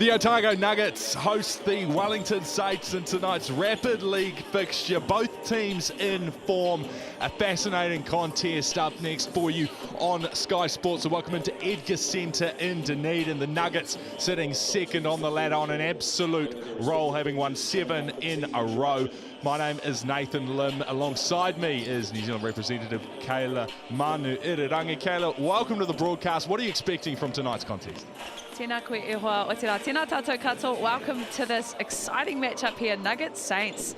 The Otago Nuggets host the Wellington Saints in tonight's Rapid League fixture. Both teams in form. A fascinating contest up next for you on Sky Sports. So welcome into Edgar Centre in Dunedin. The Nuggets sitting second on the ladder on an absolute roll, having won 7 in a row. My name is Nathan Lim. Alongside me is New Zealand representative Kayla Manu Irirangi. Kayla, welcome to the broadcast. What are you expecting from tonight's contest? Tēnā koe e hoa o te rā. Tēnā tātou katoa. Welcome to this exciting matchup here. Nuggets Saints.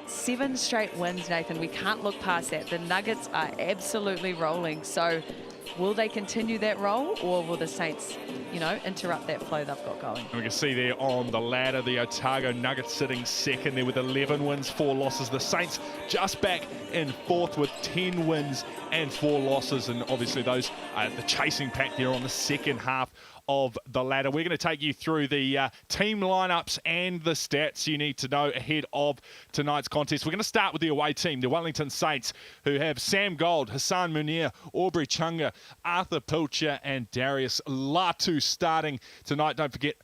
7 straight wins, Nathan. We can't look past that. The Nuggets are absolutely rolling. So will they continue that roll, or will the Saints, interrupt that flow they've got going? We can see there on the ladder, the Otago Nuggets sitting second there with 11 wins, 4 losses. The Saints just back in fourth with 10 wins and 4 losses. And obviously those are the chasing pack there on the second half of the ladder. We're going to take you through the team lineups and the stats you need to know ahead of tonight's contest. We're going to start with the away team, the Wellington Saints, who have Sam Gold, Hassan Munir, Aubrey Chunga, Arthur Pilcher and Darius Latu starting tonight. Don't forget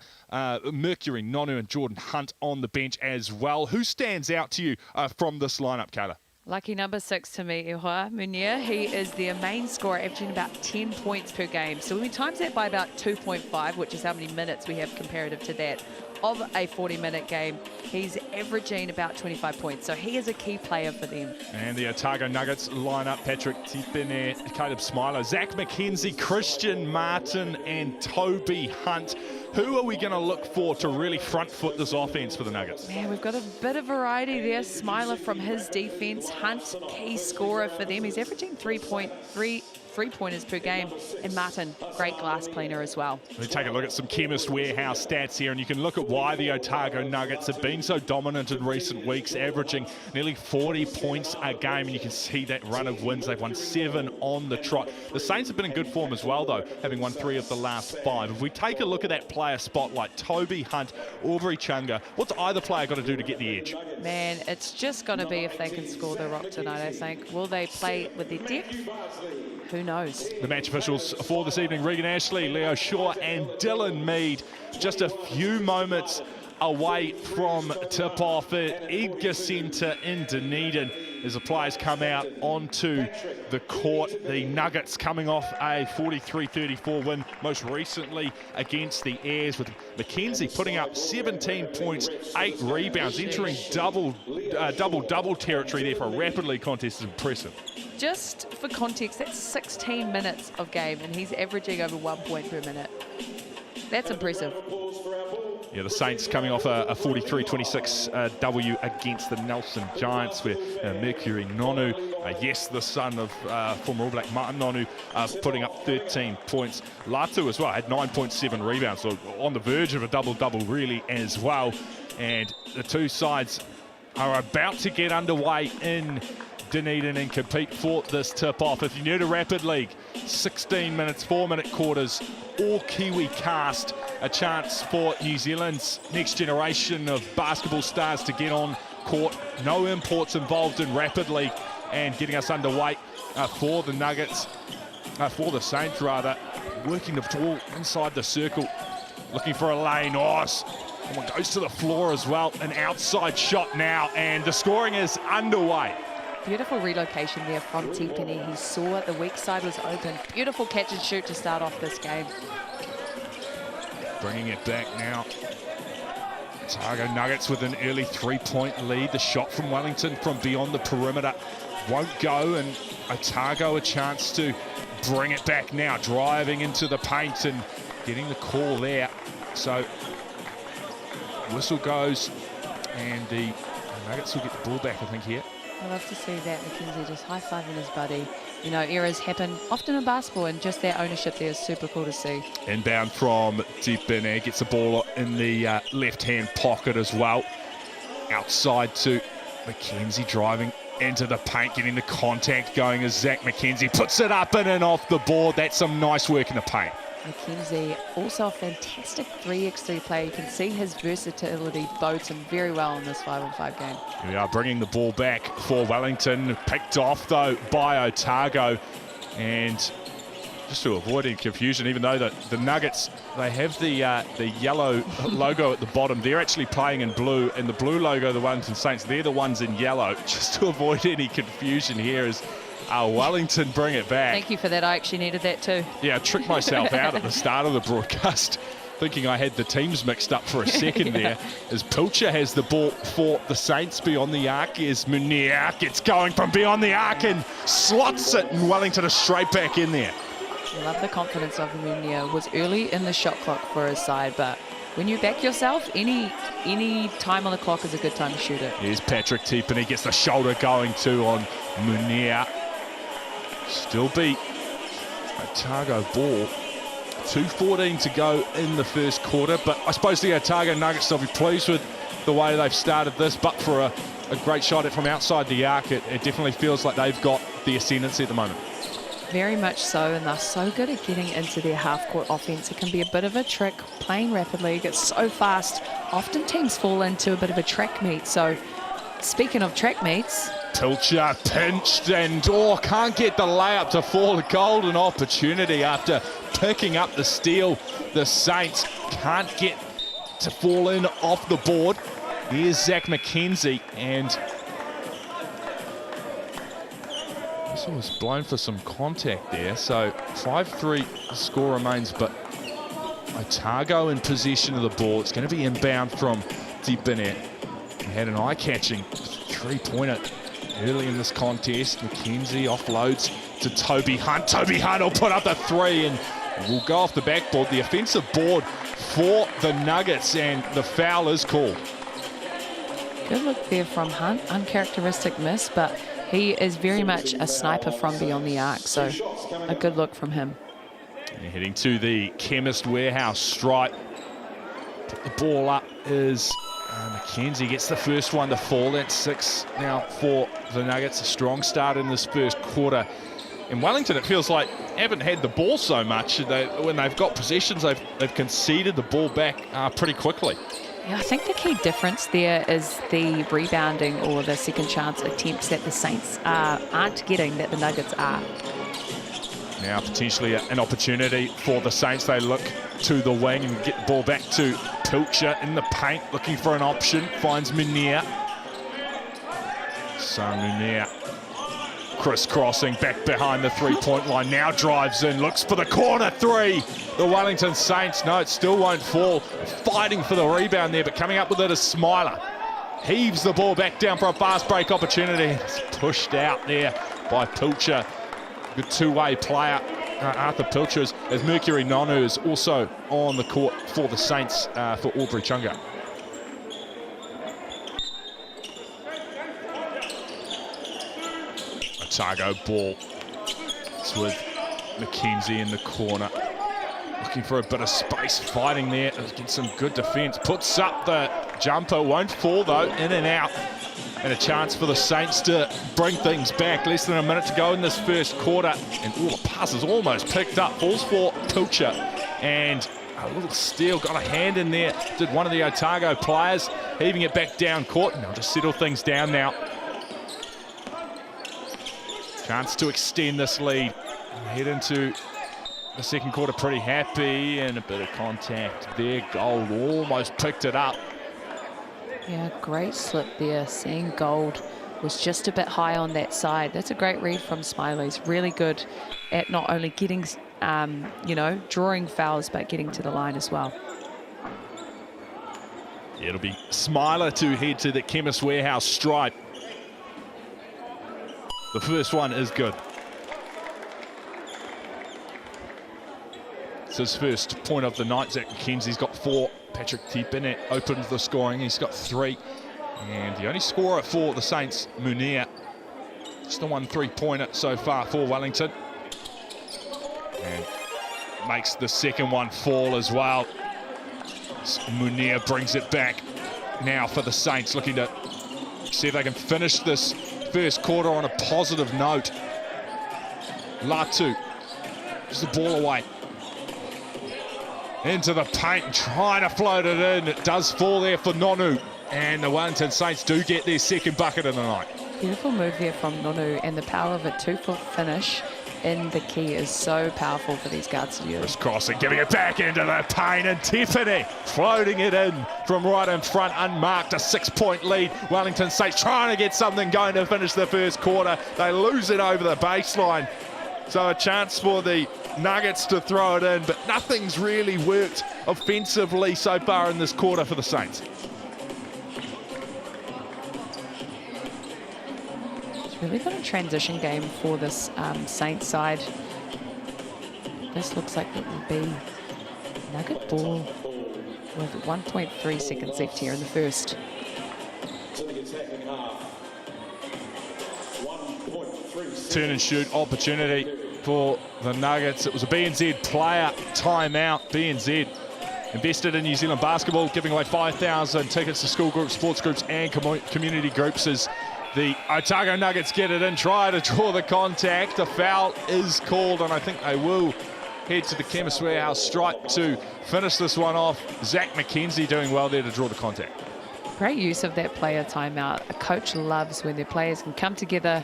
Mercury, Nonu and Jordan Hunt on the bench as well. Who stands out to you from this lineup, Kayla? Lucky number 6 to me, Ihoa Munir. He is their main scorer, averaging about 10 points per game. So when we times that by about 2.5, which is how many minutes we have comparative to that of a 40-minute game, he's averaging about 25 points. So he is a key player for them. And the Otago Nuggets lineup: Patrick Tipene, Caleb Smilo, Zach McKenzie, Christian Martin and Toby Hunt. Who are we going to look for to really front foot this offense for the Nuggets? Man, we've got a bit of variety there. Smiler from his defense, Hunt, key scorer for them. He's averaging 3.3 3-pointers per game, and Martin, great glass cleaner as well. We take a look at some Chemist Warehouse stats here, and you can look at why the Otago Nuggets have been so dominant in recent weeks, averaging nearly 40 points a game, and you can see that run of wins. They've won 7 on the trot. The Saints have been in good form as well, though, having won 3 of the last 5. If we take a look at that player spotlight, Toby Hunt, Aubrey Chunga, what's either player got to do to get the edge? Man, it's just going to be if they can score the rock tonight, I think. Will they play with their depth? Who knows? The match officials for this evening: Regan Ashley, Leo Shaw and Dylan Mead. Just a few moments away from tip-off at Edgar Centre in Dunedin as the players come out onto the court. The Nuggets coming off a 43-34 win most recently against the Airs, with McKenzie putting up 17 points, 8 rebounds, entering double-double territory there for a Rapid League contest. Is impressive. Just for context, that's 16 minutes of game, and he's averaging over 1 point per minute. That's impressive. Yeah, the Saints coming off a 43-26 W against the Nelson Giants, where Mercury Nonu, yes, the son of former All Black Martin Nonu, putting up 13 points. Latu as well had 9.7 rebounds, so on the verge of a double-double really as well. And the two sides are about to get underway in Dunedin and compete for this tip-off. If you're new to Rapid League, 16 minutes, 4-minute quarters, all Kiwi cast. A chance for New Zealand's next generation of basketball stars to get on court. No imports involved in Rapid League, and getting us underway for the Nuggets, for the Saints rather, working the ball inside the circle, looking for a lane. Someone goes to the floor as well. An outside shot now, and the scoring is underway. Beautiful relocation there from Tipene. He saw the weak side was open. Beautiful catch and shoot to start off this game. Bringing it back now. Otago Nuggets with an early 3-point lead. The shot from Wellington from beyond the perimeter won't go, and Otago a chance to bring it back now, driving into the paint and getting the call there. So whistle goes, and the Nuggets will get the ball back, I think, here. I love to see that. McKenzie just high-fiving his buddy. Errors happen often in basketball, and just their ownership there is super cool to see. Inbound from Tipene, gets the ball in the left-hand pocket as well. Outside to McKenzie, driving into the paint, getting the contact going as Zach McKenzie puts it up and in off the board. That's some nice work in the paint. McKenzie, also a fantastic 3x3 player. You can see his versatility bodes him very well in this 5-on-5 game. Here we are bringing the ball back for Wellington. Picked off, though, by Otago. And just to avoid any confusion, even though the Nuggets, they have the yellow logo at the bottom. They're actually playing in blue, and the blue logo, the Wellington Saints, they're the ones in yellow. Just to avoid any confusion here as Wellington bring it back. Thank you for that. I actually needed that too. Yeah, I tricked myself out at the start of the broadcast, thinking I had the teams mixed up for a second there, as Pilcher has the ball for the Saints beyond the arc. As Munir gets going from beyond the arc and slots it, and Wellington is straight back in there. I love the confidence of Munir. Was early in the shot clock for his side, but when you back yourself, any time on the clock is a good time to shoot it. Here's Patrick Teepin. He gets the shoulder going too on Munir. Still beat Otago ball. 2:14 to go in the first quarter, but I suppose the Otago Nuggets will be pleased with the way they've started this, but for a great shot from outside the arc, it definitely feels like they've got the ascendancy at the moment. Very much so, and they're so good at getting into their half-court offense. It can be a bit of a trick, playing rapidly, it gets so fast. Often teams fall into a bit of a track meet, so speaking of track meets... Pilcher pinched and can't get the layup to fall. A golden opportunity after picking up the steal. The Saints can't get to fall in off the board. Here's Zach McKenzie, and this was blown for some contact there. So 5-3 score remains, but Otago in possession of the ball. It's going to be inbound from deep in it. He had an eye-catching three-pointer early in this contest. McKenzie offloads to Toby Hunt. Toby Hunt will put up the three and will go off the backboard. The offensive board for the Nuggets, and the foul is called. Good look there from Hunt. Uncharacteristic miss, but he is very much a sniper from beyond the arc, so a good look from him. And heading to the Chemist Warehouse stripe. Put the ball up is McKenzie gets the first one to fall. That's 6 now for the Nuggets. A strong start in this first quarter. In Wellington, it feels like haven't had the ball so much. When they've got possessions, they've conceded the ball back pretty quickly. Yeah, I think the key difference there is the rebounding or the second chance attempts that the Saints aren't getting that the Nuggets are. Now potentially an opportunity for the Saints. They look to the wing and get the ball back to Pilcher in the paint, looking for an option. Finds Munir. So Munir crisscrossing back behind the three-point line. Now drives in, looks for the corner three. The Wellington Saints, no, it still won't fall. Fighting for the rebound there, but coming up with it is Smiler. Heaves the ball back down for a fast break opportunity. It's pushed out there by Pilcher. Good two-way player, Arthur Pilcher, as Mercury Nonu is also on the court for the Saints for Aubrey Chunga. Otago ball. It's with McKenzie in the corner. Looking for a bit of space, fighting there against some good defence. Puts up the jumper, won't fall though, in and out. And a chance for the Saints to bring things back. Less than a minute to go in this first quarter. And all the passes almost picked up. Falls for Pilcher. And a little steal, got a hand in there. Did one of the Otago players, heaving it back down court. And they'll just settle things down now. Chance to extend this lead. Head into the second quarter pretty happy, and a bit of contact there. Gold almost picked it up. Yeah, great slip there. Seeing Gold was just a bit high on that side. That's a great read from Smiley. He's really good at not only getting, you know, drawing fouls, but getting to the line as well. It'll be Smiler to head to the Chemist Warehouse stripe. The first one is good. It's his first point of the night. Zach McKenzie's got 4. Patrick Teepin opens the scoring. He's got 3. And the only scorer for the Saints, Munir. Just the 1 3-pointer so far for Wellington. And makes the second one fall as well. Munir brings it back now for the Saints, looking to see if they can finish this first quarter on a positive note. Latu gives the ball away. Into the paint, trying to float it in. It does fall there for Nonu. And the Wellington Saints do get their second bucket of the night. Beautiful move there from Nonu, and the power of a 2-foot finish. in the key is so powerful for these guards to use. Crossing, giving it back into the paint, and Tiffany floating it in from right in front, unmarked, a 6-point lead. Wellington Saints trying to get something going to finish the first quarter. They lose it over the baseline. So a chance for the Nuggets to throw it in, but nothing's really worked offensively so far in this quarter for the Saints. Really got a transition game for this Saints side. This looks like it will be Nugget ball with 1.3 seconds left here in the first. Turn and shoot opportunity for the Nuggets. It was a BNZ player timeout. BNZ invested in New Zealand basketball, giving away 5,000 tickets to school groups, sports groups and community groups as the Otago Nuggets get it in, try to draw the contact. A foul is called, and I think they will head to the Chemist Warehouse stripe to finish this one off. Zach McKenzie doing well there to draw the contact. Great use of that player timeout. A coach loves when their players can come together.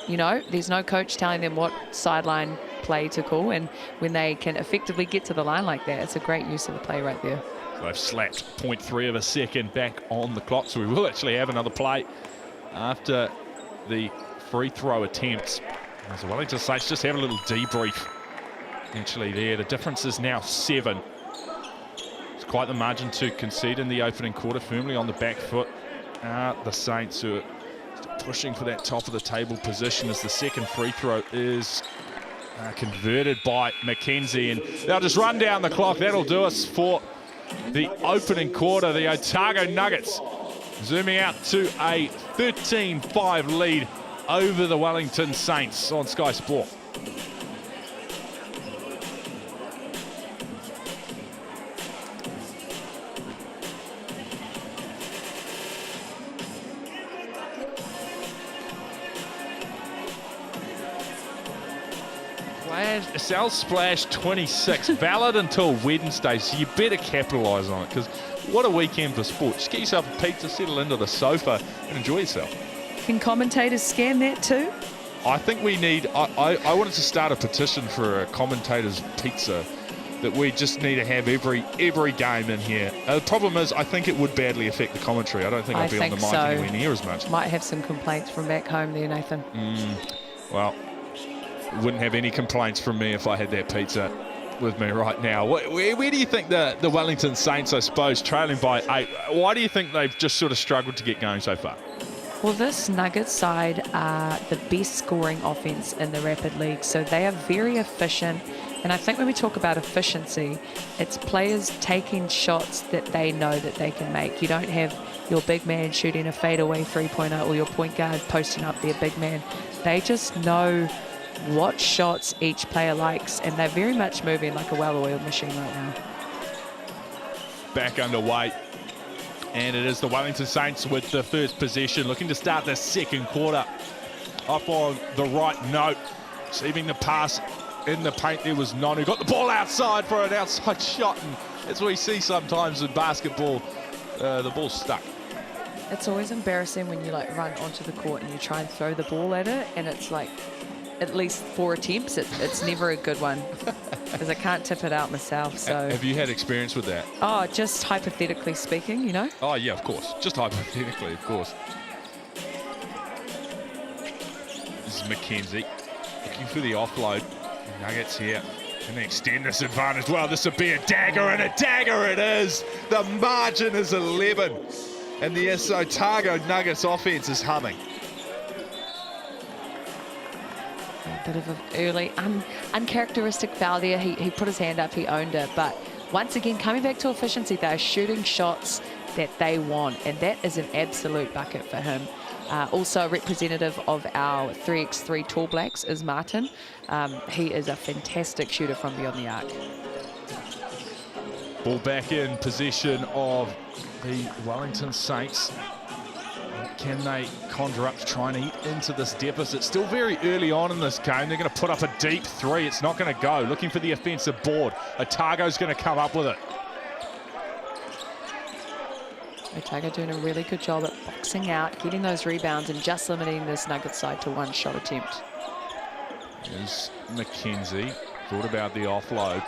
You know, there's no coach telling them what sideline play to call, and when they can effectively get to the line like that, it's a great use of the play right there. So they've slapped 0.3 of a second back on the clock, so we will actually have another play after the free throw attempts. So Wellington Saints just have a little debrief actually there. The difference is now 7. It's quite the margin to concede in the opening quarter, firmly on the back foot. The Saints who are pushing for that top of the table position as the second free throw is converted by McKenzie, and they'll just run down the clock. That'll do us for the opening quarter. The Otago Nuggets zooming out to a 13-5 lead over the Wellington Saints on Sky Sport. Sal Splash 26, valid until Wednesday, so you better capitalise on it, because what a weekend for sport. Just get yourself a pizza, settle into the sofa and enjoy yourself. Can commentators scan that too? I think we need, I wanted to start a petition for a commentator's pizza that we just need to have every game in here. The problem is I think it would badly affect the commentary. I don't think I'd be on the mic anywhere near as much. Might have some complaints from back home there, Nathan. Well, wouldn't have any complaints from me if I had that pizza with me right now. Where do you think the Wellington Saints, I suppose, trailing by 8, why do you think they've just sort of struggled to get going so far? Well, this Nuggets side are the best scoring offense in the Rapid League, so they are very efficient. And I think when we talk about efficiency, it's players taking shots that they know that they can make. You don't have your big man shooting a fadeaway three-pointer or your point guard posting up their big man. They just know what shots each player likes, and they're very much moving like a well-oiled machine right now. Back underway, and it is the Wellington Saints with the first possession, looking to start the second quarter off on the right note. Receiving the pass in the paint, there was Nonu, got the ball outside for an outside shot, and as we see sometimes in basketball, the ball's stuck. It's always embarrassing when you like run onto the court and you try and throw the ball at it, and it's like at least 4 attempts. It's never a good one because I can't tip it out myself. So have you had experience with that? Oh, just hypothetically speaking, you know. Oh yeah, of course, just hypothetically, of course. This is McKenzie looking for the offload. Nuggets here. Can they extend this advantage? Well, this would be a dagger, and a dagger it is. The margin is 11, and the Otago Nuggets offense is humming. A bit of an early, uncharacteristic foul there. He put his hand up, he owned it. But once again, coming back to efficiency, they're shooting shots that they want, and that is an absolute bucket for him. Also, a representative of our 3x3 Tall Blacks is Martin. He is a fantastic shooter from beyond the arc. Ball back in possession of the Wellington Saints. Can they conjure up to try and eat into this deficit? Still very early on in this game. They're going to put up a deep 3. It's not going to go. Looking for the offensive board. Otago's going to come up with it. Otago doing a really good job at boxing out, getting those rebounds, and just limiting this Nuggets side to 1 shot attempt. Here's McKenzie. Thought about the offload.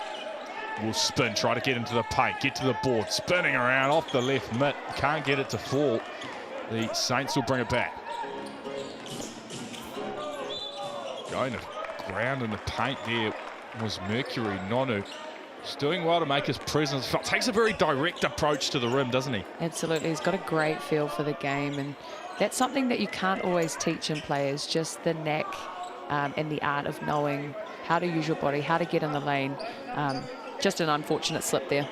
Will spin, try to get into the paint, get to the board, spinning around off the left mitt. Can't get it to fall. The Saints will bring it back. Going to ground in the paint there was Mercury. Nonu. He's doing well to make his presence felt. Takes a very direct approach to the rim, doesn't he? Absolutely. He's got a great feel for the game, and that's something that you can't always teach in players, just the knack and the art of knowing how to use your body, how to get in the lane. Just an unfortunate slip there.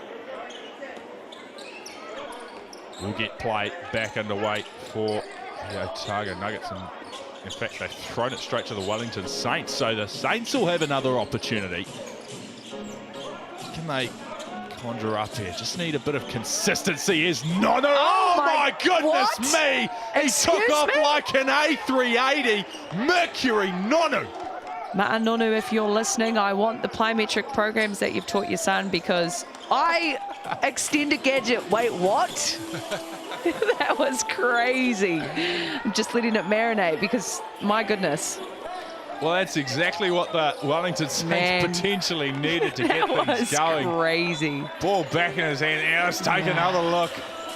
We'll get play back underway for the Otago Nuggets, and in fact they've thrown it straight to the Wellington Saints, so the Saints will have another opportunity. Can they conjure up here? Just need a bit of consistency. Is Nonu. Oh my goodness me! He took off like an A380. Mercury Nonu. Ma'a Nonu, if you're listening, I want the plyometric programs that you've taught your son, because I extend a gadget. Wait, what? That was crazy. I'm just letting it marinate because, my goodness. Well, that's exactly what the Wellington Saints potentially needed to get things going. Crazy. Ball back in his hand. Now let's take another look.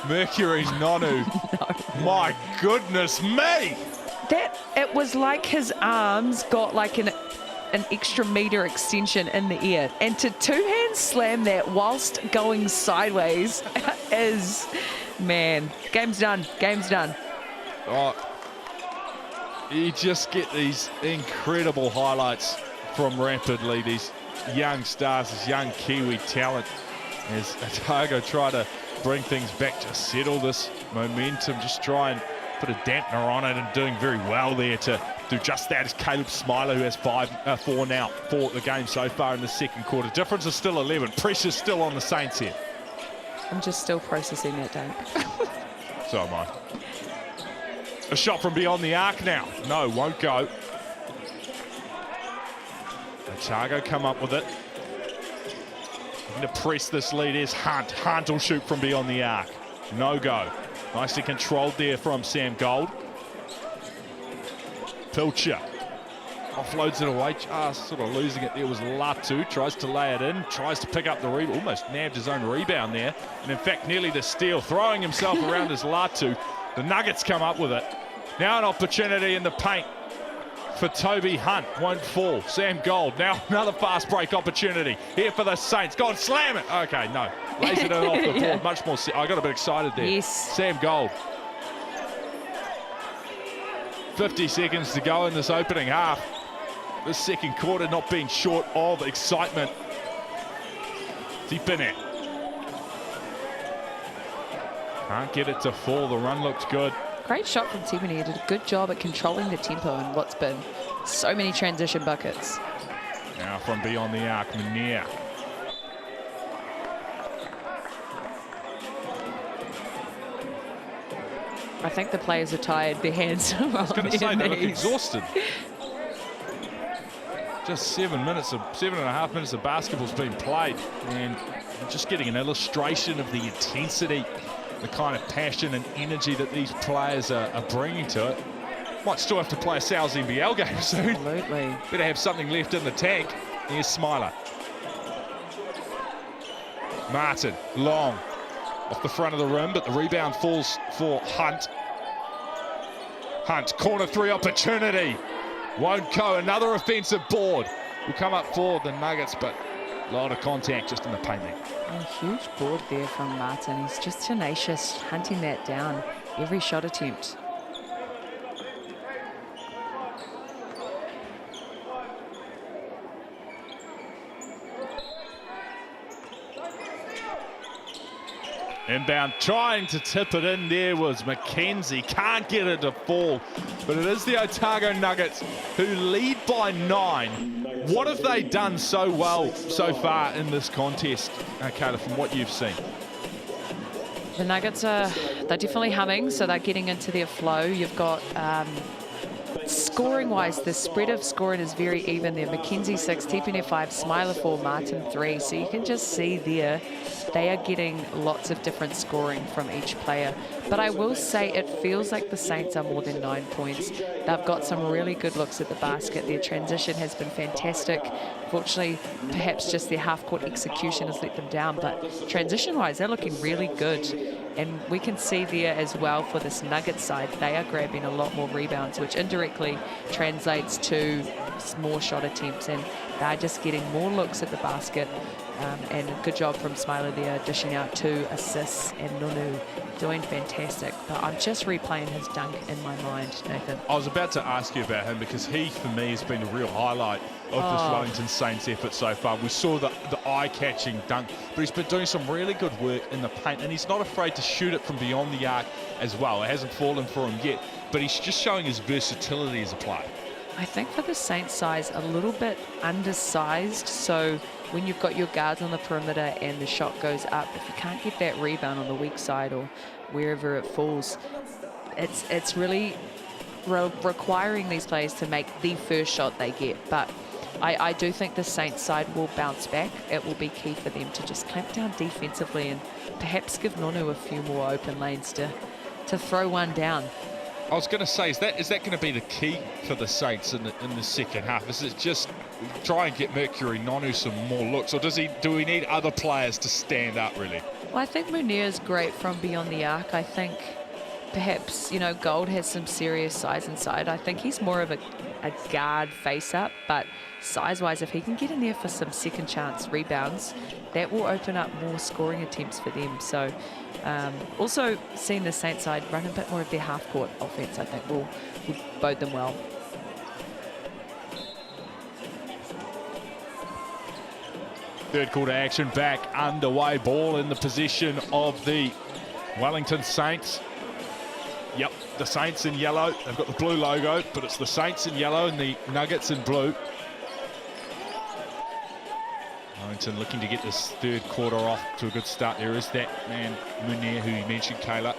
Mercury's Nonu. No. My goodness me. It was like his arms got like an extra meter extension in the air, and to two-hand slam that whilst going sideways is, man, game's done. Oh, you just get these incredible highlights from rapidly, these young stars, this young Kiwi talent, as Otago try to bring things back, to settle this momentum, just try and put a dampener on it, and doing very well there to do just that is Caleb Smiler, who has 4 now for the game so far in the second quarter. Difference is still 11. Pressure's still on the Saints here. I'm just still processing that dunk. So am I. A shot from beyond the arc now. No, won't go. Otago come up with it. Looking to press this lead is Hunt. Hunt will shoot from beyond the arc. No go. Nicely controlled there from Sam Gold. Pilcher offloads it away, just sort of losing it there was Latu. Tries to lay it in, tries to pick up the rebound, almost nabbed his own rebound there, and in fact nearly the steal, throwing himself around as Latu. The Nuggets come up with it. Now an opportunity in the paint for Toby Hunt, won't fall. Sam Gold, now another fast break opportunity here for the Saints. God, slam it. Okay, no, lays it in off the board. Much more, I got a bit excited there. Yes. Sam Gold. 50 seconds to go in this opening half. This second quarter not being short of excitement. Deep in it. Can't get it to fall. The run looks good. Great shot from Tiffany. He did a good job at controlling the tempo in what's been so many transition buckets. Now from beyond the arc, Mania. I think the players are tired. Their hands are on I was going to say, they look knees. exhausted. Just 7 minutes of 7.5 minutes of basketball's been played, and just getting an illustration of the intensity, the kind of passion and energy that these players are bringing to it. Might still have to play a Sal's NBL game soon. Absolutely. Better have something left in the tank. Here's Smiler. Martin, long, off the front of the rim, but the rebound falls for Hunt. Hunt, corner three opportunity. Won't go. Another offensive board will come up for the Nuggets, but a lot of contact just in the paint there. A huge board there from Martin. He's just tenacious, hunting that down every shot attempt. Inbound, trying to tip it in there was McKenzie. Can't get it to fall, but it is the Otago Nuggets who lead by 9. What have they done so well so far in this contest, Kayla, from what you've seen? The Nuggets they're definitely humming, so they're getting into their flow. You've got scoring-wise, the spread of scoring is very even there. Mackenzie 6, Tipene 5, Smiler 4, Martin 3. So you can just see there they are getting lots of different scoring from each player. But I will say it feels like the Saints are more than 9 points. They've got some really good looks at the basket. Their transition has been fantastic. Fortunately, perhaps just their half-court execution has let them down. But transition-wise, they're looking really good. And we can see there as well for this Nuggets side, they are grabbing a lot more rebounds, which indirectly translates to more shot attempts. And they're just getting more looks at the basket. And a good job from Smiler there, dishing out 2 assists, and Nunu doing fantastic. But I'm just replaying his dunk in my mind, Nathan. I was about to ask you about him because he, for me, has been a real highlight of this Wellington Saints effort so far. We saw the eye-catching dunk, but he's been doing some really good work in the paint, and he's not afraid to shoot it from beyond the arc as well. It hasn't fallen for him yet, but he's just showing his versatility as a player. I think for the Saints size, a little bit undersized, so when you've got your guards on the perimeter and the shot goes up, if you can't get that rebound on the weak side or wherever it falls, it's really requiring these players to make the first shot they get. But I do think the Saints side will bounce back. It will be key for them to just clamp down defensively and perhaps give Nonu a few more open lanes to throw one down. I was going to say, is that going to be the key for the Saints in the second half? Is it just try and get Mercury Nonu some more looks, or do we need other players to stand up, really? Well, I think Munir is great from beyond the arc. I think perhaps, you know, Gold has some serious size inside. I think he's more of a guard face-up, but size-wise, if he can get in there for some second chance rebounds, that will open up more scoring attempts for them. So also seeing the Saints side run a bit more of their half-court offense, I think will bode them well. Third quarter action back underway. Ball in the possession of the Wellington Saints. Yep, the Saints in yellow. They've got the blue logo, but it's the Saints in yellow and the Nuggets in blue. Wellington looking to get this third quarter off to a good start. There is that man, Munir, who you mentioned, Kayla.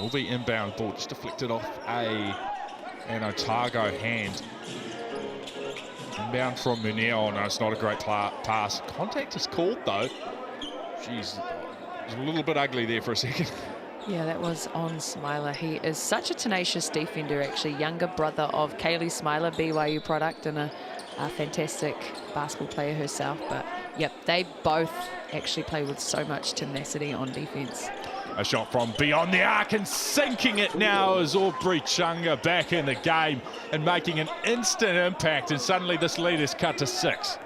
Will be inbound ball, just deflected off an Otago hand. Inbound from Munir. Oh no, it's not a great pass. Contact is called though. Jeez, it was a little bit ugly there for a second. Yeah, that was on Smiler. He is such a tenacious defender, actually. Younger brother of Kaylee Smiler, BYU product, and a fantastic basketball player herself. But, yep, they both actually play with so much tenacity on defense. A shot from beyond the arc and sinking it now as Aubrey Chunga back in the game and making an instant impact. And suddenly this lead is cut to 6.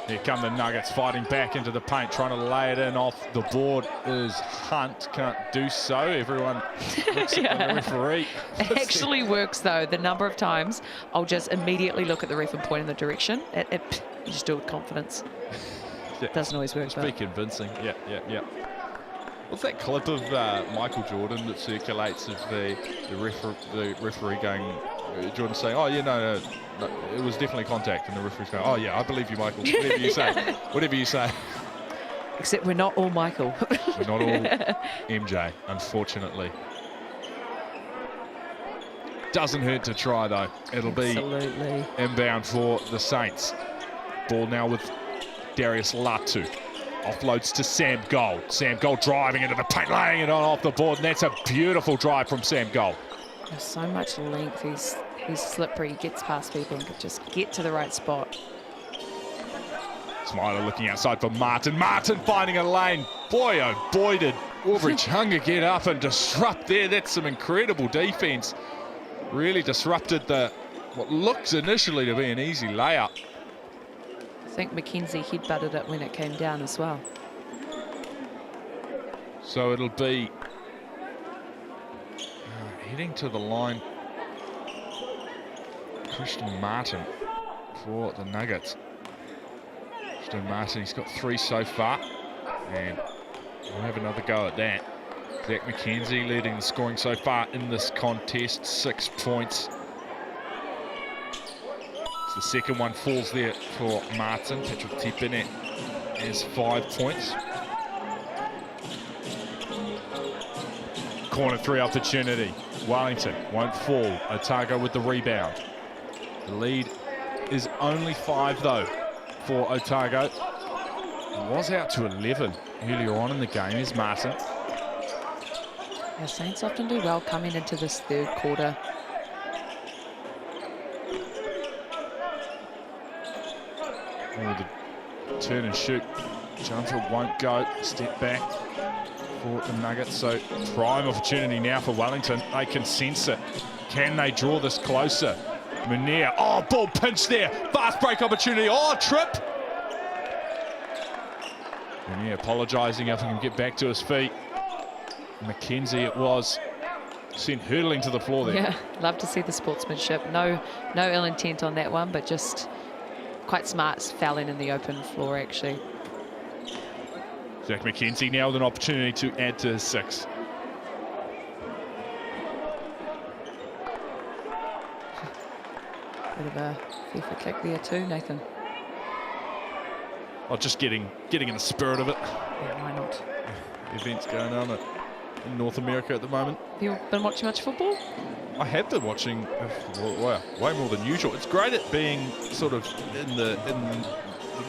Here come the Nuggets fighting back into the paint, trying to lay it in off the board is Hunt. Can't do so. Everyone looks at the referee. It actually works, though. The number of times I'll just immediately look at the ref and point in the direction. You just do it with confidence. Yeah. Doesn't always work. Just be convincing. Yeah. What's that clip of Michael Jordan that circulates of the referee going, Jordan saying, oh, yeah, no, it was definitely contact, and the referee's going, oh, yeah, I believe you, Michael. Whatever you say. Whatever you say. Except we're not all Michael. We're not all MJ, unfortunately. Doesn't hurt to try, though. It'll Absolutely. Be inbound for the Saints. Ball now with Darius Latu. Offloads to Sam Gold. Sam Gold driving into the paint, laying it on off the board, and that's a beautiful drive from Sam Gold. There's so much length. He's slippery. He gets past people and can just get to the right spot. Smiler looking outside for Martin. Martin finding a lane. Boy, oh boy, did Aubrey Chunga get up and disrupt there. That's some incredible defense. Really disrupted what looks initially to be an easy layup. I think Mackenzie headbutted it when it came down as well. So it'll be heading to the line, Christian Martin for the Nuggets. Christian Martin, he's got 3 so far, and we'll have another go at that. Zach McKenzie leading the scoring so far in this contest, 6 points. The second one falls there for Martin. Patrick Tipene has 5 points. Corner 3 opportunity. Wellington won't fall. Otago with the rebound. The lead is only 5 though for Otago. It was out to 11 earlier on in the game. Is Martin. Yeah, Saints often do well coming into this third quarter. Oh, the turn and shoot jumper won't go. Step back for the Nuggets. So prime opportunity now for Wellington. They can sense it. Can they draw this closer? Munir. Oh, ball pinch there. Fast break opportunity. Oh, trip. Munir apologising if he can get back to his feet. Mackenzie it was. Sent hurtling to the floor there. Yeah, love to see the sportsmanship. No ill intent on that one, but just quite smart fouling in the open floor, actually. Zach Mackenzie now with an opportunity to add to his 6. Bit of a FIFA kick there too, Nathan. Oh, just getting in the spirit of it. Yeah, why not? Events going on in North America at the moment. Have you been watching much football? I have been watching, well, way more than usual. It's great at being sort of in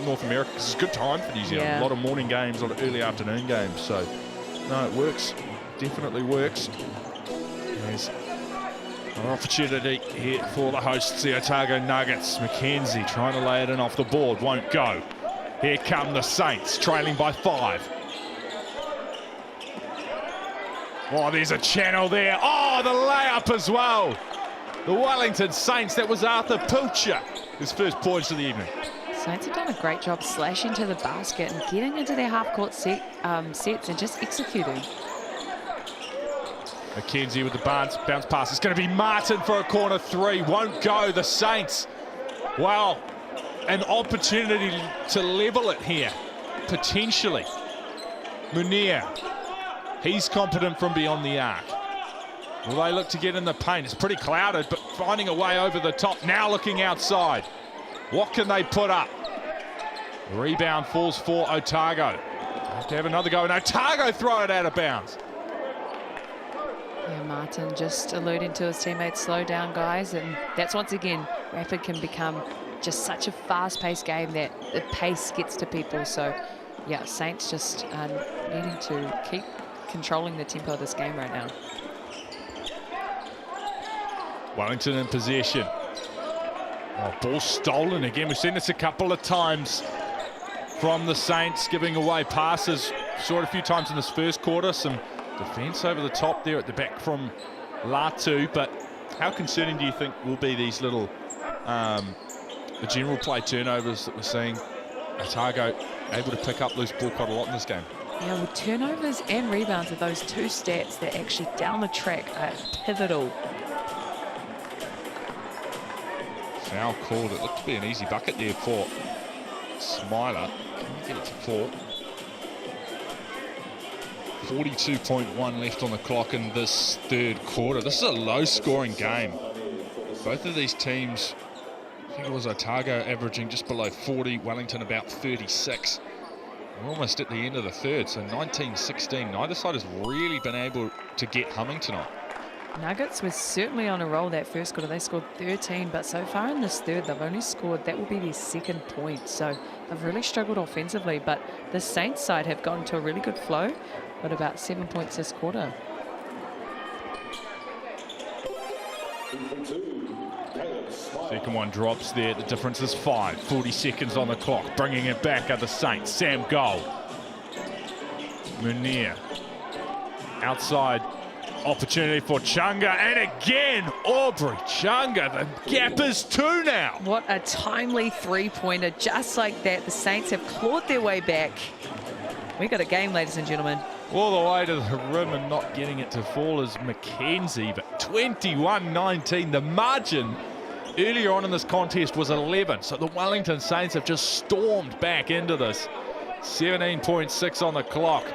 North America. It's a good time for New Zealand. Yeah. A lot of morning games, a lot of early afternoon games. So, no, it works. Definitely works. There's an opportunity here for the hosts, the Otago Nuggets. Mackenzie trying to lay it in off the board. Won't go. Here come the Saints, trailing by 5. Oh, there's a channel there. Oh, the layup as well. The Wellington Saints, that was Arthur Pilcher. His first points of the evening. Saints have done a great job slashing to the basket and getting into their half-court sets and just executing. Mackenzie with the bounce pass. It's going to be Martin for a corner 3. Won't go, the Saints. Wow, an opportunity to level it here, potentially. Munir. He's competent from beyond the arc. Will they look to get in the paint? It's pretty clouded, but finding a way over the top. Now looking outside. What can they put up? The rebound falls for Otago. Have to have another go, and Otago throw it out of bounds. Yeah, Martin just alluding to his teammates, slow down, guys, and that's once again, Rapid can become just such a fast-paced game that the pace gets to people. So, yeah, Saints just needing to keep controlling the tempo of this game right now. Wellington in possession. Oh, ball stolen again. We've seen this a couple of times from the Saints, giving away passes. Saw it a few times in this first quarter. Some defense over the top there at the back from Latu. But how concerning do you think will be these little the general play turnovers that we're seeing? Otago able to pick up loose ball quite a lot in this game. Yeah, well, turnovers and rebounds are those two stats that actually down the track are pivotal. Foul called. It looked to be an easy bucket there for Smiler. Can we get it to 4? 42.1 left on the clock in this third quarter. This is a low-scoring game. Both of these teams, I think it was Otago averaging just below 40, Wellington about 36. We're almost at the end of the third, so 19-16. Neither side has really been able to get humming tonight. Nuggets was certainly on a roll that first quarter. They scored 13, but so far in this third, they've only scored, that will be their second point. So they've really struggled offensively, but the Saints side have gone to a really good flow, got about 7 points this quarter. Second one drops there. The difference is 5. 40 seconds on the clock. Bringing it back are the Saints. Sam Goal. Munir. Outside. Opportunity for Chunga. And again, Aubrey Chunga. The gap is 2 now. What a timely three-pointer. Just like that, the Saints have clawed their way back. We got a game, ladies and gentlemen. All the way to the rim and not getting it to fall is Mackenzie. But 21-19. The margin earlier on in this contest was 11, so the Wellington Saints have just stormed back into this. 17.6 on the clock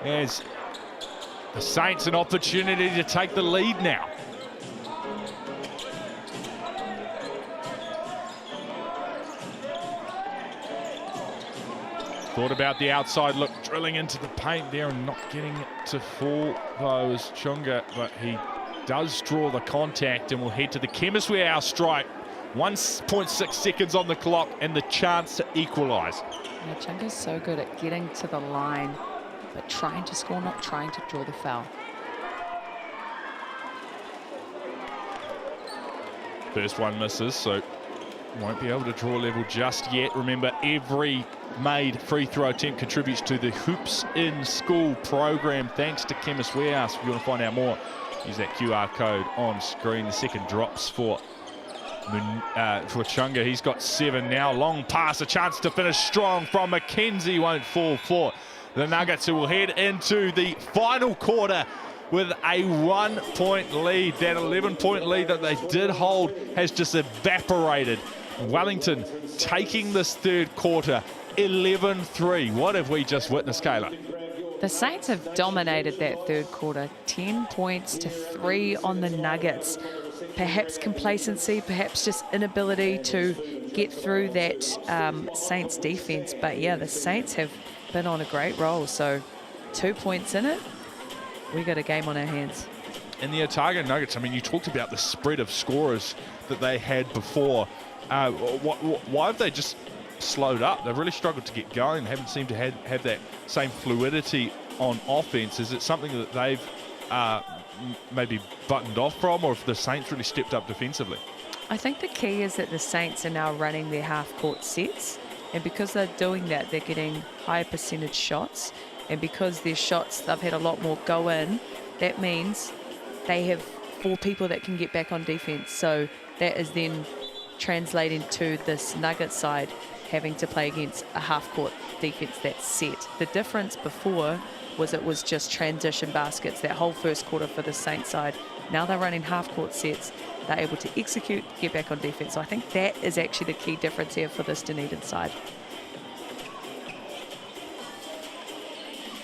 as the Saints an opportunity to take the lead now. Thought about the outside look, drilling into the paint there and not getting it to fall, though, is Chunga, but he does draw the contact and will head to the Chemist Warehouse strike. 1.6 seconds on the clock and the chance to equalise. Yeah, Chunga's so good at getting to the line, but trying to score, not trying to draw the foul. First one misses, so won't be able to draw level just yet. Remember, every made free throw attempt contributes to the Hoops in School program, thanks to Chemist Warehouse. If you want to find out more, use that QR code on screen. The second drops for Chunga. He's got 7 now. Long pass, a chance to finish strong from McKenzie. Won't fall for the Nuggets, who will head into the final quarter with a 1-point lead. That 11-point lead that they did hold has just evaporated. Wellington taking this third quarter 11-3. What have we just witnessed, Kayla? The Saints have dominated that third quarter, 10 points to 3 on the Nuggets. Perhaps complacency, perhaps just inability to get through that Saints defense. But yeah, the Saints have been on a great roll. So 2 points in it, we got a game on our hands. And the Otago Nuggets, I mean, you talked about the spread of scorers that they had before. Why have they just slowed up? They've really struggled to get going. They haven't seemed to have that same fluidity on offense. Is it something that they've maybe buttoned off from, or if the Saints really stepped up defensively? I think the key is that the Saints are now running their half-court sets, and because they're doing that, they're getting higher percentage shots, and because their shots, they've had a lot more go in, that means they have 4 people that can get back on defense. So that is then translating to this Nugget side having to play against a half-court defense that's set. The difference before was it was just transition baskets that whole first quarter for the Saints side. Now they're running half-court sets. They're able to execute, get back on defense. So I think that is actually the key difference here for this Dunedin side.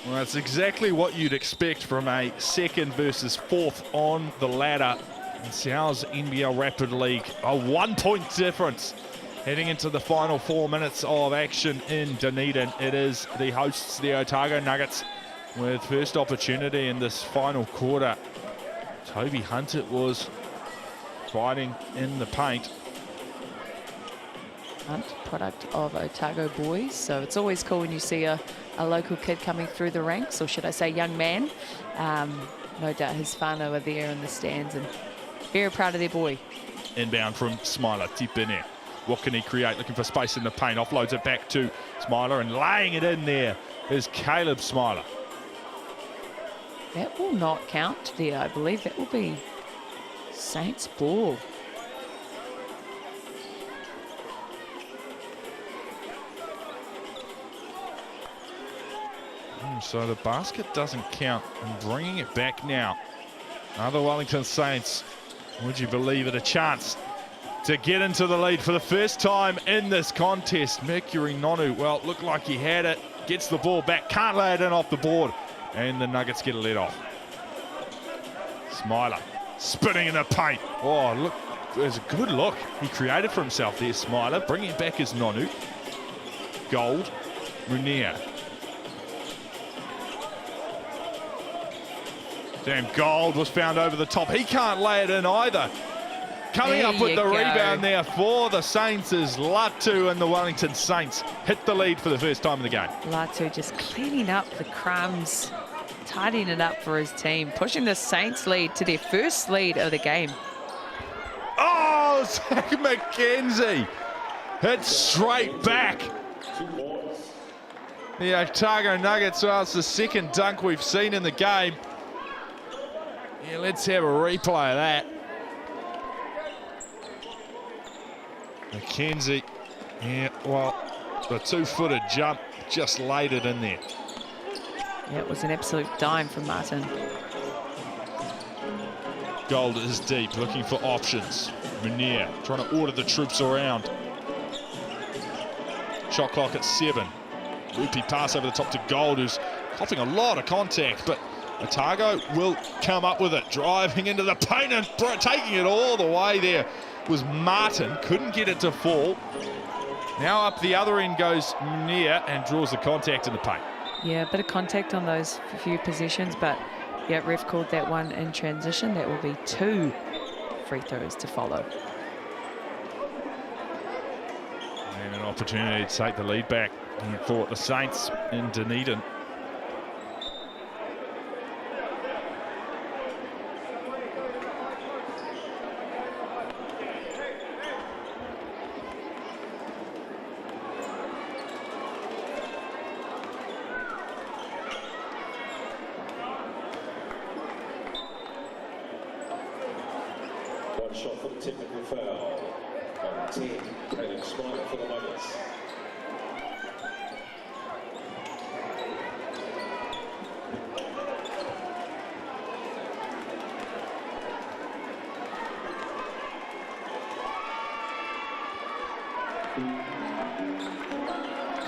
Well, that's exactly what you'd expect from a second versus fourth on the ladder in Seoul's NBL Rapid League. A 1-point difference heading into the final 4 minutes of action in Dunedin. It is the hosts, the Otago Nuggets, with first opportunity in this final quarter. Toby Hunt it was fighting in the paint. Hunt, product of Otago boys, so it's always cool when you see a local kid coming through the ranks, or should I say young man. No doubt his whānau are there in the stands and very proud of their boy. Inbound from Smiler, tip in there. What can he create? Looking for space in the paint. Offloads it back to Smiler, and laying it in there is Caleb Smiler. That will not count there, I believe. That will be Saints ball. So the basket doesn't count, and bringing it back now. Other Wellington Saints, would you believe it, a chance to get into the lead for the first time in this contest. Mercury Nonu, well, looked like he had it, gets the ball back, can't lay it in off the board, and the Nuggets get a lead off. Smiler, spinning in the paint. Oh, look, there's a good look he created for himself there, Smiler. Bringing it back is Nonu. Gold, Munier. Damn, Gold was found over the top. He can't lay it in either. Coming up with the rebound there for the Saints is Latu, and the Wellington Saints hit the lead for the first time in the game. Latu just cleaning up the crumbs, tidying it up for his team, pushing the Saints lead to their first lead of the game. Oh, Zach McKenzie hit straight back. The Otago Nuggets, well, it's the second dunk we've seen in the game. Yeah, let's have a replay of that. McKenzie, yeah, well, the 2-footed jump just laid it in there. Yeah, it was an absolute dime from Martin. Gold is deep, looking for options. Munier trying to order the troops around. Shot clock at 7. Loopy pass over the top to Gold, who's coughing a lot of contact, but Otago will come up with it, driving into the paint and taking it all the way there was Martin. Couldn't get it to fall. Now up the other end goes Munir and draws the contact in the paint. Yeah, a bit of contact on those few possessions, but yeah, ref called that one in transition. That will be 2 free throws to follow. And an opportunity to take the lead back for the Saints in Dunedin. One shot for the technical foul. On 10, Caleb Smiley for the Nuggets.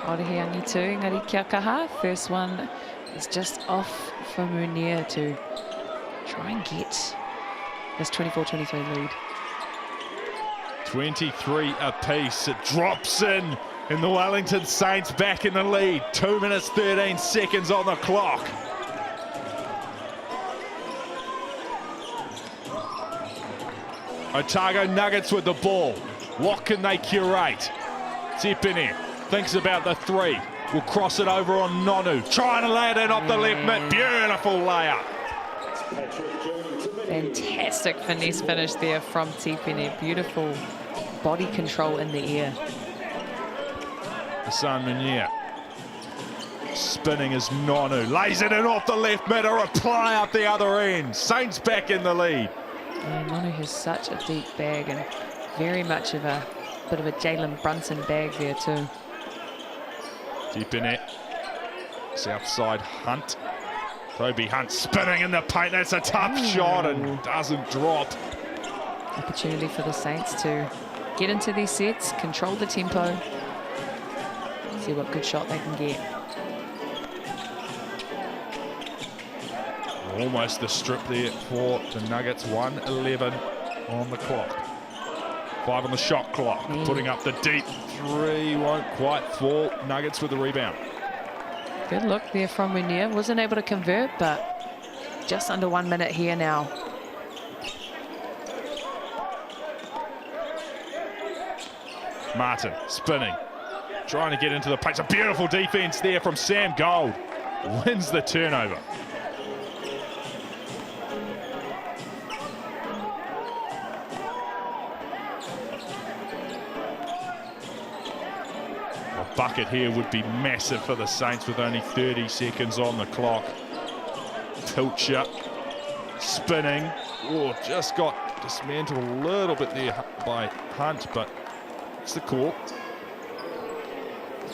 Orehiangi too, Ngari kia kaha. First one is just off for Munir to try and get this 24-23 lead. 23 apiece. It drops in the Wellington Saints back in the lead. 2 minutes, 13 seconds on the clock. Otago Nuggets with the ball. What can they curate? Tepene thinks about the 3. Will cross it over on Nonu. Trying to lay it in off the left mid. Beautiful layup. Fantastic finesse finish there from Tepene. Beautiful body control in the air. Hassan Munir spinning as Nonu lays it in off the left mid. A reply up the other end. Saints back in the lead. Yeah, Nonu has such a deep bag and very much of a bit of a Jalen Brunson bag there too. Tepene, Southside Hunt. Toby Hunt spinning in the paint. That's a tough shot and doesn't drop. Opportunity for the Saints to get into these sets, control the tempo, see what good shot they can get. Almost the strip there for the Nuggets. 1:11 on the clock. 5 on the shot clock. Putting up the deep 3, won't quite fall. Nuggets with the rebound. Good look there from Munir. Wasn't able to convert, but just under 1 minute here now. Martin spinning, trying to get into the paint. A beautiful defense there from Sam Gold. Wins the turnover. A bucket here would be massive for the Saints with only 30 seconds on the clock. Pilcher spinning. Oh, just got dismantled a little bit there by Hunt, but it's the call.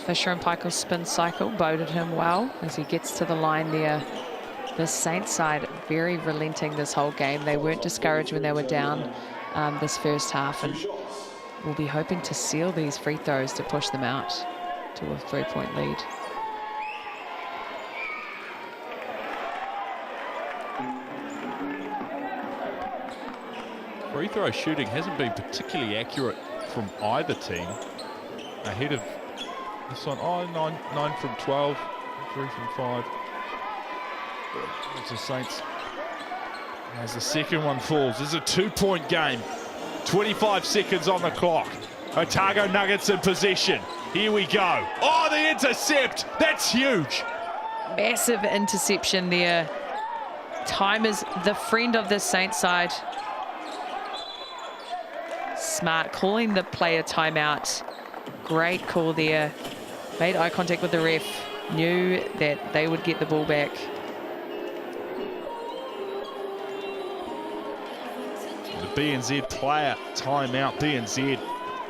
Fisher and Pike's spin cycle boded him well as he gets to the line there. The Saints side very relenting this whole game. They weren't discouraged when they were down this first half, and will be hoping to seal these free throws to push them out to a 3-point lead. Free throw shooting hasn't been particularly accurate from either team. Ahead of this one, 9 from 12, 3 from 5. It's the Saints. As the second one falls, it's a 2-point game. 25 seconds on the clock. Otago Nuggets in possession. Here we go. Oh, the intercept. That's huge. Massive interception there. Time is the friend of the Saints side. Smart calling the player timeout. Great call there. Made eye contact with the ref. Knew that they would get the ball back. The BNZ player timeout. BNZ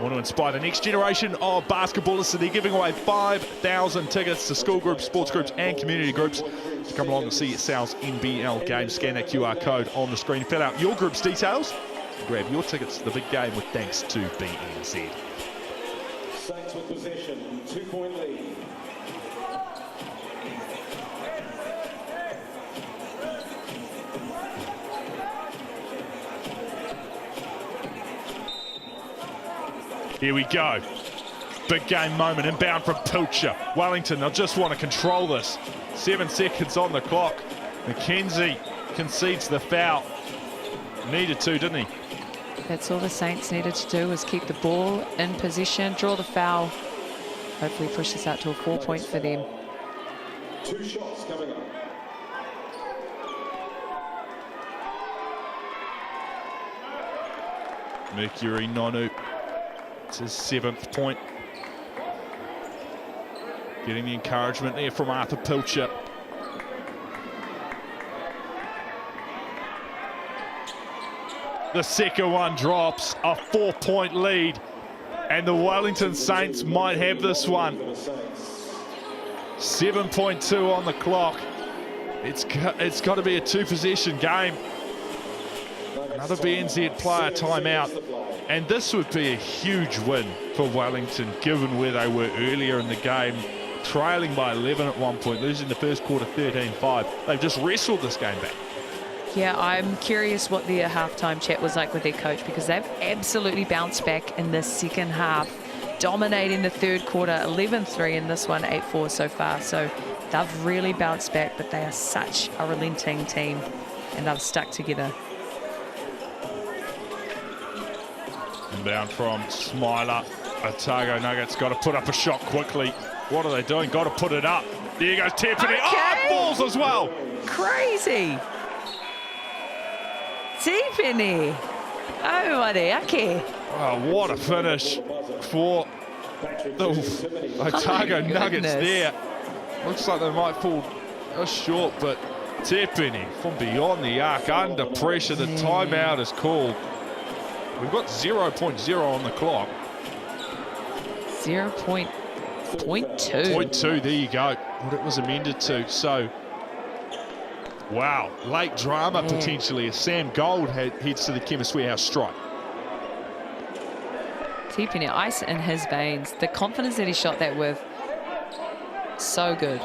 want to inspire the next generation of basketballers, so they're giving away 5,000 tickets to school groups, sports groups and community groups to come along and see Sal's NBL game. Scan that QR code on the screen, fill out your group's details, grab your tickets to the big game with thanks to BNZ. Saints with possession, 2-point lead. Here we go. big game moment. Inbound from Pilcher. Wellington, they'll just want to control this. 7 seconds on the clock. McKenzie concedes the foul. Needed to, didn't he? That's all the Saints needed to do, was keep the ball in position, draw the foul. Hopefully push this out to a 4-point for them. 2 shots coming up. Mercury Nonu, it's his 7th point. Getting the encouragement there from Arthur Pilcher. The second one drops, a 4-point lead, and the Wellington Saints might have this one. 7.2 on the clock. It's got to be a 2-possession game. Another BNZ player timeout, and this would be a huge win for Wellington given where they were earlier in the game, trailing by 11 at one point, losing the first quarter 13-5. They've just wrestled this game back. Yeah, I'm curious what their halftime chat was like with their coach, because they've absolutely bounced back in the second half, dominating the third quarter, 11-3 in this one, 8-4 so far. So they've really bounced back, but they are such a relenting team, and they've stuck together. Inbound from Smiler. Otago Nuggets got to put up a shot quickly. What are they doing? Got to put it up. There goes Tiffany. Okay. Oh, it falls as well. Crazy. Tiffany. Oh, okay. Oh, what a finish for the Otago Nuggets there. Looks like they might fall short, but Tiffany from beyond the arc, under pressure. The timeout is called. We've got 0.0 on the clock. 0.2. 0.2, there you go. What it was amended to. So, wow, late drama potentially as Sam Gold heads to the Chemist Warehouse strike. Keeping it ice in his veins. The confidence that he shot that with, so good.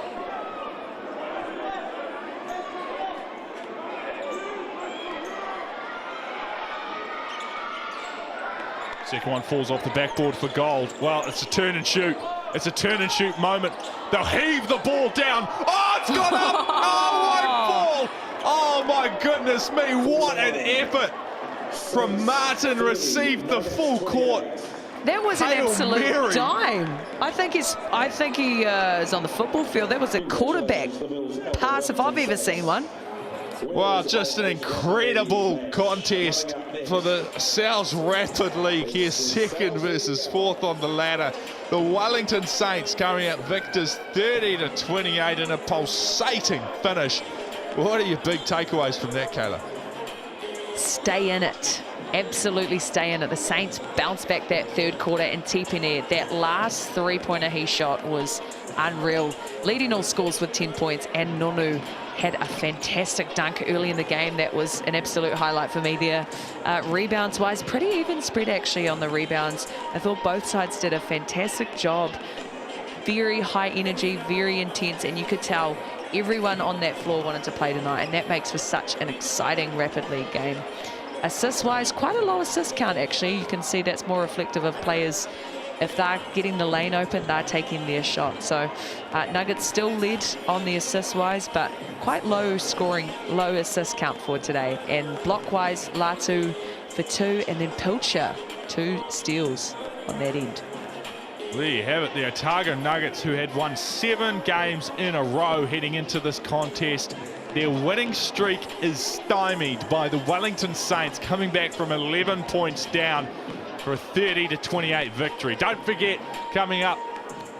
Second one falls off the backboard for Gold. Well, it's a turn and shoot. It's a turn and shoot moment. They'll heave the ball down. Oh, it's gone up. Oh, it won't fall. Oh, my goodness me. What an effort from Martin. Received the full court. That was an Hail absolute Mary. dime. I think he is on the football field. That was a quarterback pass if I've ever seen one. Well, just an incredible contest for the South Rapid League here. Second versus fourth on the ladder. The Wellington Saints coming out victors 30-28 in a pulsating finish. What are your big takeaways from that, Kayla? Stay in it. Absolutely stay in it. The Saints bounced back that third quarter, and Tipene, that last three-pointer he shot was unreal. Leading all scores with 10 points, and Nonu had a fantastic dunk early in the game. That was an absolute highlight for me there. Rebounds-wise, pretty even spread actually on the rebounds. I thought both sides did a fantastic job. Very high energy, very intense, and you could tell everyone on that floor wanted to play tonight, and that makes for such an exciting Rapid League game. Assist-wise, quite a low assist count actually. You can see that's more reflective of players. If they're getting the lane open, they're taking their shot. So Nuggets still led on the assist-wise, but quite low scoring, low assist count for today. And block-wise, Latu for 2, and then Pilcher 2 steals on that end. There you have it, the Otago Nuggets, who had won 7 games in a row heading into this contest. Their winning streak is stymied by the Wellington Saints, coming back from 11 points down for a 30-28 victory. Don't forget, coming up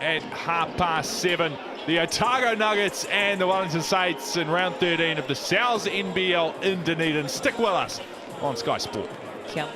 at 7:30, the Otago Nuggets and the Wellington Saints in round 13 of the NZNBL in Dunedin. Stick with us on Sky Sport. Yeah.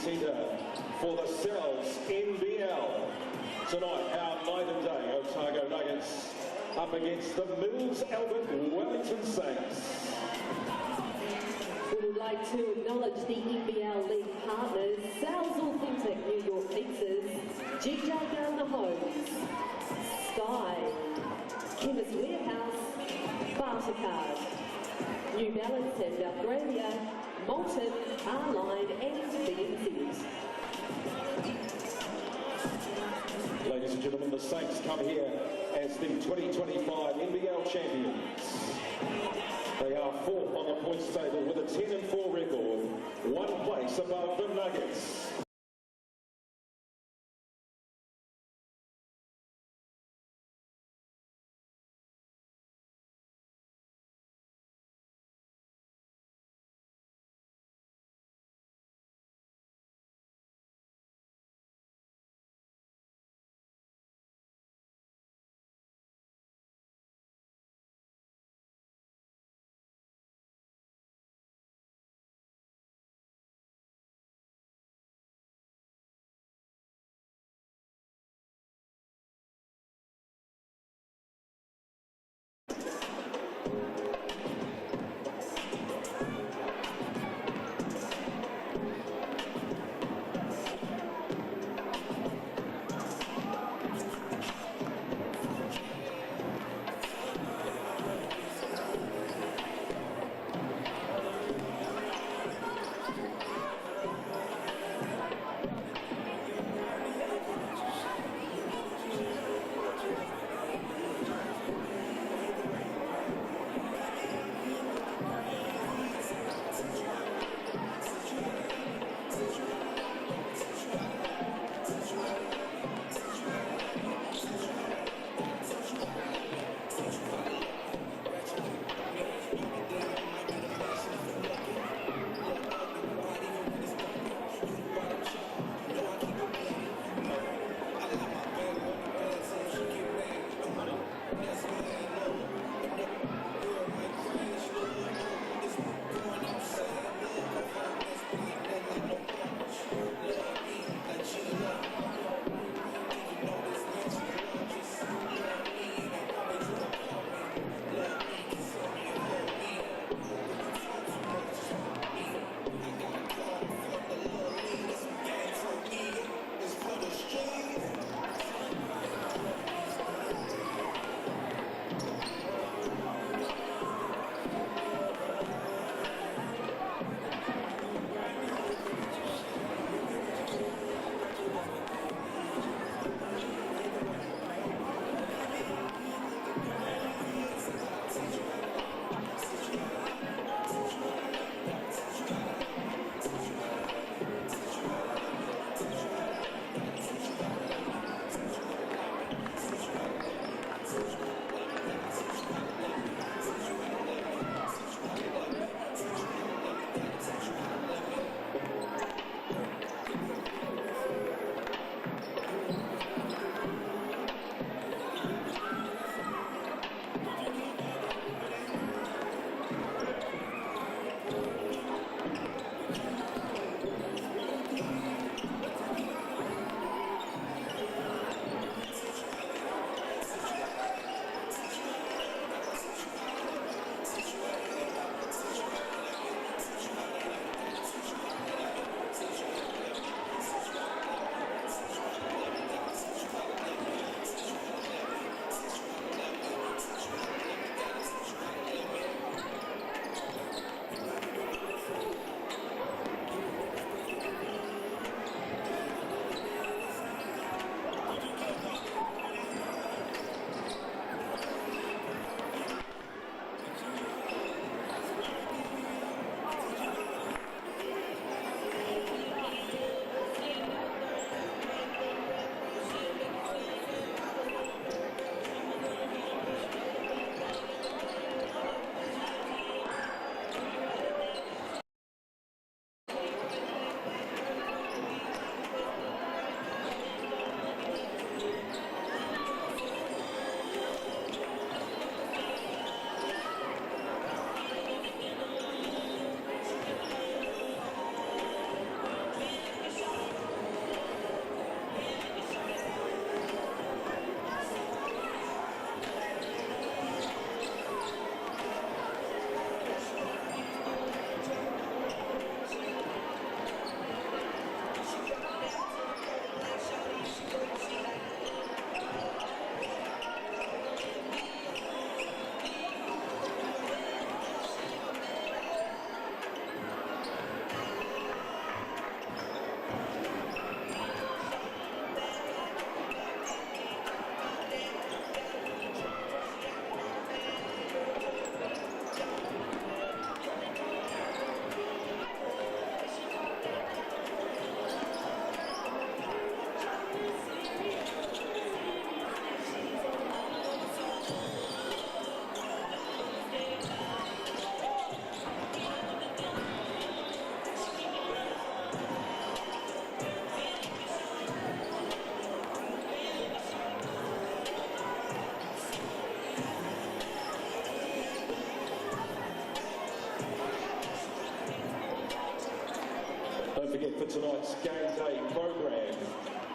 centre for the Cells NBL. Tonight, our night and day Otago Nuggets up against the Mills Albert Wellington Saints. We would like to acknowledge the NBL League partners, Sal's Authentic New York Pizzas, GJ Gardner Homes, Sky, Chemist Warehouse, Bartercard, New Balance and Australia, Molten, R-Line and BNZ. Ladies and gentlemen, the Saints come here as the 2025 NBL champions. They are fourth on the points table with a 10-4 record, one place above the Nuggets.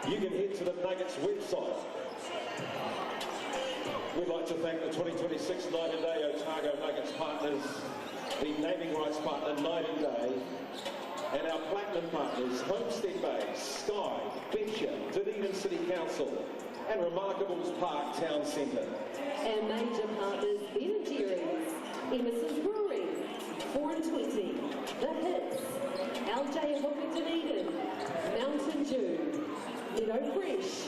you can head to the Nuggets website. We'd like to thank the 2026 Night and Day Otago Nuggets partners, the naming rights partner Night and Day, and our platinum partners Homestead Bay, Sky, Venture, Dunedin City Council, and Remarkables Park Town Centre. Our major partners Ben & Jerry's, Emerson's Brewery, 4 and 20, The Hits, LJ Hook Dunedin, Mountain Dew, Meadow Fresh,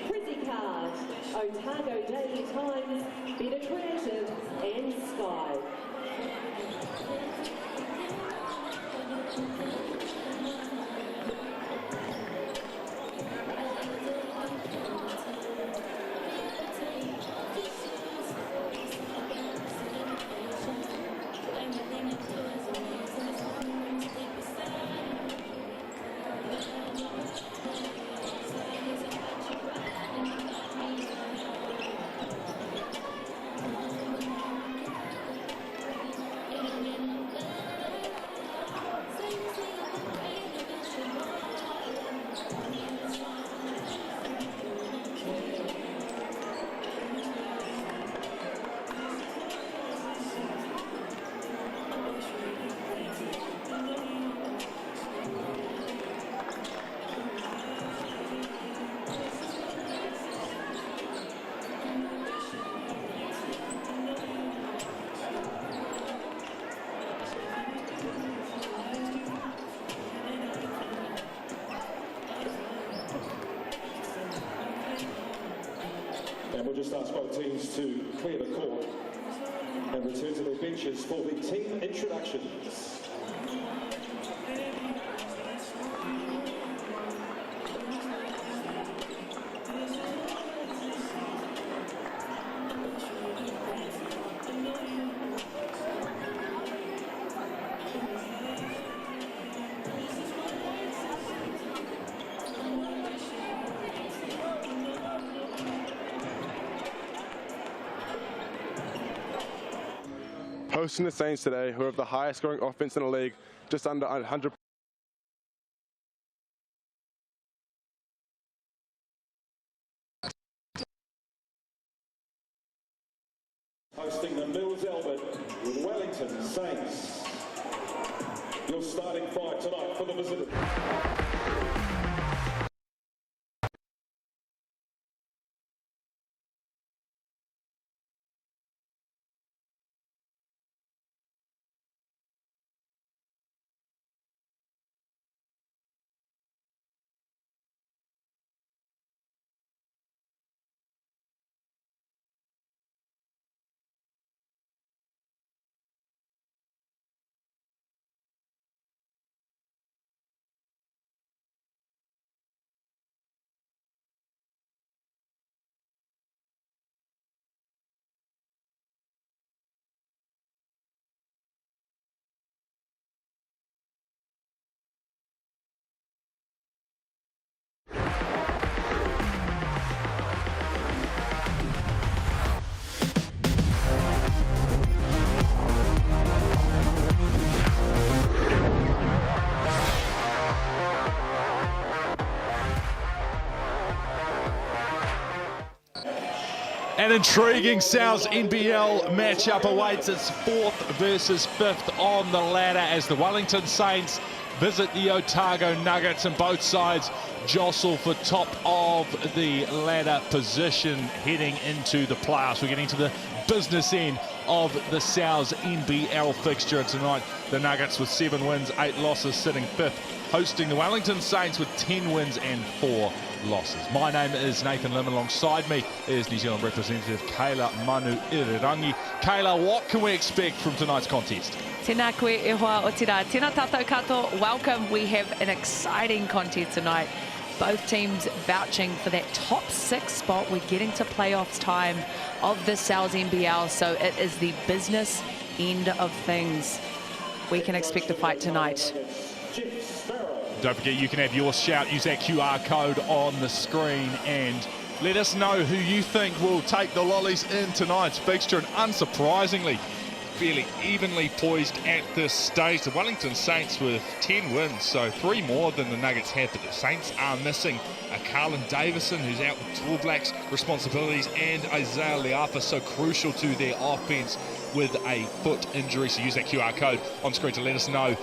Prezi Card, Otago Daily Times, Better Creative, and Sky. And we'll just ask both teams to clear the court and return to their benches for the team introductions. Hosting the Saints today, who have the highest scoring offense in the league, just under 100. Hosting the Mills Albert with Wellington Saints. Your starting five tonight for the visitors. An intriguing Souths NBL matchup awaits. Its 4th versus 5th on the ladder as the Wellington Saints visit the Otago Nuggets, and both sides jostle for top of the ladder position heading into the playoffs. We're getting to the business end of the Souths NBL fixture tonight. The Nuggets with 7 wins, 8 losses, sitting 5th, hosting the Wellington Saints with 10 wins and 4 losses. My name is Nathan Lim. Alongside me is New Zealand representative Kayla Manu Irirangi. Kayla, what can we expect from tonight's contest? Tēnā koe e hoa o tira. Tēnā tātou katoa. Welcome. We have an exciting contest tonight. Both teams vouching for that top 6 spot. We're getting to playoffs time of the Souths NBL, so it is the business end of things. We can expect a fight tonight. Don't forget, you can have your shout. Use that QR code on the screen and let us know who you think will take the lollies in tonight's fixture. And unsurprisingly, fairly evenly poised at this stage. The Wellington Saints with 10 wins, so 3 more than the Nuggets have, but the Saints are missing Carlin Davison, who's out with All Blacks responsibilities, and Isaiah Leafa, so crucial to their offense with a foot injury. So use that QR code on screen to let us know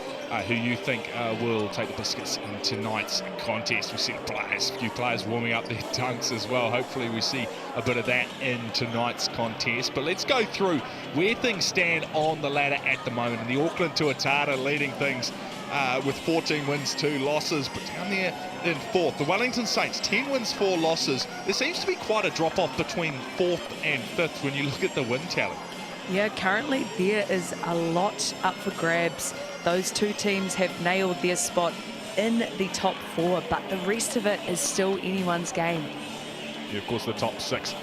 who you think will take the biscuits in tonight's contest. We see a few players warming up their dunks as well. Hopefully we see a bit of that in tonight's contest. But let's go through where things stand on the ladder at the moment. The Auckland to Otago leading things with 14 wins, 2 losses, but down there in 4th. The Wellington Saints, 10 wins, 4 losses. There seems to be quite a drop-off between 4th and 5th when you look at the win tally. Yeah, currently there is a lot up for grabs. Those 2 teams have nailed their spot in the top 4, but the rest of it is still anyone's game. Yeah, of course, the top 6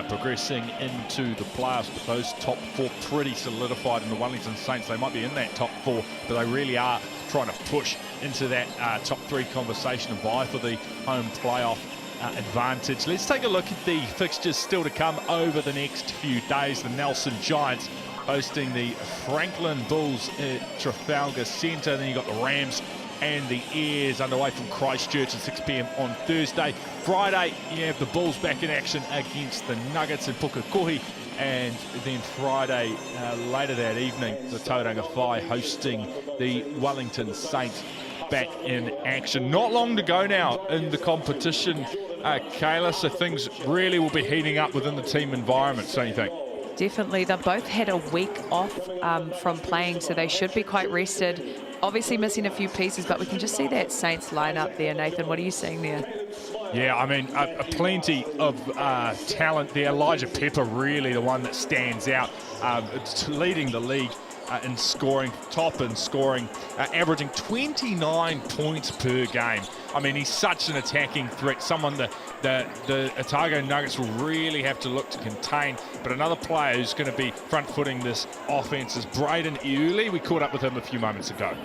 progressing into the playoffs, but those top 4 pretty solidified. In the Wellington Saints, they might be in that top 4, but they really are trying to push into that top 3 conversation and vie for the home playoff advantage. Let's take a look at the fixtures still to come over the next few days. The Nelson Giants hosting the Franklin Bulls at Trafalgar Centre. Then you've got the Rams and the Airs underway from Christchurch at 6 p.m. on Thursday. Friday, you have the Bulls back in action against the Nuggets in Pukekohe. And then Friday, later that evening, the Tauranga Whai hosting the Wellington Saints back in action. Not long to go now in the competition, Kayla, so things really will be heating up within the team environment, don't you think? Definitely. They've both had a week off from playing, so they should be quite rested. Obviously missing a few pieces, but we can just see that Saints lineup there. Nathan, what are you seeing there? Yeah, I mean, plenty of talent there. Elijah Pepper really the one that stands out, leading the league in scoring, top in scoring, averaging 29 points per game. I mean, he's such an attacking threat, someone that the Otago Nuggets will really have to look to contain. But another player who's going to be front-footing this offense is Braden Iuli. We caught up with him a few moments ago.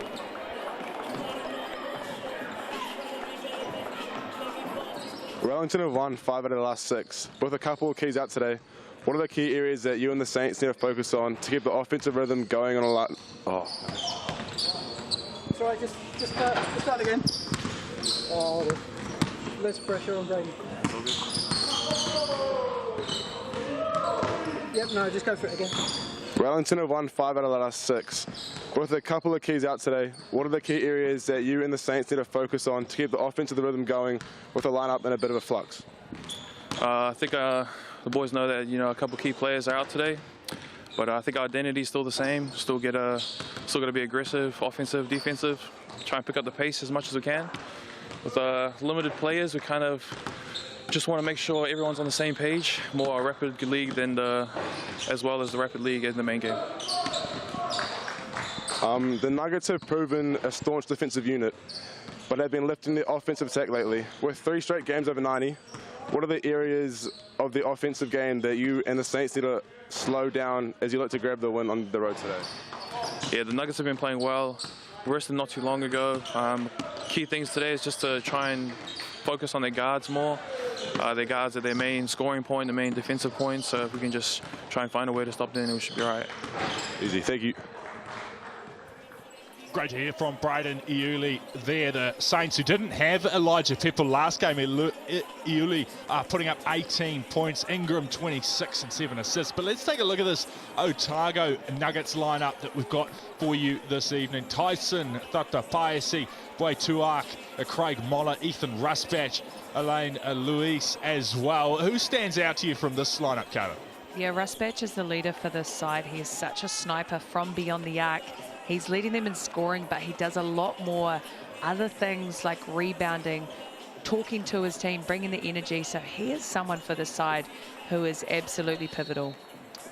Wellington have won 5 out of the last 6, with a couple of keys out today. What are the key areas that you and the Saints need to focus on to keep the offensive rhythm going on a lot? Oh. Sorry, just start again. Oh, less pressure on Brady. Yep, no, just go for it again. Wellington have won 5 out of the last 6. With a couple of keys out today, what are the key areas that you and the Saints need to focus on to keep the offensive rhythm going with the lineup in a bit of a flux? I think the boys know that a couple key players are out today, but I think our identity is still the same. Still got to be aggressive, offensive, defensive. Try and pick up the pace as much as we can. With limited players, we kind of just want to make sure everyone's on the same page. More a rapid league than as well as the rapid league in the main game. The Nuggets have proven a staunch defensive unit, but they've been lifting the offensive attack lately. With 3 straight games over 90, what are the areas of the offensive game that you and the Saints need to slow down as you look to grab the win on the road today? Yeah, the Nuggets have been playing well. Rested not too long ago. Key things today is just to try and focus on their guards more. Their guards are their main scoring point, the main defensive point. So if we can just try and find a way to stop them, we should be all right. Easy, thank you. Great to hear from Braden Iuli there. The Saints, who didn't have Elijah Pepper last game, Iuli putting up 18 points, Ingram 26 and 7 assists. But let's take a look at this Otago Nuggets lineup that we've got for you this evening. Tyson Tatapaisi, Boy Tuak, Craig Moller, Ethan Rusbatch, Elaine Luis as well. Who stands out to you from this lineup, Carter? Yeah, Rusbatch is the leader for this side. He is such a sniper from beyond the arc. He's leading them in scoring, but he does a lot more other things like rebounding, talking to his team, bringing the energy. So he is someone for the side who is absolutely pivotal.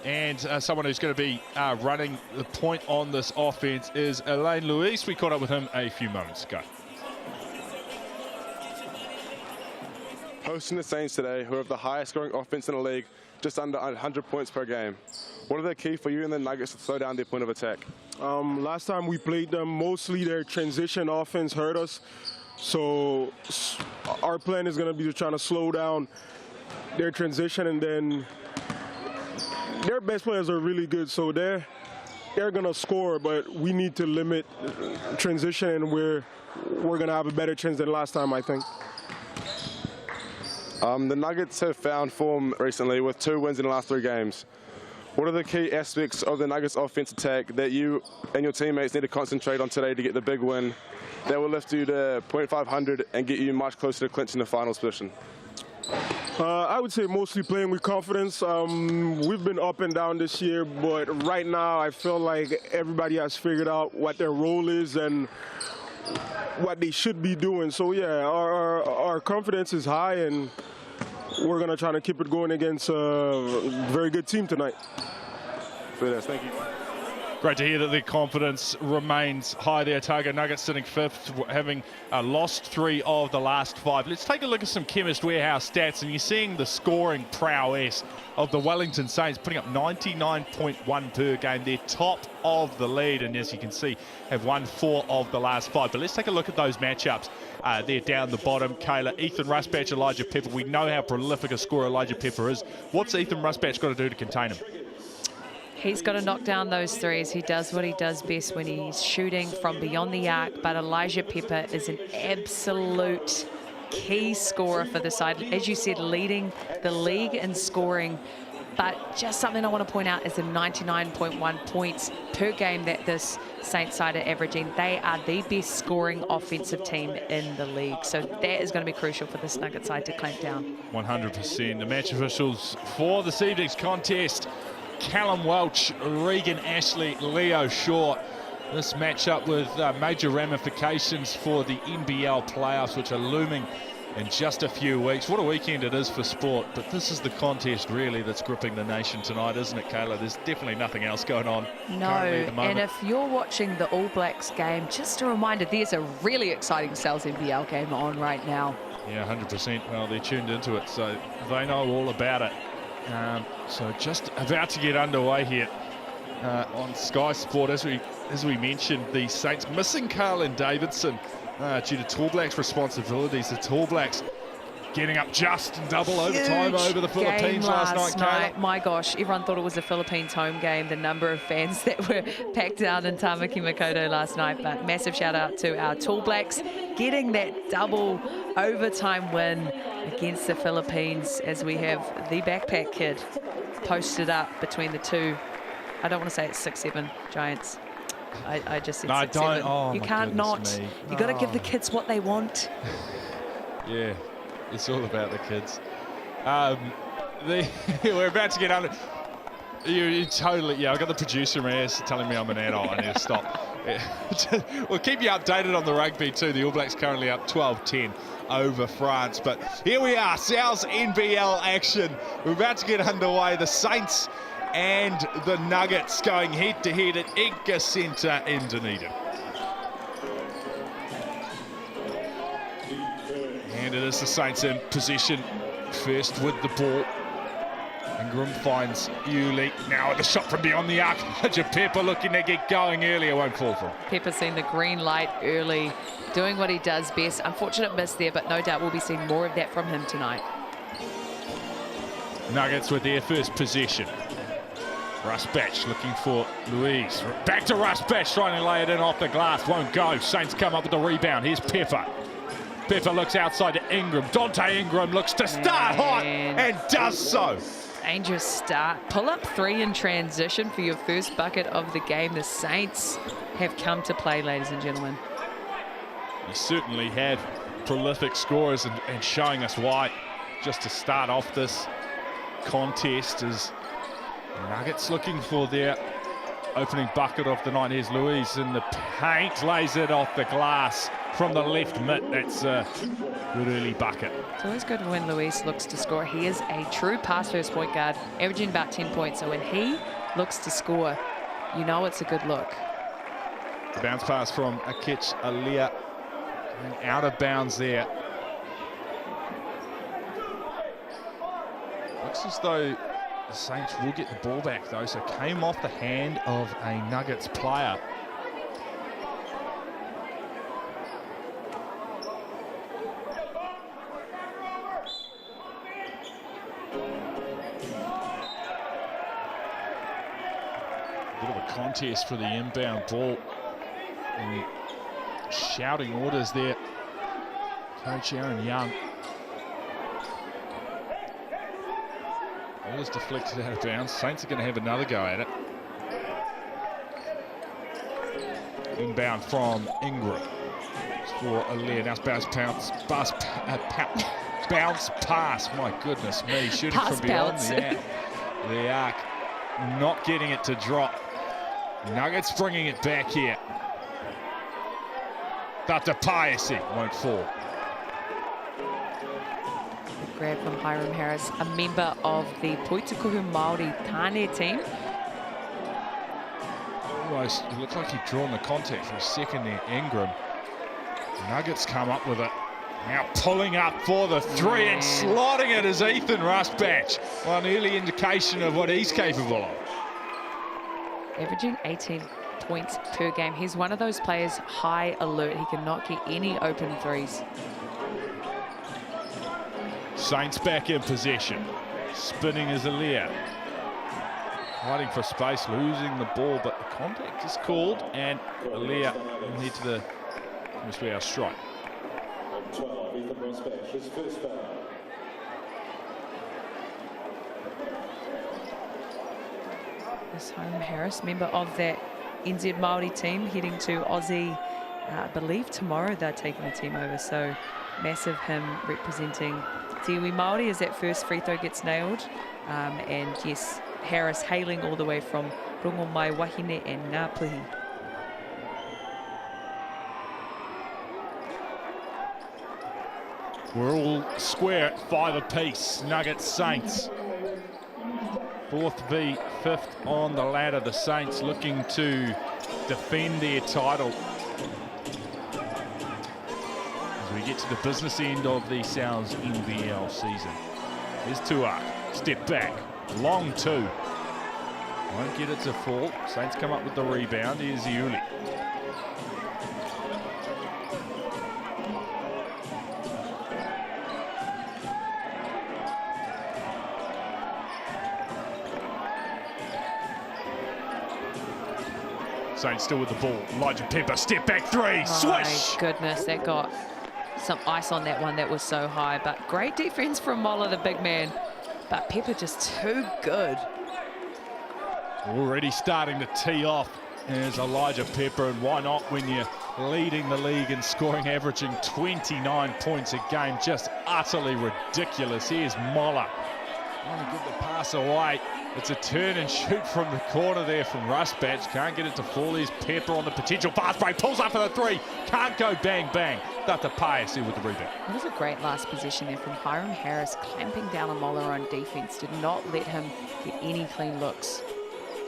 And someone who's going to be running the point on this offense is Elaine Luis. We caught up with him a few moments ago. Hosting the Saints today, who have the highest scoring offense in the league, just under 100 points per game. What are the key for you and the Nuggets to slow down their point of attack? Last time we played them, mostly their transition offense hurt us. So our plan is going to be to try to slow down their transition, and then their best players are really good. So they're they're going to score, but we need to limit transition, and we're going to have a better chance than last time, I think. The Nuggets have found form recently with 2 wins in the last 3 games. What are the key aspects of the Nuggets offense attack that you and your teammates need to concentrate on today to get the big win that will lift you to .500 and get you much closer to clinching the finals position? I would say mostly playing with confidence. We've been up and down this year, but right now I feel like everybody has figured out what their role is and what they should be doing. So yeah, our confidence is high, and we're going to try to keep it going against a very good team tonight. Thank you. Great to hear that their confidence remains high. The Otago Nuggets sitting 5th, having lost 3 of the last 5. Let's take a look at some Chemist Warehouse stats, and you're seeing the scoring prowess of the Wellington Saints, putting up 99.1 per game. They're top of the lead, and as you can see, have won 4 of the last 5. But let's take a look at those matchups. They're down the bottom. Kayla, Ethan Rusbatch, Elijah Pepper. We know how prolific a scorer Elijah Pepper is. What's Ethan Rusbatch got to do to contain him? He's got to knock down those threes. He does what he does best when he's shooting from beyond the arc, but Elijah Pepper is an absolute key scorer for the side. As you said, leading the league in scoring, but just something I want to point out is the 99.1 points per game that this Saints side are averaging. They are the best scoring offensive team in the league, so that is going to be crucial for this Nugget side to clamp down. 100%. The match officials for this evening's contest: Callum Welch, Regan Ashley, Leo Shaw. This matchup with major ramifications for the NBL playoffs, which are looming in just a few weeks. What a weekend it is for sport, but this is the contest really that's gripping the nation tonight, isn't it, Kayla? There's definitely nothing else going on currently at the moment. And if you're watching the All Blacks game, just a reminder, there's a really exciting Sal's NBL game on right now. Yeah, 100%. Well, they're tuned into it, so they know all about it. So just about to get underway here on Sky Sport. As we mentioned, the Saints missing Carlin Davidson due to Tall Blacks responsibilities. The Tall Blacks getting up just in double overtime over the Philippines last night. My gosh, everyone thought it was a Philippines home game. The number of fans that were packed down in Tamaki Makaurau last night. But massive shout out to our Tall Blacks getting that double overtime win against the Philippines, as we have the backpack kid posted up between the two. I don't want to say it's 6-7 Giants. I just said 6-7. Don't. Oh, you can't not. You got to give the kids what they want. Yeah, it's all about the kids. We're about to get under. You totally, yeah, I got the producer in my ears telling me I'm an adult. I need to stop. We'll keep you updated on the rugby too. The All Blacks currently up 12-10 over France. But here we are, Sal's NBL action. We're about to get underway. The Saints and the Nuggets going head-to-head at Edgar Centre in Dunedin. And it is the Saints in possession first with the ball. Ingram finds Yuli. Now the shot from beyond the arc. Pepper looking to get going earlier, won't fall for him. Pepper seen the green light early, doing what he does best. Unfortunate miss there, but no doubt we'll be seeing more of that from him tonight. Nuggets with their first possession. Rusbatch looking for Louise. Back to Rusbatch, trying to lay it in off the glass. Won't go. Saints come up with the rebound. Here's Pepper. Pepper looks outside to Ingram. Dante Ingram looks to start hot and does so. Dangerous start. Pull up 3 in transition for your first bucket of the game. The Saints have come to play, ladies and gentlemen. You certainly have prolific scorers and showing us why. Just to start off this contest is Nuggets looking for their opening bucket of the night. Here's Louise in the paint, lays it off the glass from the left mitt. That's a good early bucket. It's always good when Luis looks to score. He is a true pass-first point guard, averaging about 10 points. So when he looks to score, you know it's a good look. The bounce pass from Akich Alia, and out of bounds there. Looks as though the Saints will get the ball back though, so came off the hand of a Nuggets player. Bit of a contest for the inbound ball. And shouting orders there. Coach Aaron Young. Ball is deflected out of bounds. Saints are going to have another go at it. Inbound from Ingram. It's for Alea. Now it's bounce pass. My goodness me. Shooting Pass from beyond bounce. the arc. Not getting it to drop. Nuggets bringing it back here. Tata Paese won't fall. Grab from Hiram Harris, a member of the Poitukuhu Māori Tāne team. Almost, it looked like he'd drawn the contact for a second there, Ingram. Nuggets come up with it. Now pulling up for the three and slotting it is Ethan Rusbatch. Well, an early indication of what he's capable of. Averaging 18 points per game. He's one of those players high alert. He cannot get any open threes. Saints back in possession. Spinning is Alea. Fighting for space, losing the ball, but the contact is called, and Alea will head to the, must be our strike. 12, Ethan Rusbatch, his first foul. This Hiram Harris, member of that NZ Māori team, heading to Aussie, I believe tomorrow they're taking the team over, so massive him representing Te Iwi Māori as that first free throw gets nailed. And yes, Harris hailing all the way from Rongo Mai Wahine and Ngāpuhi. We're all square at 5 apiece. Nuggets, Saints. 4th v 5th on the ladder. The Saints looking to defend their title. As we get to the business end of the Sounds NBL season. Here's Tuak. Step back. Long two. Won't get it to fall. Saints come up with the rebound. Here's Iuli. Saints still with the ball. Elijah Pepper, step back three, swish! My goodness, that got some ice on that one. That was so high, but great defense from Mola, the big man. But Pepper just too good. Already starting to tee off as Elijah Pepper, and why not when you're leading the league in scoring, averaging 29 points a game. Just utterly ridiculous. Here's Mola. Trying to get the pass away. It's a turn and shoot from the corner there from Rusbatch. Can't get it to fall. Here's Pepper on the potential fast break. Pulls up for the three. Can't go bang, bang. Tata Paese with the rebound. That was a great last possession there from Hiram Harris, clamping down on Mola on defense. Did not let him get any clean looks.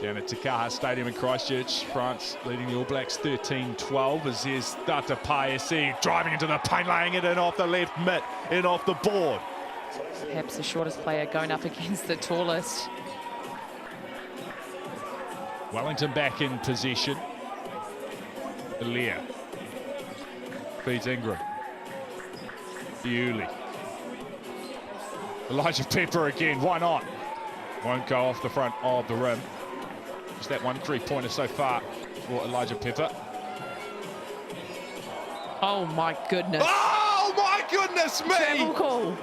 Down at Takaha Stadium in Christchurch, France leading the All Blacks 13-12 as here's Tata Paese driving into the paint, laying it in off the left mitt, in off the board. Perhaps the shortest player going up against the tallest. Wellington back in possession. Alea feeds Ingram. Iuli. Elijah Pepper again, why not? Won't go off the front of the rim. Just that one three-pointer so far for Elijah Pepper. Oh my goodness. Oh my goodness me! Travel call.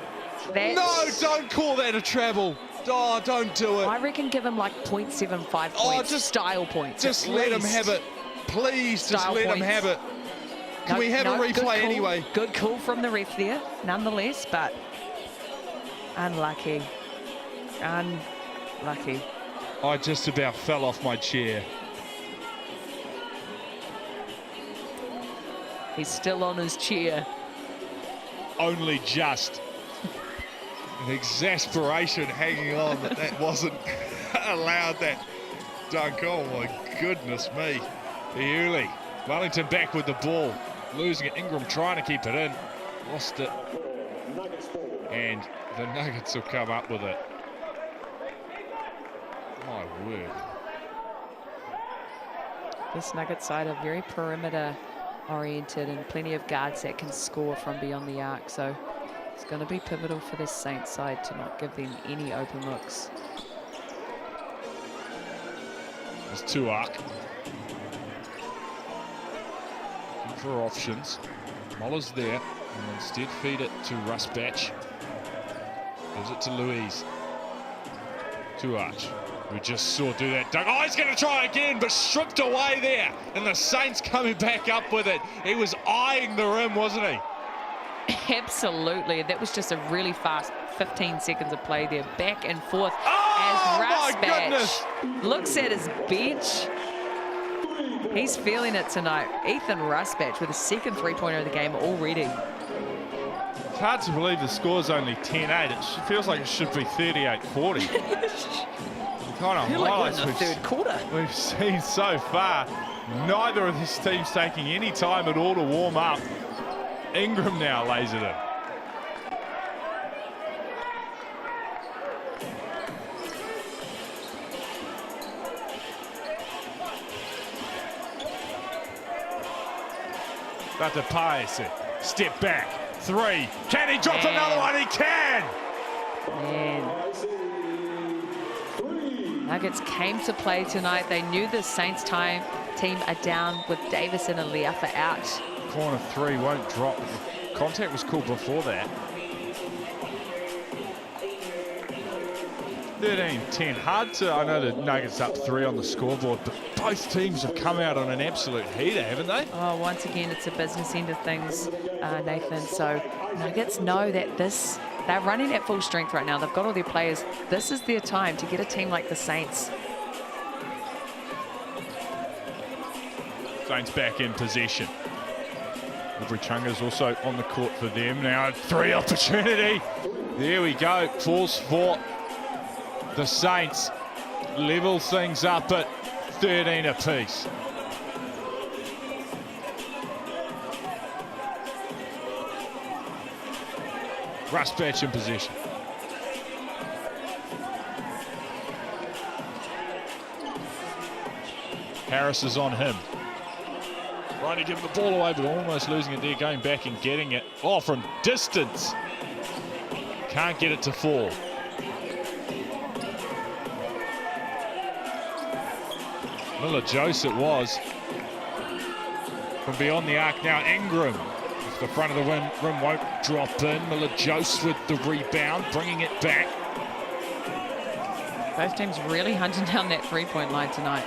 That's... No, don't call that a travel. Oh, don't do it. I reckon give him like 0.75 points. Oh, just style points. Just let him have it. Please, Style just let him points. have it. Can we have a good replay call. anyway? Good call from the ref there, nonetheless, but unlucky. Unlucky. I just about fell off my chair. He's still on his chair. Only just. An exasperation hanging on that wasn't allowed that dunk. Oh my goodness me. Iuli. Wellington back with the ball. Losing it. Ingram trying to keep it in. Lost it. And the Nuggets will come up with it. My word. This Nugget side are very perimeter oriented and plenty of guards that can score from beyond the arc. So it's going to be pivotal for this Saints side to not give them any open looks. There's Tuak. Looking for options. Moller's there. And instead feed it to Rusbatch. Gives it to Louise. Tuak, we just saw do that dunk. Oh, he's going to try again, but stripped away there. And the Saints coming back up with it. He was eyeing the rim, wasn't he? Absolutely. That was just a really fast 15 seconds of play there. Back and forth as Rusbatch looks at his bench. He's feeling it tonight. Ethan Rusbatch with a second three-pointer of the game already. It's hard to believe the score's only 10-8. It feels like it should be 38-40. Kind of highlights like third quarter we've seen so far. Neither of these teams taking any time at all to warm up. Ingram now lays it in. About to pass it. Step back. Three. Can he drop another one? He can! Man. Nuggets came to play tonight. They knew the Saints team are down with Davis and Aliafa out. Corner three won't drop. Contact was called before that. 13-10. Hard to, I know the Nuggets up 3 on the scoreboard, but both teams have come out on an absolute heater, haven't they? Oh, once again, it's a business end of things, Nathan. So Nuggets know that they're running at full strength right now. They've got all their players. This is their time to get a team like the Saints. Saints back in possession. Aubrey Chunga's also on the court for them now. 3 opportunity. There we go. Falls for the Saints. Level things up at 13 apiece. Rusbatch in possession. Harris is on him. Trying to give the ball away, but almost losing it there, going back and getting it. Oh, from distance. Can't get it to fall. Miller-Jose it was. From beyond the arc now, Ingram. If the front of the rim won't drop in. Miller-Jose with the rebound, bringing it back. Both teams really hunting down that three-point line tonight.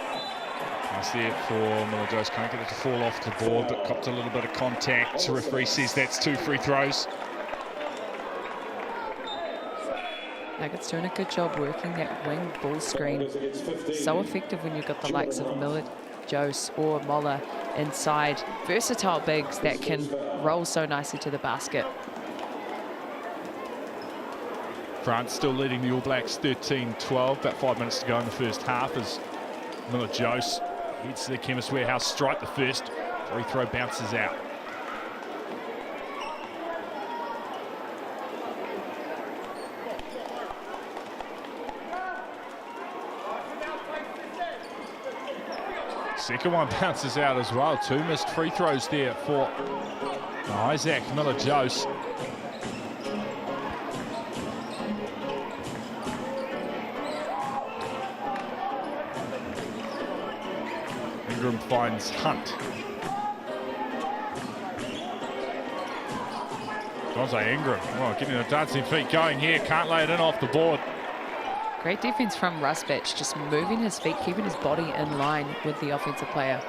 Nice there for Miller-Jose. Can't get it to fall off the board, but copped a little bit of contact. The referee says that's 2 free throws. Nuggets doing a good job working that wing ball screen. So effective when you've got the likes of Miller-Jose or Moller inside. Versatile bigs that can roll so nicely to the basket. France still leading the All Blacks 13-12. About 5 minutes to go in the first half as Miller-Jose heads to the Chemist Warehouse strike. The first free throw bounces out. Second one bounces out as well. 2 missed free throws there for Isaac Miller-Jose. Ingram finds Hunt. Jose Ingram, well, getting the dancing feet going here. Can't lay it in off the board. Great defense from Rusbatch, just moving his feet, keeping his body in line with the offensive player.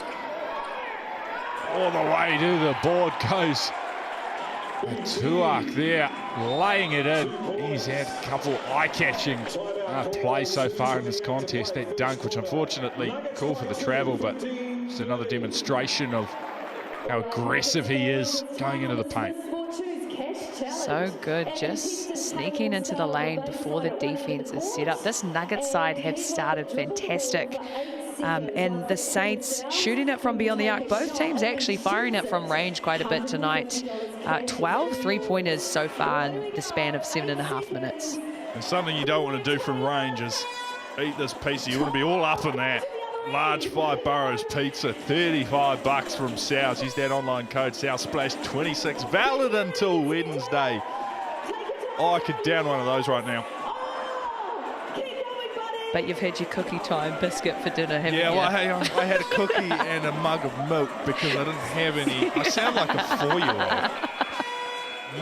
All the way to the board goes Tuak there, laying it in. He's had a couple eye-catching plays so far in this contest. That dunk, which unfortunately called for the travel, but it's another demonstration of how aggressive he is going into the paint. So good, just sneaking into the lane before the defense is set up. This Nuggets side have started fantastic. And the Saints shooting it from beyond the arc. Both teams actually firing it from range quite a bit tonight. 12 three-pointers so far in the span of 7.5 minutes. And something you don't want to do from range is eat this pizza. You want to be all up in that. Large 5 Boroughs pizza, $35 from South. Use that online code SouthSplash26, valid until Wednesday. Oh, I could down one of those right now. but you've had your cookie time biscuit for dinner, haven't you? Yeah, well, I had a cookie and a mug of milk because I didn't have any. I sound like a 4-year-old.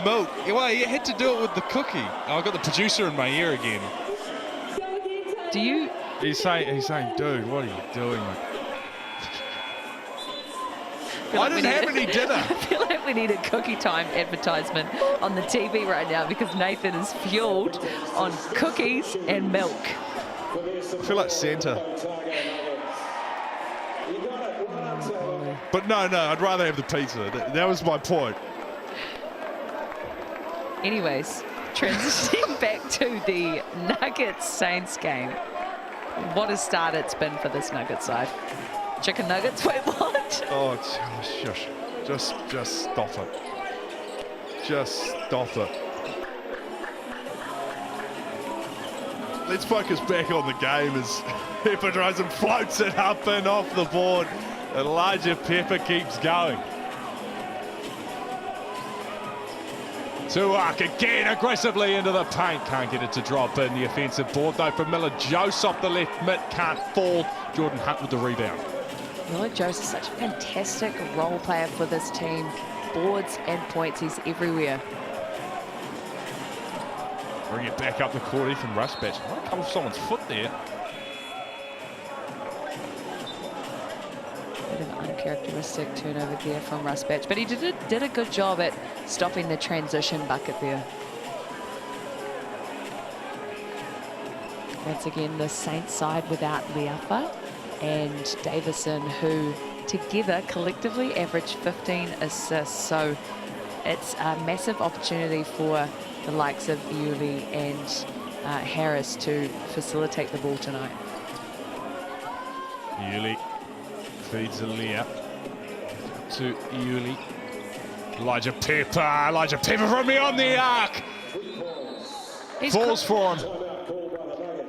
Milk. Well, you had to do it with the cookie. I got the producer in my ear again. Do you? He's saying, dude, what are you doing? I didn't have any dinner. I feel like we need a cookie time advertisement on the TV right now because Nathan is fueled on cookies and milk. I feel like Santa. But no, I'd rather have the pizza. That was my point. Anyways, transitioning back to the Nuggets-Saints game. What a start it's been for this Nuggets side. Chicken nuggets, wait, what? Oh, shush. Just stop it. Just stop it. Let's focus back on the game as Pepper tries and floats it up and off the board. Elijah Pepper keeps going. Tuak again aggressively into the paint. Can't get it to drop in the offensive board though from Miller. Jose off the left mid, can't fall. Jordan Hunt with the rebound. Miller Jose is such a fantastic role player for this team. Boards and points, he's everywhere. Bring it back up the court, Ethan Rusbatch. Might come off someone's foot there. Bit of an uncharacteristic turnover there from Rusbatch, but he did a good job at stopping the transition bucket there. Once again, the Saints side without Leafa and Davison, who together collectively averaged 15 assists. So it's a massive opportunity for the likes of Yuli and Harris to facilitate the ball tonight. Yuli feeds Aliyah to Yuli. Elijah Pepper from beyond the arc. Falls for him.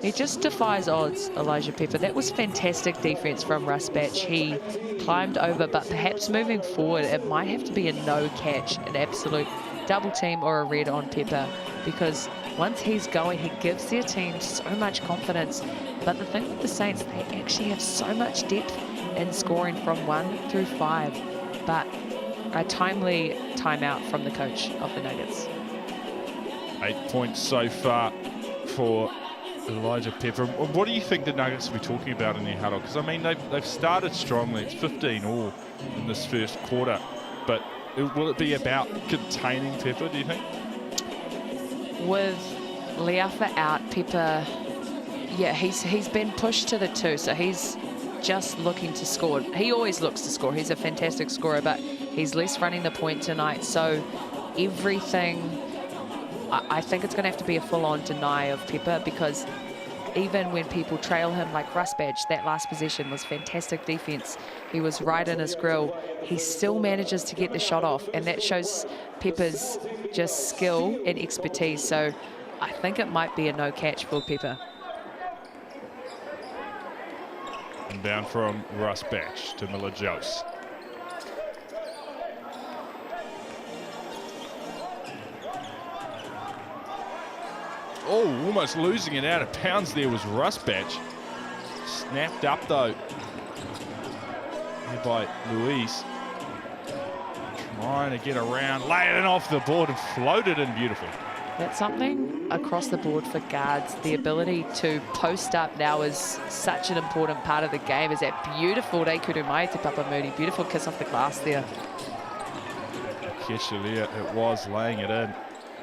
He just defies odds, Elijah Pepper. That was fantastic defense from Rusbatch. He climbed over, but perhaps moving forward, it might have to be a no catch, an absolute double team or a red on Pepper, because once he's going, he gives their team so much confidence. But the thing with the Saints, they actually have so much depth in scoring from 1 through 5. But a timely timeout from the coach of the Nuggets. 8 points so far for Elijah Pepper. What do you think the Nuggets will be talking about in their huddle? Because, I mean, they've started strongly. It's 15 all in this first quarter. But will it be about containing Pepper, do you think? With Leafa out, Pepper, yeah, he's been pushed to the 2, so he's just looking to score. He always looks to score. He's a fantastic scorer, but he's less running the point tonight. So everything, I think it's going to have to be a full-on deny of Pepper, because even when people trail him like Rusbatch, that last possession was fantastic defense. He was right in his grill. He still manages to get the shot off, and that shows Pepper's just skill and expertise. So I think it might be a no catch for Pepper. And down from Rusbatch to Miller Jose. Oh, almost losing it out of bounds there was Rusbatch. Snapped up though here by Luis. Trying to get around, lay it off the board and floated in beautiful. That's something across the board for guards. The ability to post up now is such an important part of the game. Is that beautiful Rekurumai to Papa Moody. Beautiful kiss off the glass there. Keshalia, it was laying it in.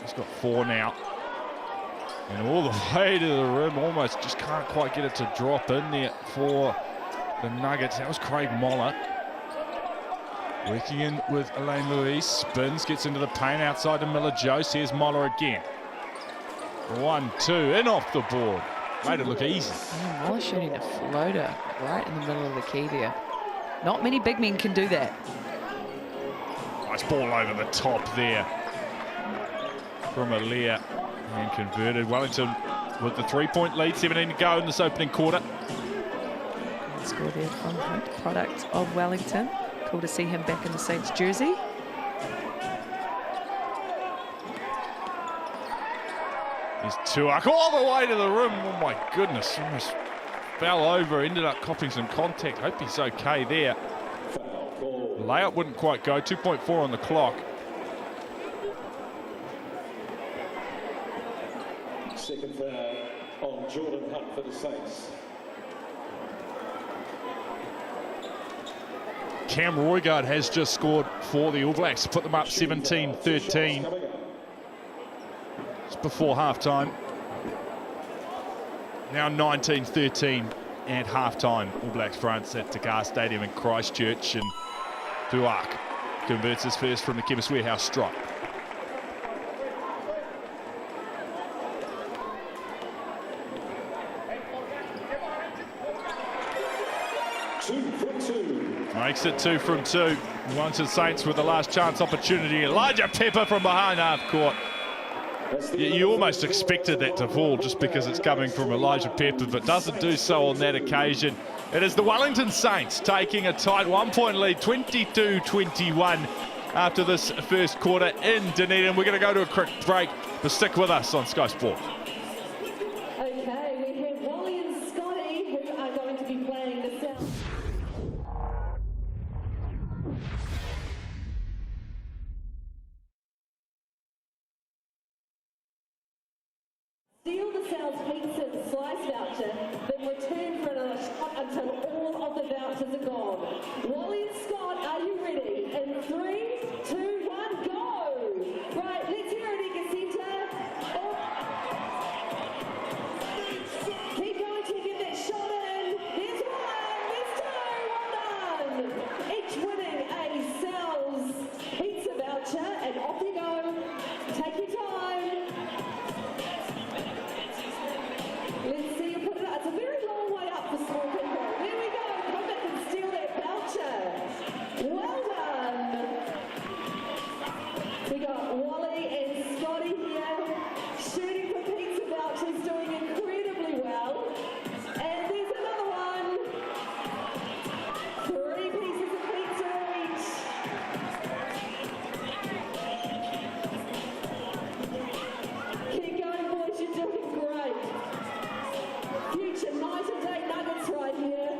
He's got 4 now. And all the way to the rim, almost just can't quite get it to drop in there for the Nuggets. That was Craig Moller. Working in with Elaine Luis, spins, gets into the paint outside to Miller Jose. Here's Moller again. 1-2, in off the board. Made it look easy. Yeah, Moller shooting a floater right in the middle of the key there. Not many big men can do that. Nice ball over the top there from Aliyah. And converted. Wellington with the 3-point lead, 17 to go in this opening quarter. Good score there from Hunt, product of Wellington. Cool to see him back in the Saints jersey. Here's Tuak all the way to the rim. Oh my goodness, almost fell over, ended up copping some contact. Hope he's okay there. Layup wouldn't quite go, 2.4 on the clock. Second foul on Jordan Hunt for the Saints. Cam Roygaard has just scored for the All Blacks to put them up 17-13. It's before halftime. Now 19-13 at halftime. All Blacks France at TSB Stadium in Christchurch, and Tuak converts his first from the Chemist Warehouse strike. Makes it 2 from 2. Wellington Saints with the last chance opportunity. Elijah Pepper from behind half court. You almost expected that to fall just because it's coming from Elijah Pepper, but doesn't do so on that occasion. It is the Wellington Saints taking a tight 1-point lead, 22-21 after this first quarter in Dunedin. We're going to go to a quick break, but stick with us on Sky Sport. Okay, we have Wally and Scotty who are going to be playing the South. Steal the South Pizza slice voucher, then return for another shot until all of the vouchers are gone. Wally and Scott, are you ready? In 3, 2, 1, go! Right, let's hear it, Eka Centre. Keep going to get that shot in. There's one, there's two, well done. Each winning a Sal's pizza voucher, and off you go. Take your time. Let's see you put it up. It's a very long way up for small people. There we go. Come back and steal that voucher. Well done. We got Wally and Scotty here shooting for pizza vouchers, doing incredibly well. And there's another one. 3 pieces of pizza each. Keep going, boys. You're doing great. Future night and day Nuggets right here.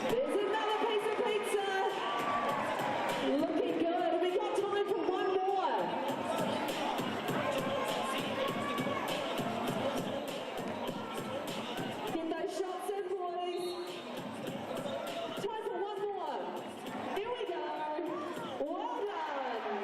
There's another piece of pizza. Looking good. We got time for one more. Get those shots in, boys. Time for one more. Here we go. Well done.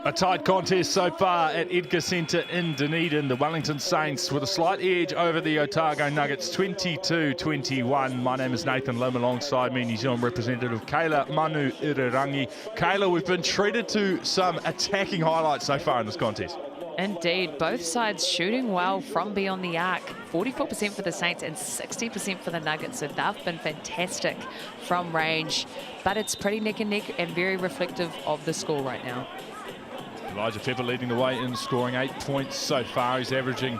A tight contest so far at Edgar Centre in Dunedin. The Wellington Saints with a slight edge over the Otago Nuggets, 22-21. My name is Nathan Lim, alongside me New Zealand representative Kayla Manu Irirangi. Kayla, we've been treated to some attacking highlights so far in this contest. Indeed, both sides shooting well from beyond the arc. 44% for the Saints and 60% for the Nuggets, so they've been fantastic from range. But it's pretty neck and neck and very reflective of the score right now. Elijah Pepper leading the way in scoring 8 points so far. He's averaging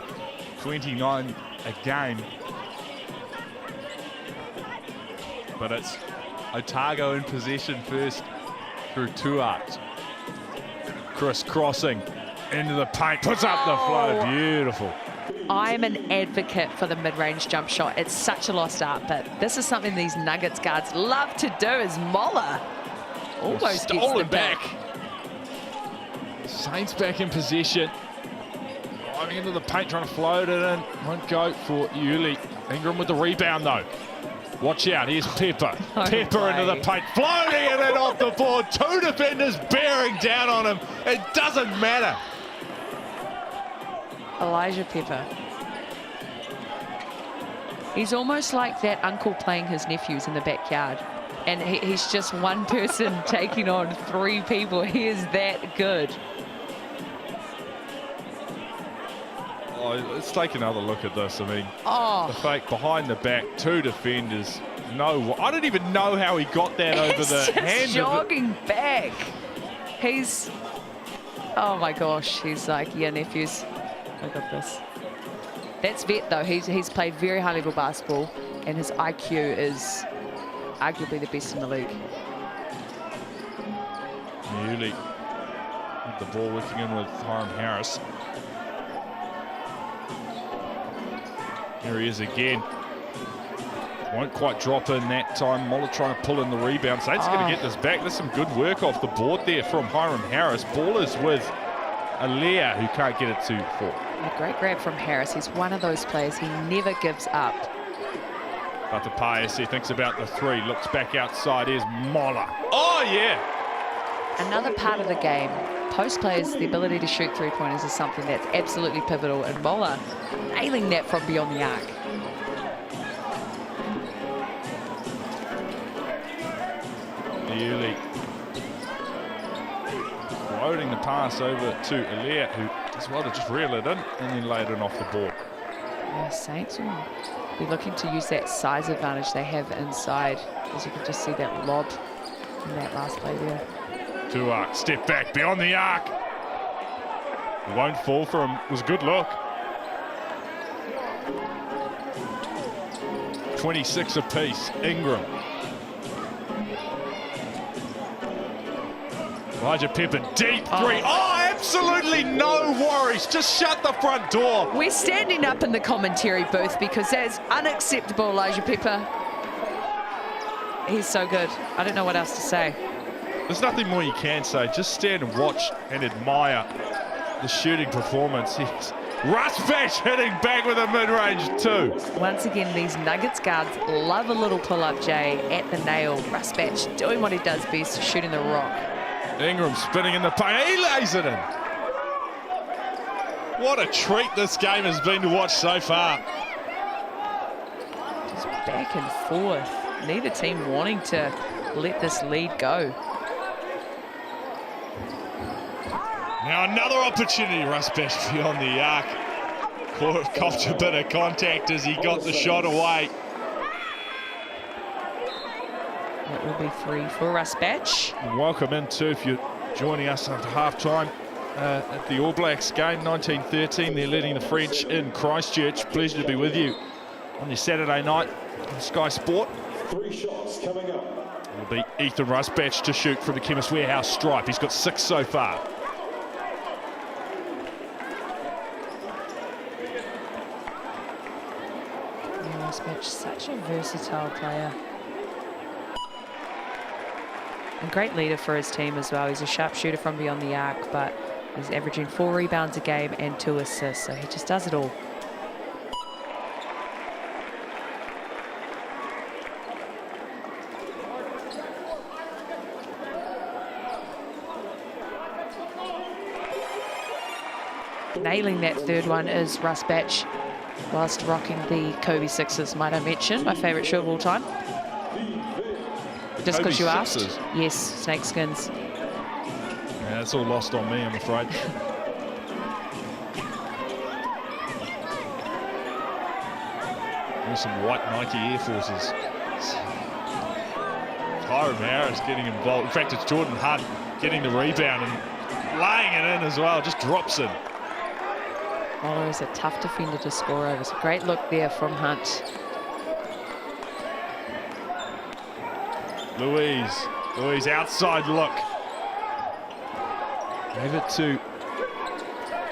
29 a game. But it's Otago in possession first through Tuak. Chris crossing into the paint, puts up the flow, beautiful. I'm an advocate for the mid-range jump shot. It's such a lost art, but this is something these Nuggets guards love to do. Is Moller almost gets the back. Saints back in possession. Driving into the paint, trying to float it in. Won't go for Yuli. Ingram with the rebound though. Watch out, here's Pepper. Pepper into the paint, floating it in off the board. 2 defenders bearing down on him. It doesn't matter. Elijah Pepper. He's almost like that uncle playing his nephews in the backyard. And he's just one person taking on 3 people. He is that good. Oh, let's take another look at this. I mean, the fake behind the back, 2 defenders. No, I don't even know how he got that over the hand. He's jogging back. He's, oh my gosh, he's like, yeah, nephews, I got this. That's vet though. He's played very high level basketball, and his IQ is arguably the best in the league. Nearly The ball working in with Hiram Harris. Here he is again. Won't quite drop in that time. Mola trying to pull in the rebound. Saints going to get this back. There's some good work off the board there from Hiram Harris. Ball is with Alea, who can't get it to fall. A great grab from Harris. He's one of those players. He never gives up. But the Pius, he thinks about the three. Looks back outside. Here's Mola. Oh, yeah. Another part of the game, post players, the ability to shoot three-pointers is something that's absolutely pivotal. And Mola nailing that from beyond the arc. Early. Floating the pass over to Alea, who as well to just reel it in and then lay it in off the board. Yeah, Saints will be looking to use that size advantage they have inside. As you can just see that lob in that last play there. To arc, step back beyond the arc. It won't fall for him. It was a good look. 26 apiece. Ingram. Elijah Pepper, deep three. Oh, absolutely no worries. Just shut the front door. We're standing up in the commentary booth because that's unacceptable, Elijah Pepper. He's so good. I don't know what else to say. There's nothing more you can say. Just stand and watch and admire the shooting performance. Rusbash hitting back with a mid-range too. Once again, these Nuggets guards love a little pull-up, Jay, at the nail. Rusbash doing what he does best, shooting the rock. Ingram spinning in the paint. He lays it in. What a treat this game has been to watch so far. Just back and forth. Neither team wanting to let this lead go. Now another opportunity, Rusbash beyond the arc. Copped a bit of contact as he got the shot away. It will be 3 for Rusbash. Welcome in too if you're joining us after half-time at the All Blacks game, 1913. They're leading the French in Christchurch. Pleasure to be with you on your Saturday night on Sky Sport. 3 shots coming up. It'll be Ethan Rusbash to shoot from the Chemist Warehouse stripe. He's got 6 so far. Rusbash, such a versatile player. A great leader for his team as well. He's a sharpshooter from beyond the arc, but he's averaging 4 rebounds a game and 2 assists, so he just does it all. Nailing that third one is Rusbash, whilst rocking the Kobe Sixes, might I mention, my favourite shoe of all time. Just because you asked? Yes, snakeskins. Yeah, that's all lost on me, I'm afraid. There's some white Nike Air Forces. Hiram Harris getting involved. In fact, it's Jordan Hunt getting the rebound and laying it in as well. Just drops in. Mola is a tough defender to score over. It's a great look there from Hunt. Louise outside look. Gave it to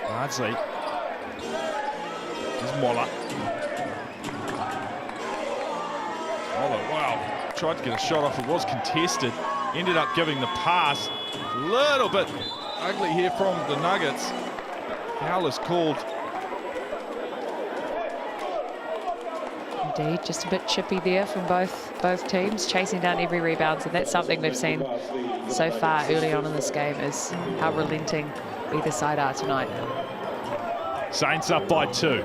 Bardsley. There's Mola. Mola, wow. Tried to get a shot off. It was contested. Ended up giving the pass. A little bit ugly here from the Nuggets. Foul is called. Indeed, just a bit chippy there from both teams, chasing down every rebound, and that's something we've seen so far early on in this game, is how relenting either side are tonight. Saints up by 2.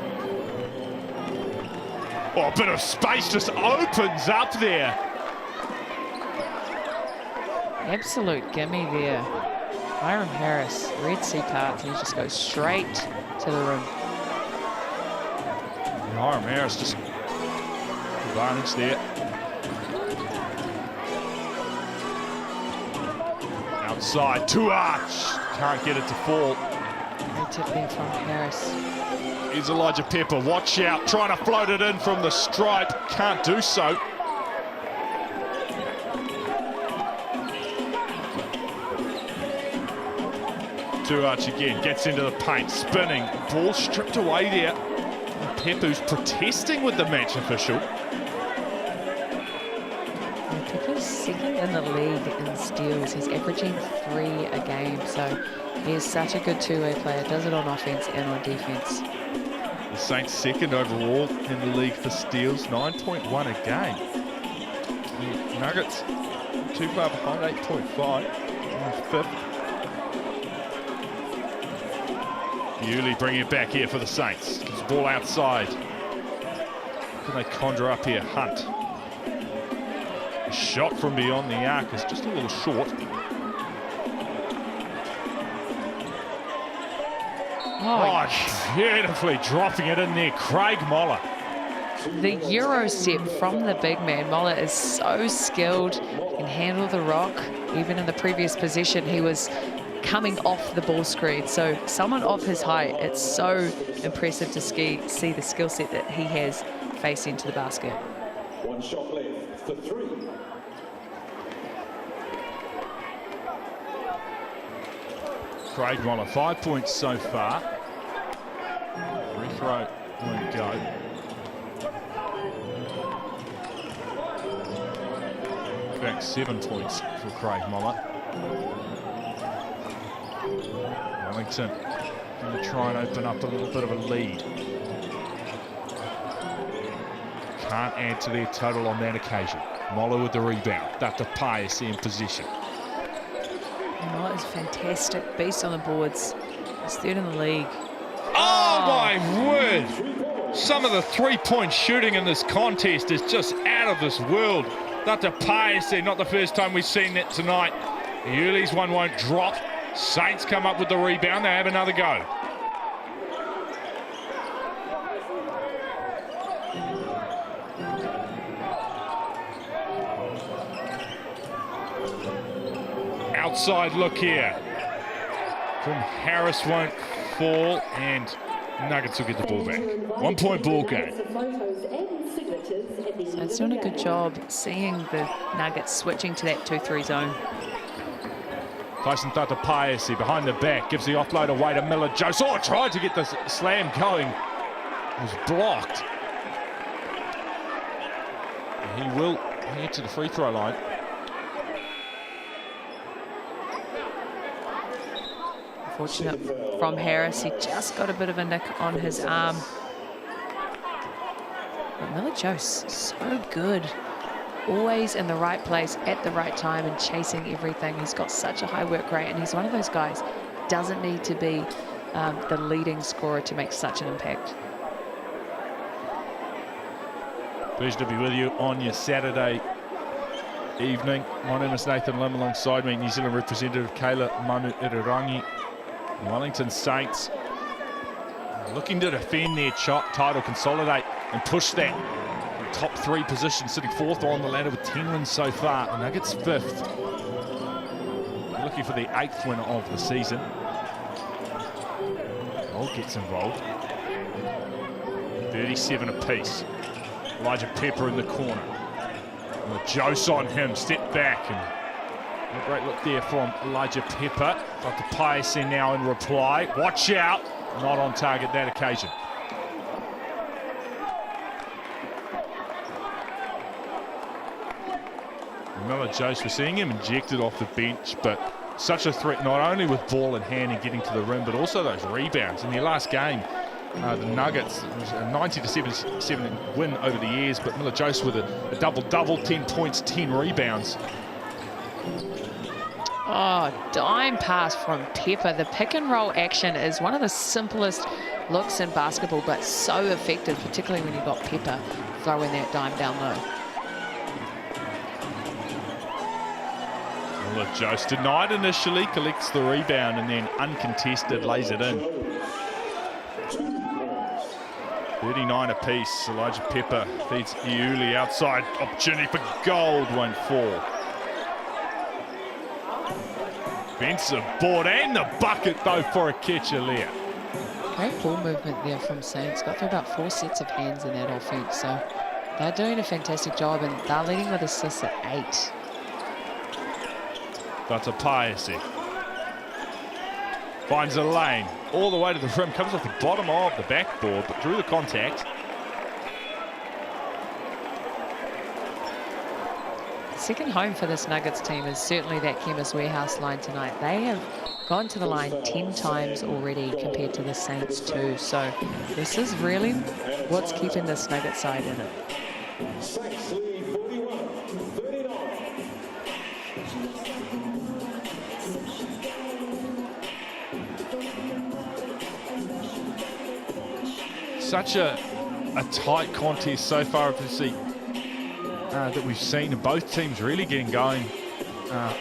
Oh, a bit of space just opens up there. Absolute gimme there. Hiram Harris, Red Sea parts, and he just goes straight to the rim. And Hiram Harris just advantage there. Outside to Arch. Can't get it to fall. Great tip there from Harris. Here's Elijah Pepper. Watch out. Trying to float it in from the stripe. Can't do so. Tuach again, gets into the paint, spinning, ball stripped away there. Pepu's protesting with the match official. Pepu's second in the league in steals. He's averaging 3 a game, so he is such a good two-way player. Does it on offense and on defense. The Saints second overall in the league for steals, 9.1 a game. The Nuggets too far behind, 8.5, fifth. Yuli bringing it back here for the Saints. It's ball outside. Can they conjure up here? Hunt. A shot from beyond the arc is just a little short. Oh, beautifully dropping it in there. Craig Moller. The Euro step from the big man. Moller is so skilled, can handle the rock. Even in the previous possession, he was coming off the ball screen. So someone of his height, it's so impressive to see the skill set that he has faced into the basket. One shot left for 3. Craig Moller, 5 points so far. Free throw won't go. In fact, 7 points for Craig Moller. Wellington going to try and open up a little bit of a lead. Can't add to their total on that occasion. Moller with the rebound. Dr. Pius in position. Moller is fantastic. Beast on the boards. He's third in the league. Oh my word! Some of the three-point shooting in this contest is just out of this world. Dr. Pius there, not the first time we've seen that tonight. Yuli's one won't drop. Saints come up with the rebound. They have another go. Outside look here from Harris won't fall, and Nuggets will get the ball back. 1 point ball game. So it's doing a good job seeing the Nuggets switching to that 2-3 zone. Tyson Tatapaisi behind the back, gives the offload away to Miller Jose. Oh, tried to get the slam going. It was blocked. He will head to the free throw line. Fortunate from Harris, he just got a bit of a nick on his arm. But Miller Jose, so good. Always in the right place at the right time and chasing everything. He's got such a high work rate, and he's one of those guys, doesn't need to be the leading scorer to make such an impact. Pleasure to be with you on your Saturday evening. My name is Nathan Lim, alongside me New Zealand representative Kayla Manu Irirangi. Wellington Saints looking to defend their title, consolidate and push that top 3 position, sitting 4th on the ladder with 10 wins so far. The Nuggets 5th, looking for the 8th win of the season. Gold gets involved. 37 apiece. Elijah Pepper in the corner. Jose on him, step back, and a great look there from Elijah Pepper. Dr. Pius now in reply. Watch out, not on target that occasion. Miller Jose, we're seeing him injected off the bench, but such a threat not only with ball in hand and getting to the rim, but also those rebounds. In their last game, the Nuggets, it was a 90-77 win over the years, but Miller Jose with a double-double, 10 points, 10 rebounds. Oh, dime pass from Pepper. The pick and roll action is one of the simplest looks in basketball, but so effective, particularly when you've got Pepper throwing that dime down low. Miller Jose denied initially, collects the rebound, and then uncontested lays it in. 39 apiece. Elijah Pepper feeds Iuli outside. Opportunity for gold, won't fall. Offensive board and the bucket though for a catch earlier. Great ball movement there from Saints. Got through about 4 sets of hands in that offense, so they're doing a fantastic job, and they're leading with assists at 8. That's a Piasi. Finds a lane all the way to the rim, comes off the bottom of the backboard, but drew the contact. Second home for this Nuggets team is certainly that Chemist Warehouse line tonight. They have gone to the line 10 times already compared to the Saints too. So this is really what's keeping this Nuggets side in it. Saints lead 41-39. Such a tight contest so far that we've seen both teams really getting going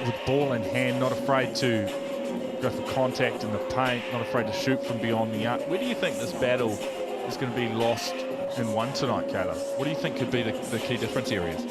with ball in hand, not afraid to go for contact in the paint, not afraid to shoot from beyond the arc. Where do you think this battle is going to be lost and won tonight, Kayla? What do you think could be the key difference areas?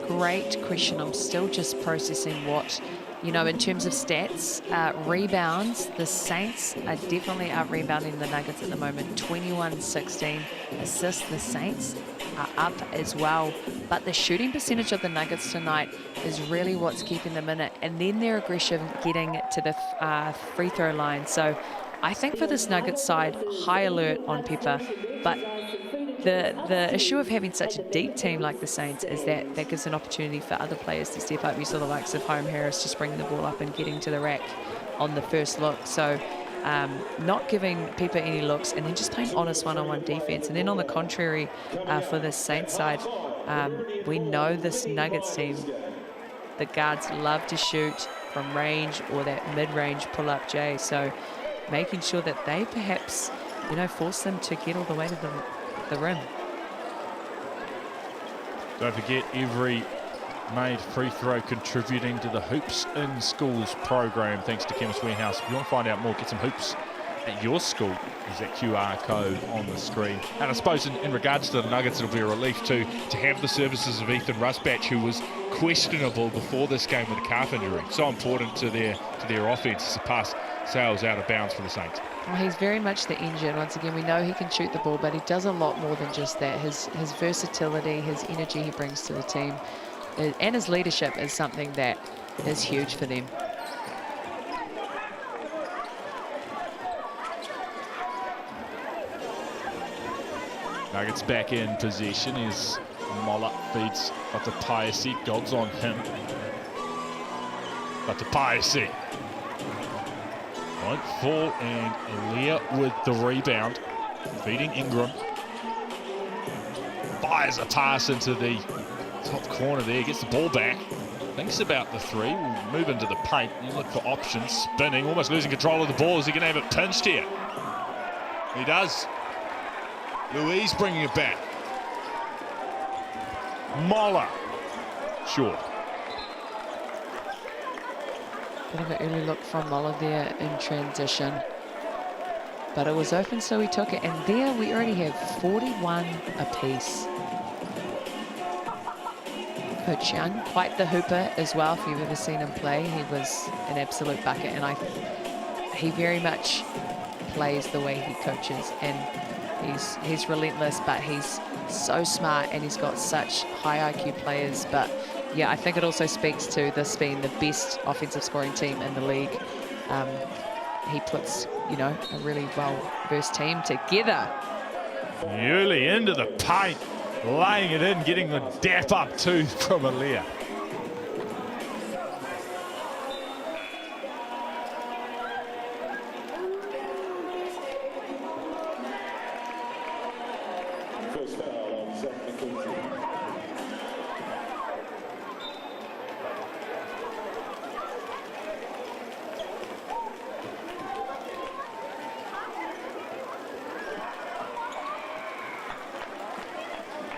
Great question. I'm still just processing what, you know, in terms of stats. Rebounds, the Saints are definitely out-rebounding the Nuggets at the moment, 21-16. Assists, the Saints are up as well. But the shooting percentage of the Nuggets tonight is really what's keeping them in it. And then their aggression getting to the free throw line. So I think for this Nuggets side, high alert on Pepper. But the issue of having such a deep team like the Saints is that gives an opportunity for other players to step up. You saw the likes of Home Harris just bringing the ball up and getting to the rack on the first look. So not giving Pepper any looks and then just playing honest one-on-one defense. And then on the contrary, for the Saints side, we know this Nuggets team, the guards love to shoot from range or that mid-range pull-up J. So making sure that they perhaps, you know, force them to get all the way to the rim. Don't forget, every made free throw contributing to the Hoops in Schools program, thanks to Chemist Warehouse. If you want to find out more, get some hoops at your school. Use that QR code on the screen. And I suppose in regards to the Nuggets, it'll be a relief to have the services of Ethan Rusbatch, who was questionable before this game with a calf injury. So important to their offense to pass Sales out of bounds for the Saints. Well, he's very much the engine. Once again, we know he can shoot the ball, but he does a lot more than just that. His versatility, his energy he brings to the team, and his leadership is something that is huge for them. Nuggets back in possession as Mola feeds Vatapayasi. Gods on him. Vatapayasi won't fall, and Elia with the rebound, feeding Ingram. Fires a pass into the top corner there, gets the ball back, thinks about the three, will move into the paint, you look for options, spinning, almost losing control of the ball. Is he going to have it pinched here? He does. Louise bringing it back. Mola, short. Bit of an early look from Mola there in transition. But it was open, so he took it. And there we already have 41 apiece. Coach Young, quite the hooper as well, if you've ever seen him play. He was an absolute bucket, and he very much plays the way he coaches. And he's relentless, but he's so smart, and he's got such high IQ players. But yeah, I think it also speaks to this being the best offensive scoring team in the league. He puts, you know, a really well-versed team together. Early into the paint, laying it in, getting the dap up too from Elia. First foul on Zach McKenzie.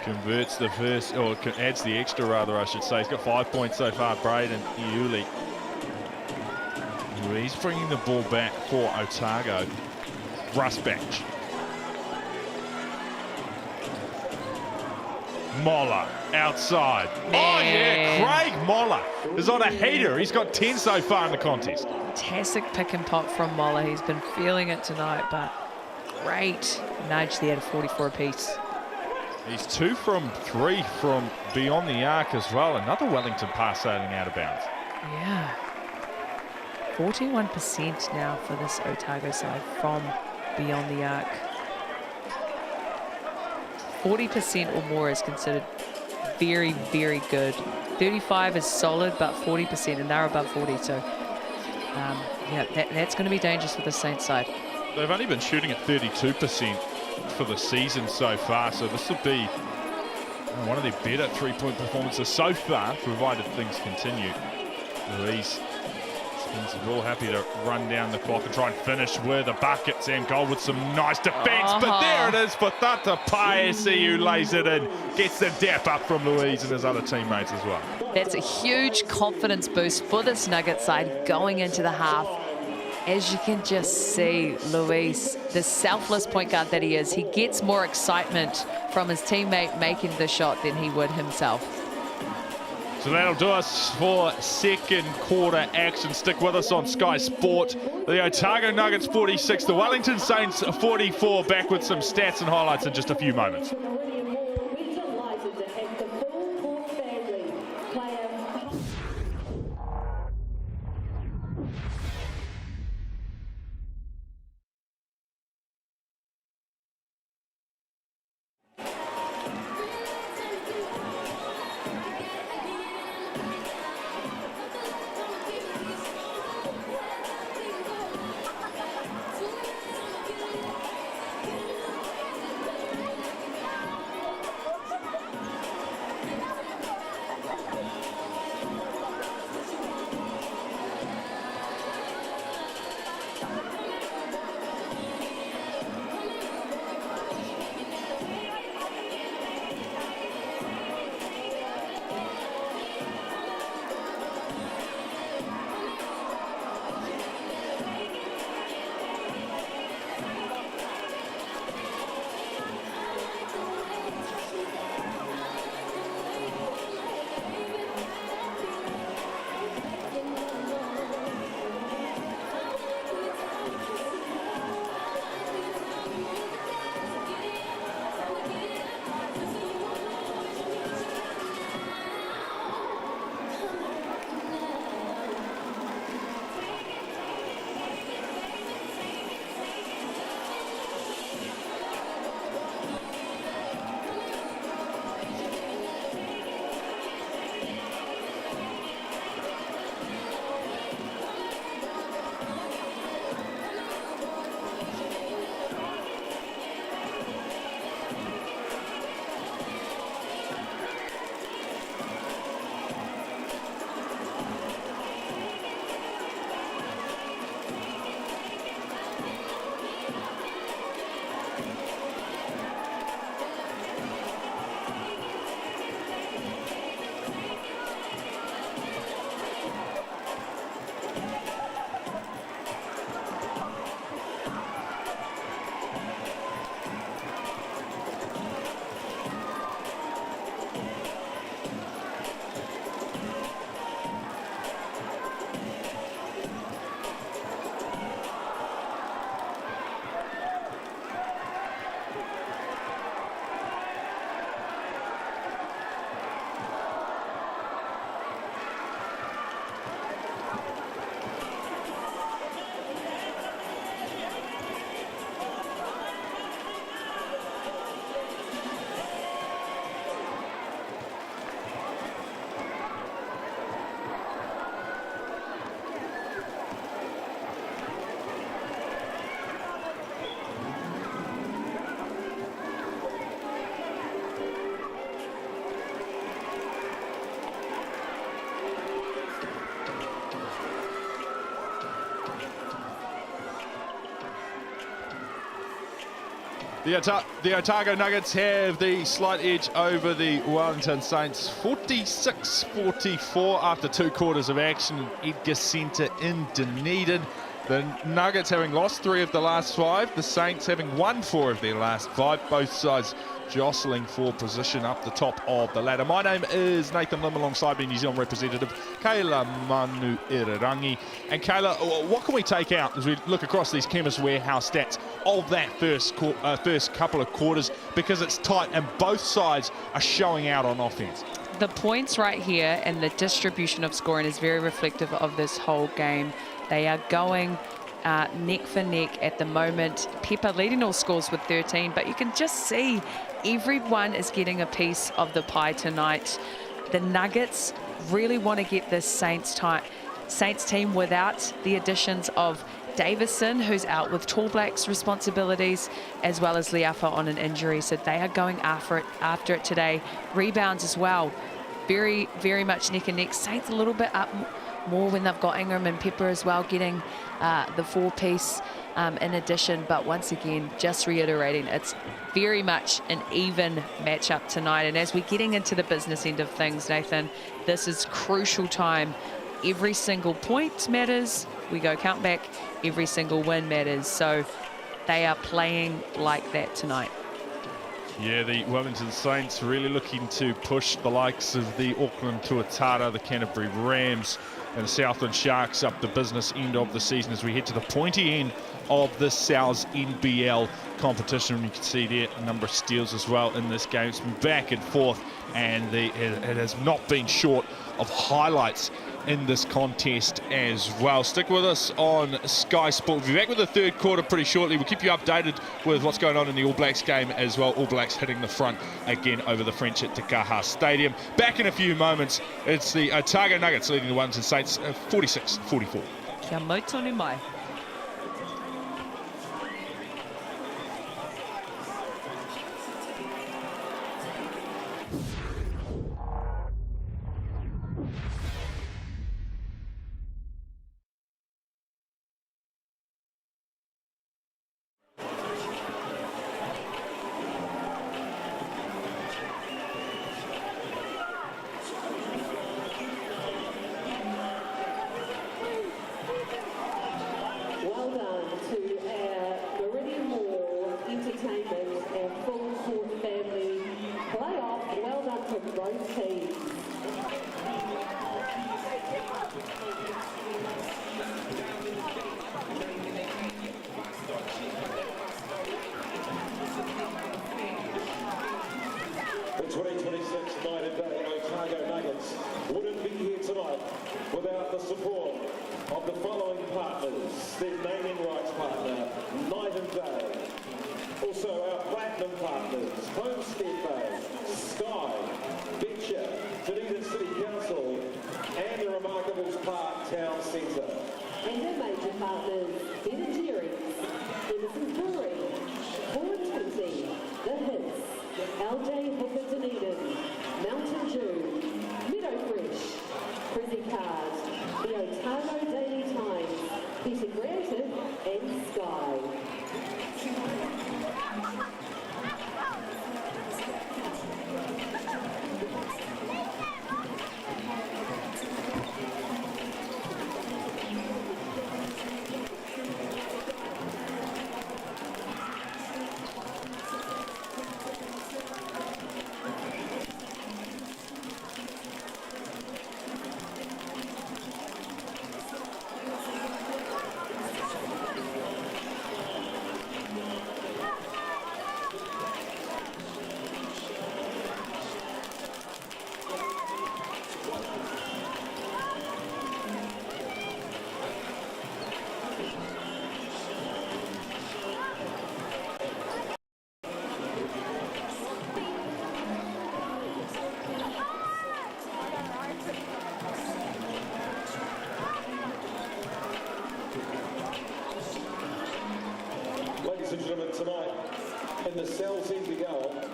Converts the first, or adds the extra rather, I should say. He's got 5 points so far, Braden Iuli. He's bringing the ball back for Otago. Rusbatch. Mola outside. Oh yeah, Craig Mola is on a heater. He's got 10 so far in the contest. Fantastic pick and pop from Mola. He's been feeling it tonight, but great nudge there to 44 apiece. He's 2 from 3 from beyond the arc as well. Another Wellington pass sailing out of bounds. Yeah. 41% now for this Otago side from beyond the arc. 40% or more is considered very, very good. 35 is solid, but 40%, and they're above 40. So, yeah, that's going to be dangerous for the Saints side. They've only been shooting at 32% for the season so far, so this will be one of their better three-point performances so far, provided things continue. Louise spins the ball, happy to run down the clock and try and finish with a bucket and goal with some nice defence. But there it is for Tata Paesi, who lays it in, gets the dap up from Louise and his other teammates as well. That's a huge confidence boost for this Nugget side going into the half. As you can just see, Luis, the selfless point guard that he is, he gets more excitement from his teammate making the shot than he would himself. So that'll do us for second quarter action. Stick with us on Sky Sport. The Otago Nuggets 46, the Wellington Saints 44. Back with some stats and highlights in just a few moments. The Otago Nuggets have the slight edge over the Wellington Saints, 46-44 after 2 quarters of action in Edgar Centre in Dunedin. The Nuggets having lost 3 of the last 5, the Saints having won 4 of their last 5, both sides jostling for position up the top of the ladder. My name is Nathan Lim, alongside me New Zealand representative Kayla Manu-Irirangi. And Kayla, what can we take out as we look across these Chemist Warehouse stats of that first couple of quarters, because it's tight and both sides are showing out on offense? The points right here and the distribution of scoring is very reflective of this whole game. They are going neck for neck at the moment. Pepper leading all scores with 13, but you can just see everyone is getting a piece of the pie tonight. The Nuggets really want to get this Saints team without the additions of Davison, who's out with Tall Blacks responsibilities, as well as Liafa on an injury. So they are going after it today. Rebounds as well. Very, very much neck and neck. Saints a little bit up more when they've got Ingram and Pepper as well, getting the four-piece in addition. But once again, just reiterating, it's very much an even matchup tonight. And as we're getting into the business end of things, Nathan, this is crucial time. Every single point matters. We go count back. Every single win matters. So they are playing like that tonight. Yeah, the Wellington Saints really looking to push the likes of the Auckland Tuatara, the Canterbury Rams and Southland Sharks up the business end of the season as we head to the pointy end of the Sal's NBL competition. You can see there a number of steals as well in this game. It's been back and forth, and it has not been short of highlights in this contest as well. Stick with us on Sky Sport. We'll be back with the third quarter pretty shortly. We'll keep you updated with what's going on in the All Blacks game as well. All Blacks hitting the front again over the French at Takaha Stadium. Back in a few moments. It's the Otago Nuggets leading the Wellington Saints 46-44. Kia mau tonu mai. Tonight in the Sal's NBL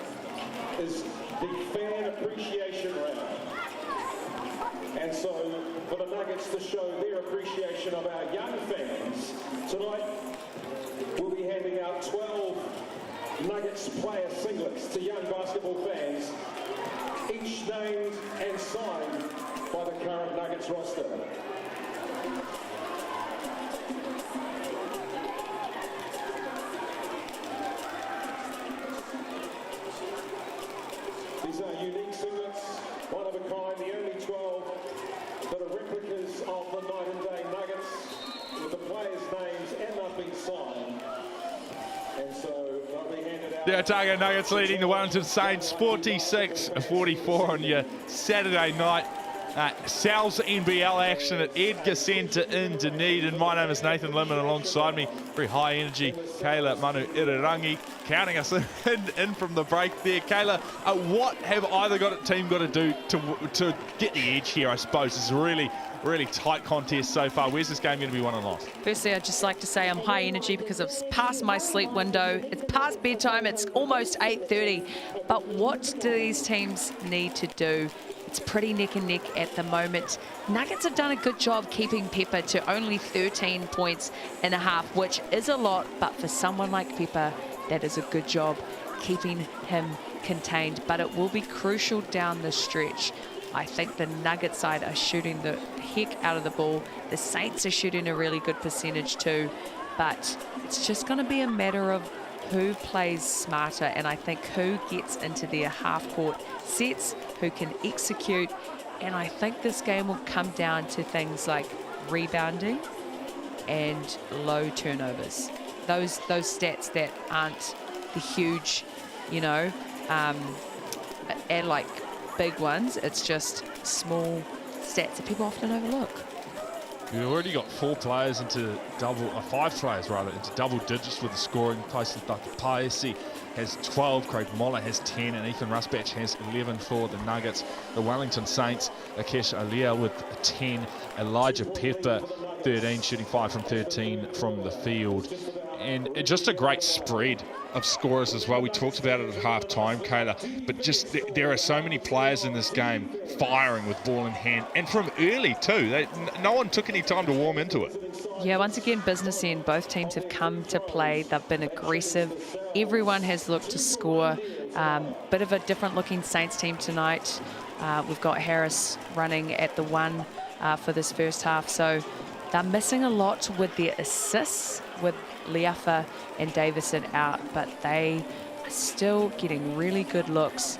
is the fan appreciation round, and so for the Nuggets to show their appreciation of our young fans, tonight we'll be handing out 12 Nuggets player singlets to young basketball fans, each named and signed by the current Nuggets roster. These are unique singlets, one of a kind, the only 12 that are replicas of the night and day Nuggets, with the players' names and nothing signed. And so they'll be handed out. The Otago Nuggets leading the Wellington Saints 46-44 on your Saturday night. Sal's NBL action at Edgar Centre in Dunedin. My name is Nathan Limon. Alongside me, very high energy, Kayla Manu Irirangi, counting us in from the break there. Kayla, what have either team got to do to get the edge here, I suppose? It's a really tight contest so far. Where's this game going to be won and lost? Firstly, I'd just like to say I'm high energy because it's past my sleep window. It's past bedtime. It's almost 8:30. But what do these teams need to do? It's pretty neck and neck at the moment. Nuggets have done a good job keeping Pepper to only 13 points and a half, which is a lot, but for someone like Pepper, that is a good job keeping him contained. But it will be crucial down the stretch. I think the Nuggets side are shooting the heck out of the ball. The Saints are shooting a really good percentage too, but it's just going to be a matter of who plays smarter, and I think who gets into their half-court sets, who can execute, and I think this game will come down to things like rebounding and low turnovers. Those stats that aren't the huge, you know, and like big ones. It's just small stats that people often overlook. We've already got 5 players into double digits with the scoring. Tyson Pallacanestro has 12, Craig Moller has 10, and Ethan Rusbach has 11 for the Nuggets. The Wellington Saints, Akesh Aliya with 10, Elijah Pepper 13, shooting 5 from 13 from the field. And just a great spread of scorers as well. We talked about it at half-time, Kayla, but just there are so many players in this game firing with ball in hand, and from early too. No one took any time to warm into it. Yeah, once again, business end. Both teams have come to play. They've been aggressive. Everyone has looked to score. Bit of a different-looking Saints team tonight. We've got Harris running at the 1 for this first half, so they're missing a lot with their assists, with Liafa and Davison out, but they are still getting really good looks,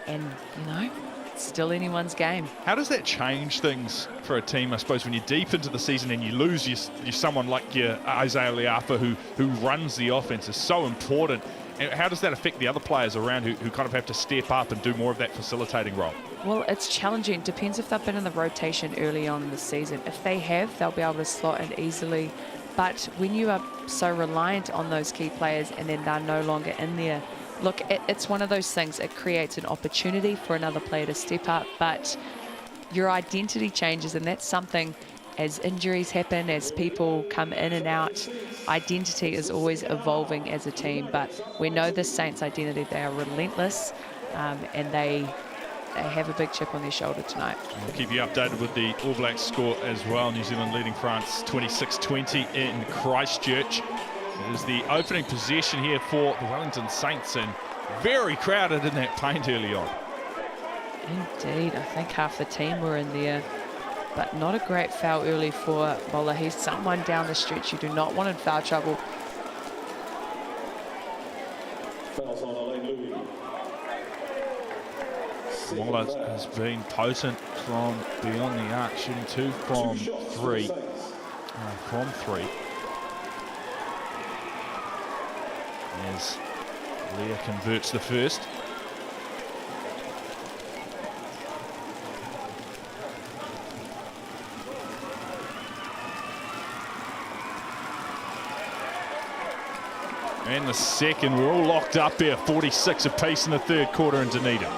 and you know, it's still anyone's game. How does that change things for a team, I suppose, when you're deep into the season and you lose you someone like your Isaiah Liafa who runs the offense is so important, and how does that affect the other players around who kind of have to step up and do more of that facilitating role? Well, it's challenging. Depends if they've been in the rotation early on in the season. If they have, they'll be able to slot in easily. But when you are so reliant on those key players and then they're no longer in there, look, it's one of those things. It creates an opportunity for another player to step up, but your identity changes, and that's something as injuries happen, as people come in and out, identity is always evolving as a team. But we know the Saints' identity. They are relentless, and they have a big chip on their shoulder tonight. We'll keep you updated with the All Blacks score as well. New Zealand leading France 26-20 in Christchurch. It is the opening possession here for the Wellington Saints, and very crowded in that paint early on. Indeed, I think half the team were in there, but not a great foul early for Bola. He's someone down the stretch you do not want in foul trouble. Fouls on Alain Louis. Moller has been potent from beyond the arc, shooting 2 from 3. As Leah converts the first. And the second, we're all locked up here, 46 apiece in the third quarter in Dunedin.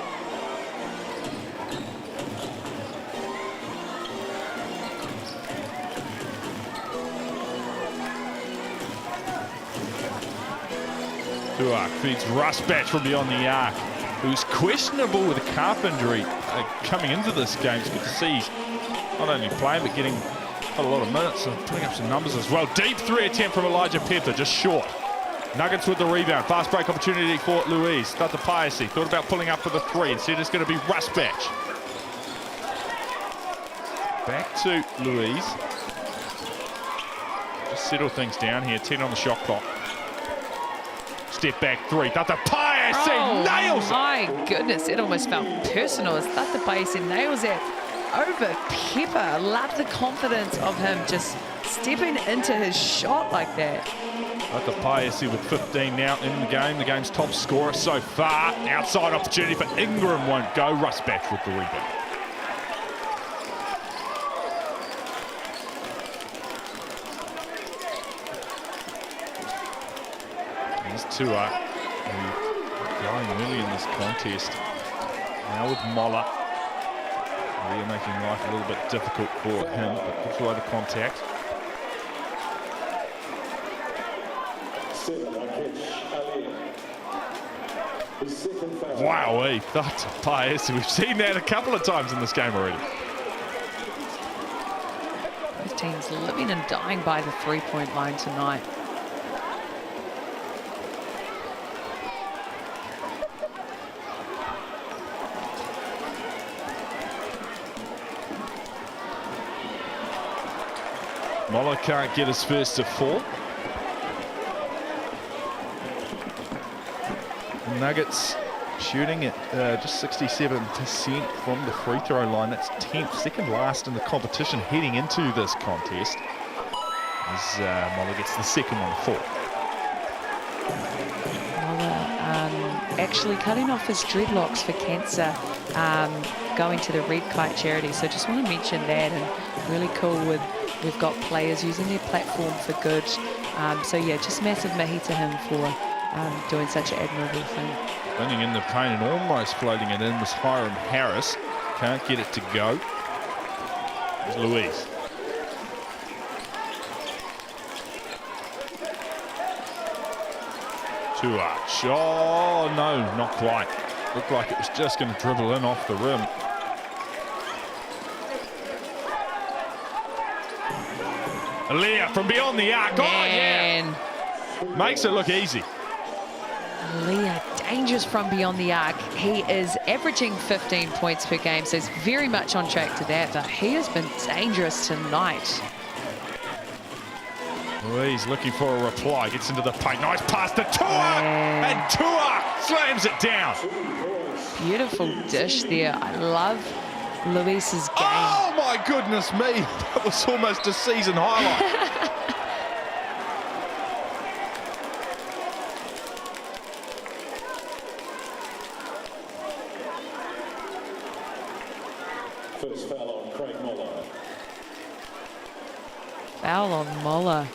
Feeds Rusbach from beyond the arc, who's questionable with a calf injury coming into this game. It's good to see he's not only playing but getting a lot of minutes and putting up some numbers as well. Deep 3 attempt from Elijah Pepper, just short. Nuggets with the rebound. Fast break opportunity for Louise. Got the Pallacanestro. Thought about pulling up for the 3. Instead it's going to be Rusbach. Back to Louise. Just settle things down here. 10 on the shot clock. Step back 3. Tata Pallacanestro nails it. My goodness, it almost felt personal as Tata Pallacanestro nails it over Pepper. I love the confidence of him just stepping into his shot like that. Tata Pallacanestro with 15 now in the game. The game's top scorer so far. Outside opportunity for Ingram, won't go. Rusbach with the rebound. Here's Tua, going early in this contest. Now with Mola. They're making life a little bit difficult for him, but good try to contact. Wow, that's a pass. We've seen that a couple of times in this game already. Both teams living and dying by the three-point line tonight. Mola can't get his first to fall. The Nuggets shooting at just 67% from the free throw line. That's 10th, second last in the competition heading into this contest. As Mola gets the second one to fall. Mola actually cutting off his dreadlocks for cancer, going to the Red Kite charity. So just want to mention that, and really cool with we've got players using their platform for good. So yeah, just massive mahi to him for doing such an admirable thing. Running in the paint and almost floating it in was Hiram Harris. Can't get it to go. There's Louise. To Arch. Oh, no, not quite. Looked like it was just going to dribble in off the rim. Aliyah from beyond the arc. Man. Oh, yeah. Makes it look easy. Aliyah, dangerous from beyond the arc. He is averaging 15 points per game, so he's very much on track to that, but he has been dangerous tonight. Louise looking for a reply, gets into the paint. Nice pass to Tua, and Tua slams it down. Beautiful dish there. I love Luis's game. Oh my goodness me, that was almost a season highlight. First foul on Craig Mola. Foul on Mola.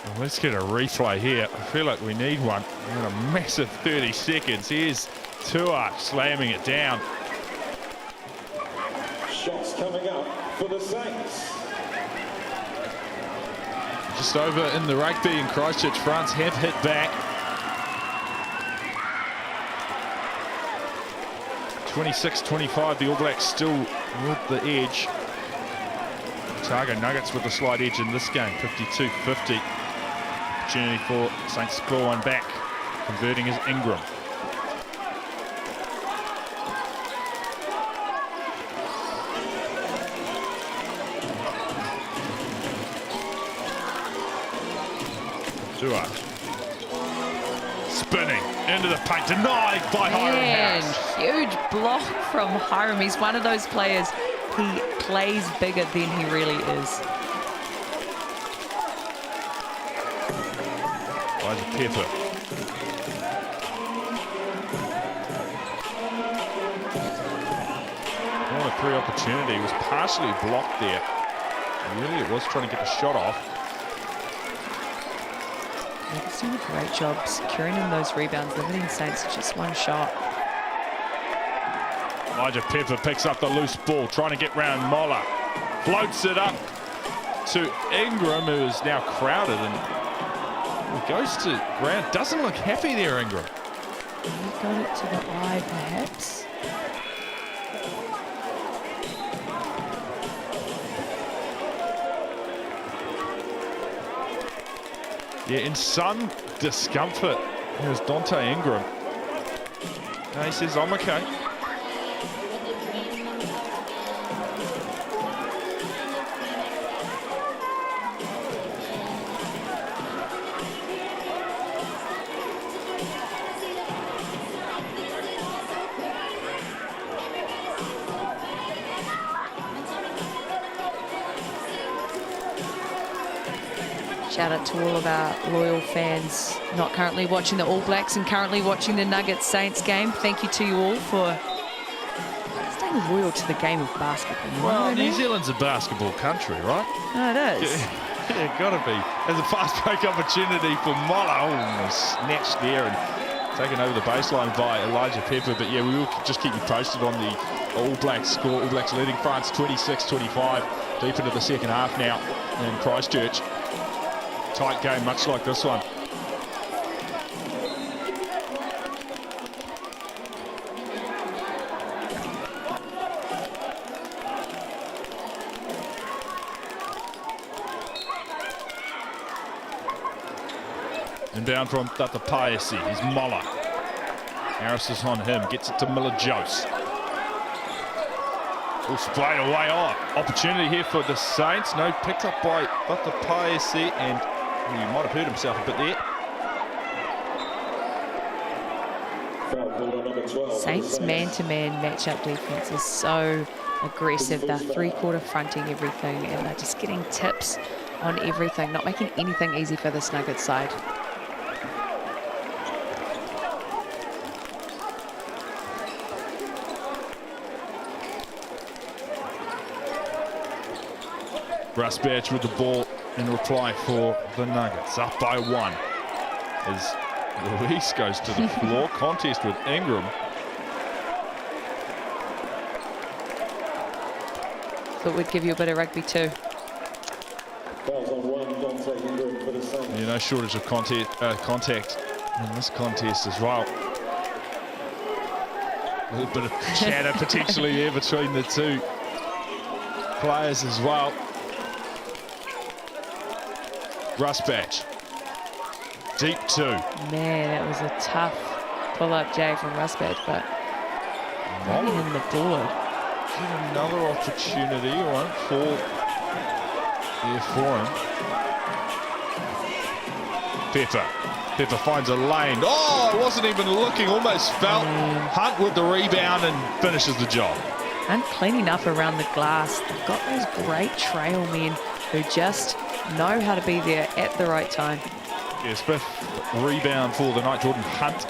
Well, let's get a replay here. I feel like we need one. We've got a massive 30 seconds. Here's Tua slamming it down. Shots coming up for the Saints. Just over in the rugby in Christchurch, France have hit back. 26-25, the All Blacks still with the edge. Otago Nuggets with a slight edge in this game, 52-50. Opportunity for Saints to score one back. Converting is Ingram. Tua. Spinning into the paint, denied by Hiram Harris. Huge block from Hiram. He's one of those players, he plays bigger than he really is. Elijah Pepper. Corner three opportunity was partially blocked there. Really, it was trying to get the shot off. He's doing a great job securing in those rebounds, limiting Saints to just one shot. Elijah Pepper picks up the loose ball, trying to get round Mola. Floats it up to Ingram, who is now crowded, and goes to ground. Doesn't look happy there, Ingram. He got it to the eye, perhaps. Yeah, in some discomfort. Here's Dante Ingram. No, he says, I'm okay. Shout out to all of our loyal fans not currently watching the All Blacks and currently watching the Nuggets Saints game. Thank you to you all for staying loyal to the game of basketball. Well, New Zealand's a basketball country, right? No, it is. Yeah, gotta be. There's a fast break opportunity for Mola. Oh, snatched there and taken over the baseline by Elijah Pepper. But yeah, we will just keep you posted on the All Blacks score. All Blacks leading France 26-25. Deep into the second half now in Christchurch. Tight game, much like this one. Inbound from Tatapayasi. He's Mola. Harris is on him. Gets it to Miller-Jose. All sprayed away off. Opportunity here for the Saints. No, picked up by Tatapayasi, and he might have hurt himself a bit there. Saints man-to-man matchup defense is so aggressive. They're three-quarter fronting everything, and they're just getting tips on everything, not making anything easy for this Nuggets side. Rusbatch with the ball in reply for the Nuggets. Up by one as Luis goes to the floor. Contest with Ingram. Thought we'd give you a bit of rugby too. Yeah, no shortage of contact in this contest as well. A little bit of chatter potentially there between the two players as well. Rusbatch. Deep two. Man, that was a tough pull-up, Jay, from Rusbatch, but running in the board. Another opportunity, won't fall there for him. Pepper finds a lane. Oh, wasn't even looking, almost fell. Hunt with the rebound and finishes the job. And cleaning up around the glass. They've got those great trail men who just know how to be there at the right time. Yes, fifth rebound for the night. Jordan Hunt,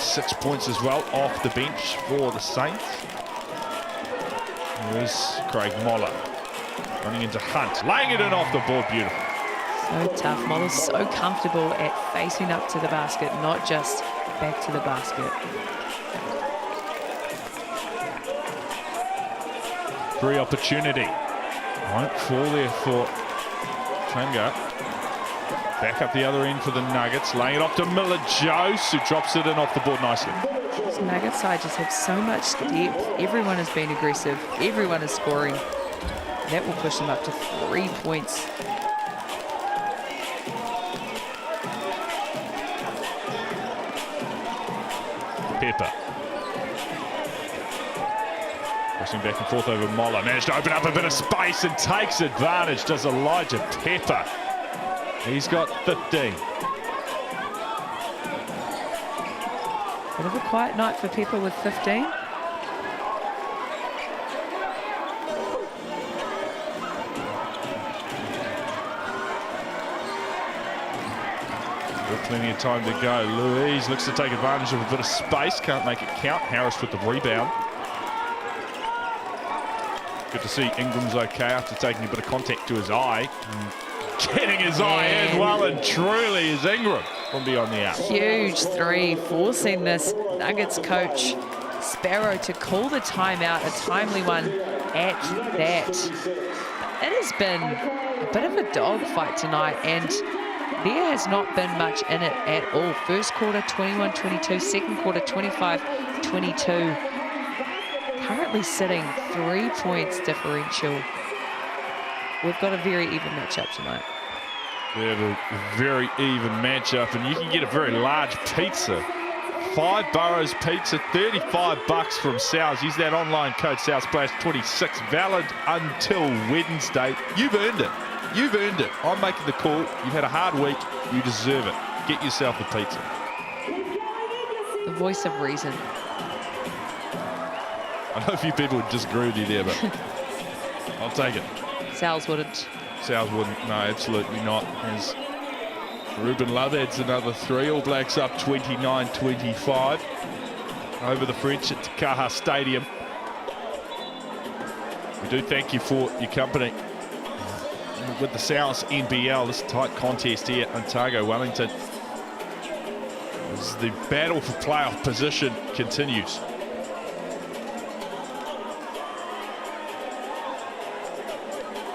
6 points as well off the bench for the Saints. There's Craig Moller running into Hunt, laying it in off the board. Beautiful. So tough. Moller's so comfortable at facing up to the basket, not just back to the basket. Free opportunity. Won't fall there for Tranga. Back up the other end for the Nuggets, laying it off to Miller-Jose, who drops it in off the board nicely. This Nuggets side just have so much depth. Everyone has been aggressive. Everyone is scoring. That will push them up to 3 points. Pepper. Pushing back and forth over Moller. Managed to open up a bit of space and takes advantage. Does Elijah Pepper. He's got 15. Bit of a quiet night for Pepper with 15. Plenty of time to go. Louise looks to take advantage of a bit of space. Can't make it count. Harris with the rebound. Good to see Ingram's okay after taking a bit of contact to his eye. Getting his eye in well and truly is Ingram from beyond the arc. Huge three, forcing this Nuggets coach Sparrow to call the timeout, a timely one at that. It has been a bit of a dogfight tonight, and there has not been much in it at all. First quarter 21-22, second quarter 25-22. Currently sitting 3 points differential. We've got a very even matchup tonight. We have a very even matchup, and you can get a very large pizza. 5 Burrows Pizza, $35 from Sal's. Use that online code SALSPLASH26, valid until Wednesday. You've earned it. You've earned it. I'm making the call. You've had a hard week. You deserve it. Get yourself a pizza. The voice of reason. I know a few people would disagree with you there, but I'll take it. Sal's wouldn't. Sal's wouldn't. No, absolutely not. As Ruben Love adds another 3. All Blacks up 29-25 over the French at Takaha Stadium. We do thank you for your company. with the South NBL, this tight contest here at Otago, Wellington, as the battle for playoff position continues.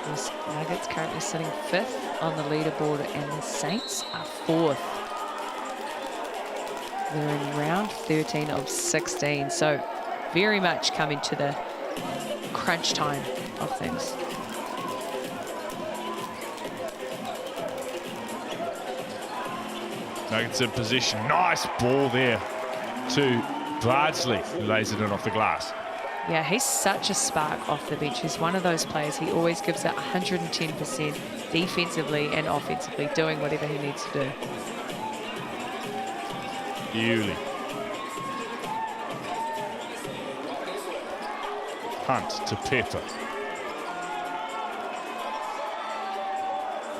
The Nuggets currently sitting 5th on the leaderboard, and the Saints are 4th. They're in round 13 of 16, so very much coming to the crunch time of things. Nuggets in position. Nice ball there to Bardsley, who lays it in off the glass. Yeah, he's such a spark off the bench. He's one of those players, he always gives it 110% defensively and offensively, doing whatever he needs to do. Bewley. Hunt to Pepper.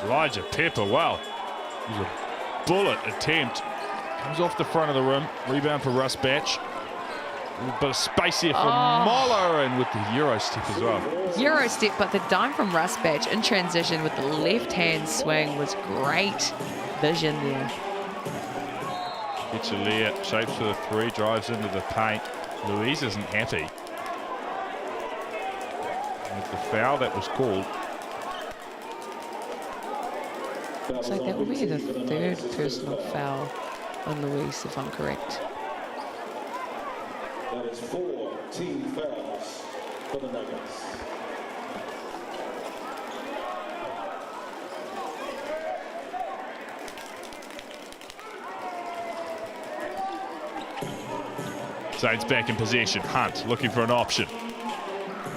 Elijah Pepper, wow. It was a bullet attempt. Comes off the front of the rim. Rebound for Russ Batch. A little bit of space here from Moller, and with the Euro step as well. Euro step, but the dime from Russ Batch in transition with the left-hand swing was great vision there. Gets a layer, shapes for the three, drives into the paint. Louise isn't happy with the foul that was called. Looks like that will be the 3rd personal foul on Louise, if I'm correct. That is 4 team fouls for the Nuggets. Saints back in possession. Hunt looking for an option.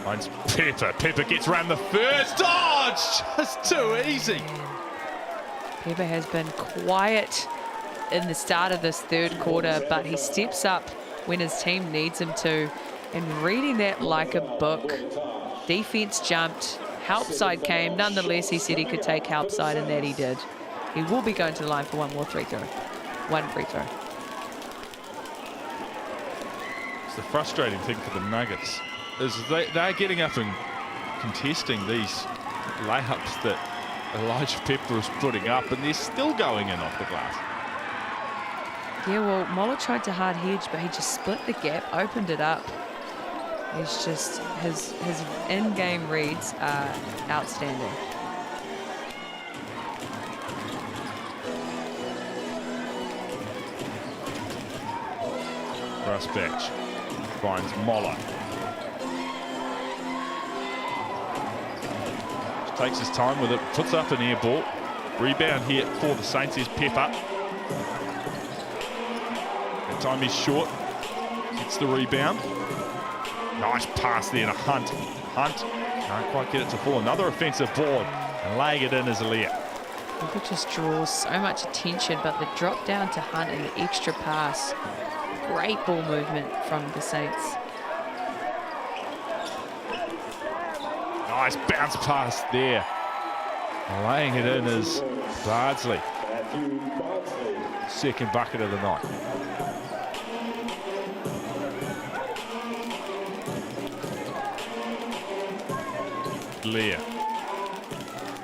Finds Pepper. Pepper gets around the first. Oh, it's just too easy. Pepper has been quiet in the start of this 3rd quarter, but he steps up when his team needs him to, and reading that like a book. Defense jumped, help side came. Nonetheless, he said he could take help side, and that he did. He will be going to the line for one free throw. It's the frustrating thing for the Nuggets is they're getting up and contesting these layups that Elijah Pepper is putting up, and they're still going in off the glass. Yeah, well, Moller tried to hard hedge, but he just split the gap, opened it up. He's just, his in-game reads are outstanding. Russ Batch finds Moller. Takes his time with it, puts up an air ball. Rebound here for the Saints is Pepper. That time is short. Gets the rebound. Nice pass there to Hunt. Hunt can't quite get it to fall. Another offensive board, and laying it in as Aaliyah. It just draws so much attention, but the drop down to Hunt and the extra pass. Great ball movement from the Saints. Nice bounce pass there. Laying it in is Bardsley. Second bucket of the night. Lear.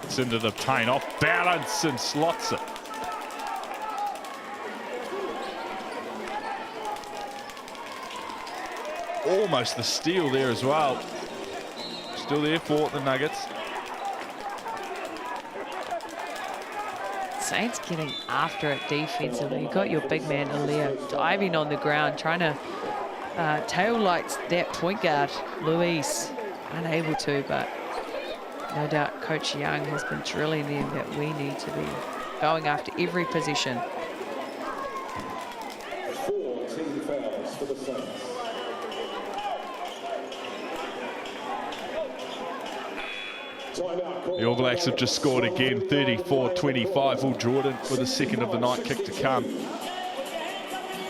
It's into the paint, off balance, and slots it. Almost the steal there as well. Still there for the Nuggets. Saints getting after it defensively. You got your big man Aaliyah diving on the ground, trying to tail light that point guard, Luis. Unable to, but no doubt Coach Young has been drilling them that we need to be going after every possession. 4 team fouls for the Saints. The All Blacks have just scored again, 34-25. Will Jordan with the second of the night kick to come.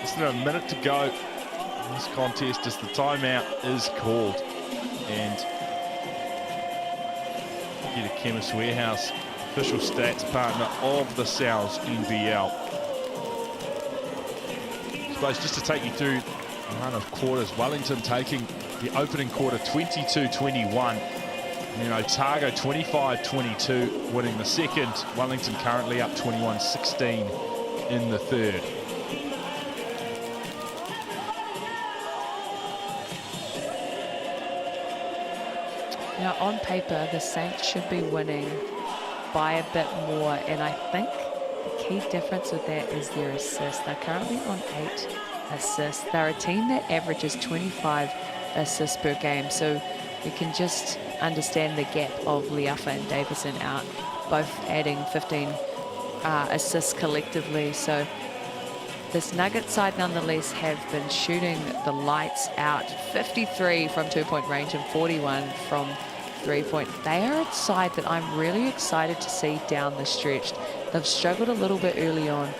Less than a minute to go in this contest as the timeout is called. And get a Chemist Warehouse, official stats partner of the Souths NBL. I suppose just to take you through the run of quarters, Wellington taking the opening quarter 22-21. And Otago 25-22 winning the second. Wellington currently up 21-16 in the third. Now, on paper, the Saints should be winning by a bit more, and I think the key difference with that is their assists. They're currently on 8 assists. They're a team that averages 25 assists per game, so you can just understand the gap of Leafa and Davison out, both adding 15 assists collectively. So this Nugget side nonetheless have been shooting the lights out. 53 from 2-point range and 41 from 3-point. They are a side that I'm really excited to see down the stretch. They've struggled a little bit early on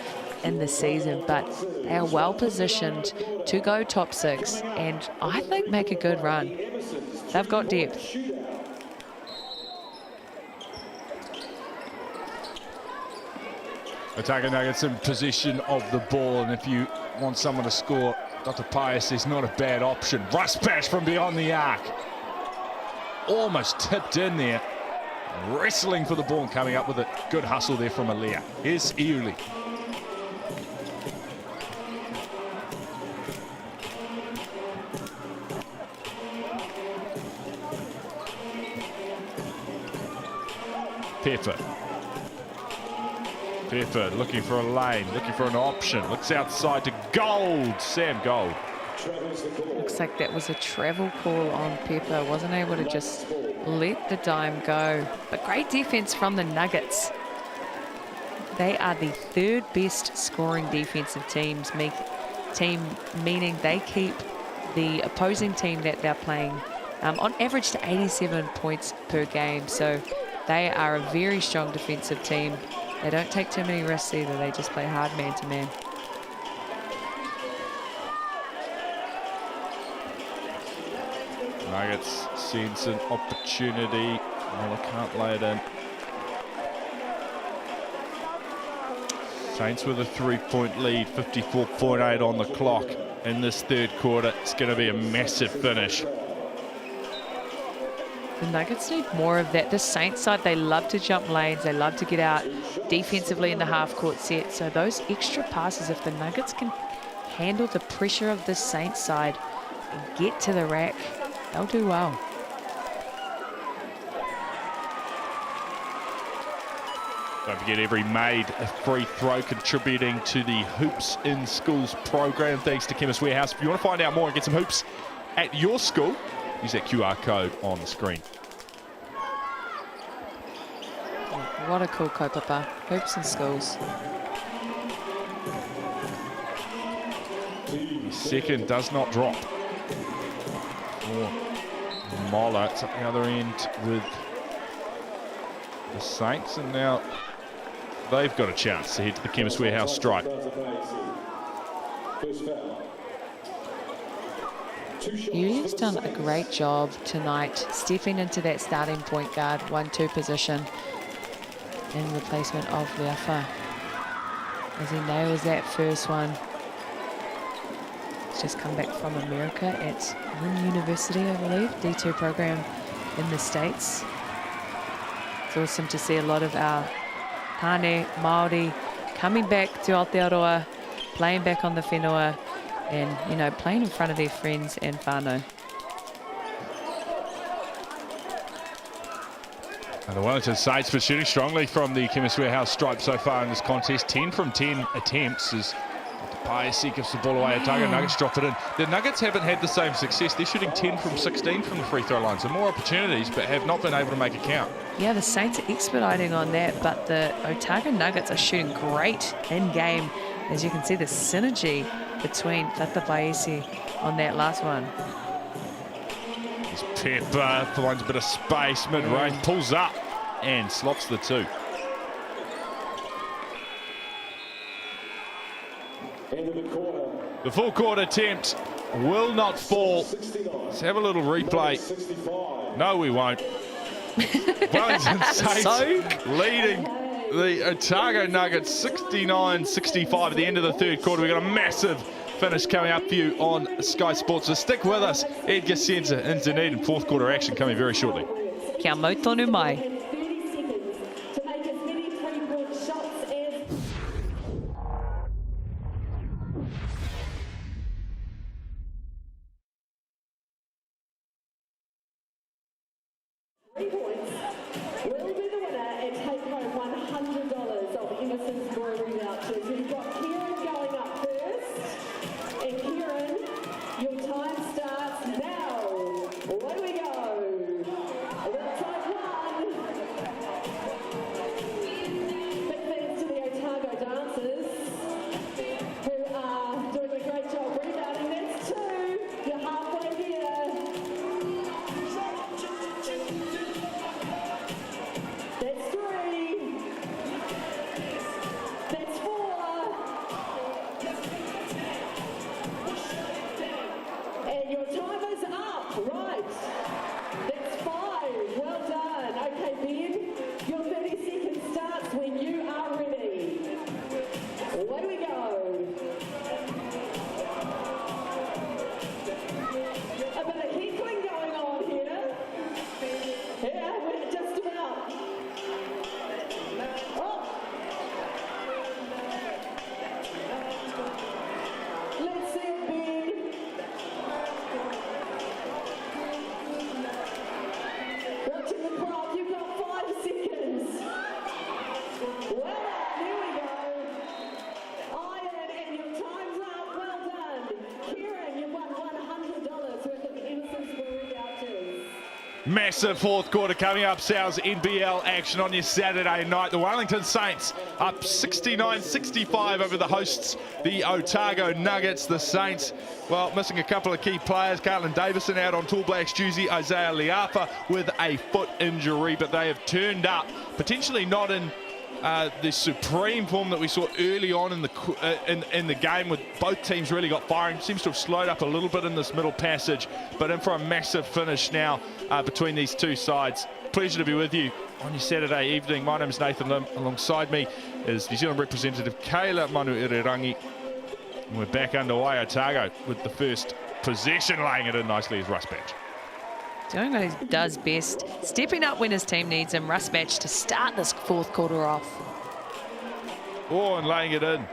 in the season, but they are well positioned to go top 6 and I think make a good run. They've got depth. Otago Nuggets in possession of the ball, and if you want someone to score, Dr. Pius is not a bad option. Rush pass from beyond the arc. Almost tipped in there. Wrestling for the ball and coming up with it. Good hustle there from Alea. Here's Iuli. Pepper looking for a lane, looking for an option. Looks outside to Gold. Sam Gold. Looks like that was a travel call on Pepper. Wasn't able to just let the dime go. But great defense from the Nuggets. They are the 3rd best scoring defensive team, meaning they keep the opposing team that they're playing on average to 87 points per game. So they are a very strong defensive team. They don't take too many risks either. They just play hard man-to-man. Nuggets sense an opportunity. Miller can't lay it in. Saints with a 3-point lead, 54.8 on the clock in this third quarter. It's going to be a massive finish. The Nuggets need more of that. The Saints side, they love to jump lanes. They love to get out defensively in the half-court set. So those extra passes, if the Nuggets can handle the pressure of the Saints side and get to the rack, they'll do well. Don't forget, every made a free throw contributing to the Hoops in Schools program. Thanks to Chemist Warehouse. If you want to find out more and get some hoops at your school, use that QR code on the screen. What a cool kaupapa. Hoops in Schools. The second does not drop. Moller, it's at the other end with the Saints, and now they've got a chance to head to the Chemist Warehouse stripe. Yuli's done a great job tonight stepping into that starting point guard 1-2 position in replacement of Leafa as he nails that first one. He's just come back from America at Lynn University, I believe, D2 program in the States. It's awesome to see a lot of our Tane Māori coming back to Aotearoa, playing back on the whenua, and, you know, playing in front of their friends and whānau. And the Wellington Saints were shooting strongly from the Chemist Warehouse stripe so far in this contest. 10 from 10 attempts as Paesi gives the ball away. Otago Nuggets drop it in. The Nuggets haven't had the same success. They're shooting 10 from 16 from the free throw line. So more opportunities, but have not been able to make a count. Yeah, the Saints are expediting on that, but the Otago Nuggets are shooting great in-game. As you can see, the synergy between Tata Paesi on that last one. Here's Pepper, finds a bit of space, mid-range, pulls up and slots the two. The full court attempt will not fall. Let's have a little replay. No, we won't. Wellington Saints leading the Otago Nuggets 69-65 at the end of the third quarter. We've got a massive finish coming up for you on Sky Sports. So stick with us. Edgar Senza in Dunedin. Fourth quarter action coming very shortly. Kia mau tonu mai. 30 seconds to make as many 3-point shots as 3 points will be the winner and take home $100 of Emerson's Brewery vouchers. We've got Kieran going up first. And Kieran, your time starts now. Away we go. That's side one. Big thanks to the Otago dancers who are doing a great job rebounding. That's 2. You're halfway there. That's 3. That's 4. And your timer's up, right. That's 5. Well done. Okay, Ben, your 30 seconds starts when you are ready. Away we go. A bit of heckling going on here. Yeah, we're just about. Oh. Let's see it, Ben. Watching the clock, you've got 5 seconds. Well done, here we go. Iron, and your time's up. Well done. Kieran, you've won $100 worth of Emerson's Brewery vouchers. Massive fourth quarter coming up. Sal's NBL action on your Saturday night. The Wellington Saints up 69-65 over the hosts, the Otago Nuggets. The Saints, well, missing a couple of key players. Carlton Davison out on Tall Blacks jersey. Isaiah Liafa with a foot injury, but they have turned up, potentially not in the supreme form that we saw early on in the game, with both teams really got firing. Seems to have slowed up a little bit in this middle passage, but in for a massive finish now between these two sides. Pleasure to be with you on your Saturday evening. My name is Nathan Lim. Alongside me is New Zealand representative Kayla Manu-Irirangi. And we're back underway. Otago with the first possession, laying it in nicely is Russ Batch. Doing what he does best, stepping up when his team needs him. Russ Batch to start this fourth quarter off. Oh, and laying it in.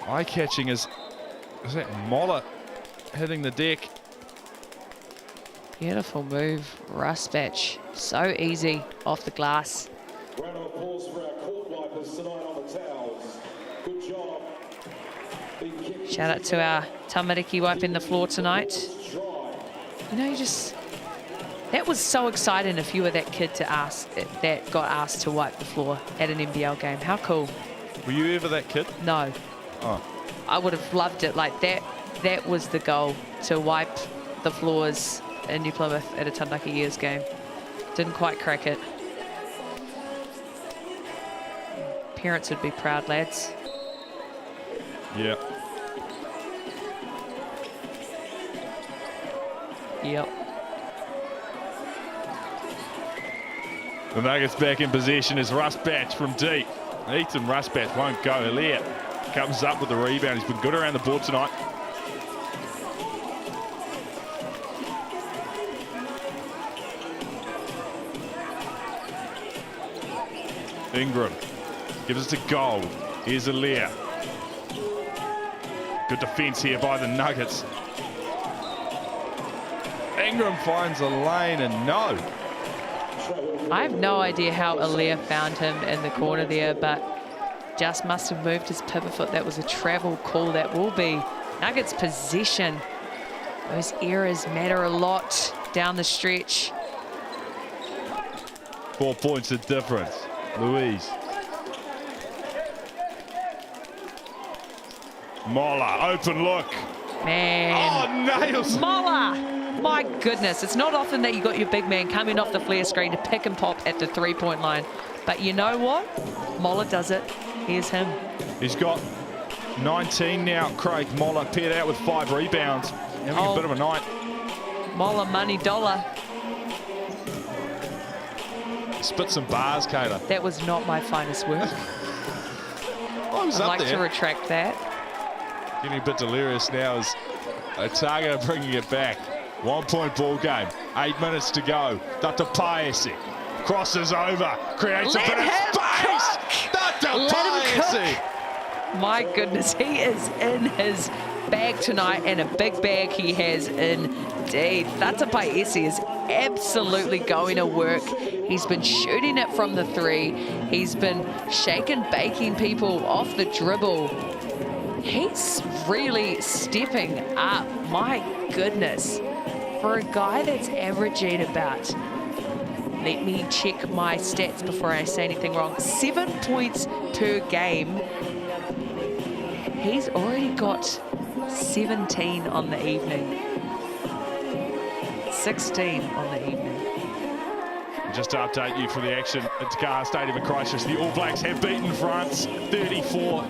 Eye-catching is that Moller hitting the deck. Beautiful move, Russ Batch. So easy off the glass. Round of applause for our court wipers tonight on the towels. Good job. Shout out to our tamariki wiping the floor tonight. You know, that was so exciting if you were that kid that got asked to wipe the floor at an NBL game. How cool. Were you ever that kid? No. Oh. I would have loved it. Like that was the goal, to wipe the floors in New Plymouth at a Taranaki Years game. Didn't quite crack it. Parents would be proud, lads. Yeah. Yep. The Nuggets back in possession is Russ Batch from deep. Ethan Russ Batch won't go. Elliott comes up with the rebound. He's been good around the board tonight. Ingram gives it to Gold. Here's Aaliyah. Good defense here by the Nuggets. Ingram finds a lane, and no. I have no idea how Aaliyah found him in the corner there, but just must have moved his pivot foot. That was a travel call. That will be Nuggets possession. Those errors matter a lot down the stretch. 4 points of difference. Louise. Moller, open look. Man. Oh, nails. Moller. My goodness, it's not often that you got your big man coming off the flare screen to pick and pop at the three-point line. But you know what? Moller does it. Here's him. He's got 19 now, Craig Moller, paired out with 5 rebounds. Having a bit of a night. Moller, money, dollar. Spit some bars, Kayla. That was not my finest work. I'd like to retract that. Getting a bit delirious now as Otago bringing it back. 1 point ball game. 8 minutes to go. Dr. Paese crosses over, creates a bit of space. Dr. Paese. My goodness, he is in his bag tonight, and a big bag he has indeed. Dr. Paese is absolutely going to work. He's been shooting it from the three. He's been baking people off the dribble. He's really stepping up. My goodness. For a guy that's averaging about, let me check my stats before I say anything wrong, 7 points per game. He's already got 17 on the evening. 16 on the evening. Just to update you for the action at Takaha Stadium in Christchurch, the All Blacks have beaten France 34-32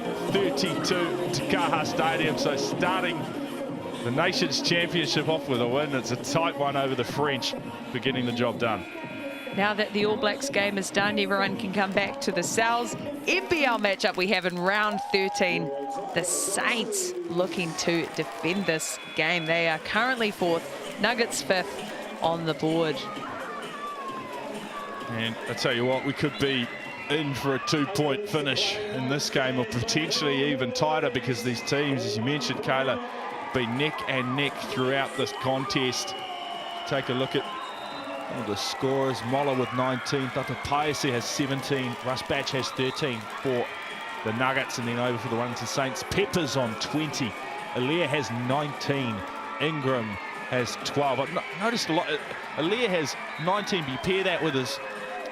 Takaha Stadium. So starting the Nations Championship off with a win. It's a tight one over the French for getting the job done. Now that the All Blacks game is done, everyone can come back to the Sal's NBL matchup we have in round 13. The Saints looking to defend this game. They are currently 4th, Nuggets 5th on the board. And I tell you what, we could be in for a 2-point finish in this game, or potentially even tighter, because these teams, as you mentioned, Kayla, been neck and neck throughout this contest. Take a look at the scorers. Mola with 19, Dr. Paese has 17, Russ Batch has 13 for the Nuggets, and then over for the Wellington Saints, Pepper's on 20, Alea has 19, Ingram has 12. I noticed a lot. Alea has 19, but you pair that with his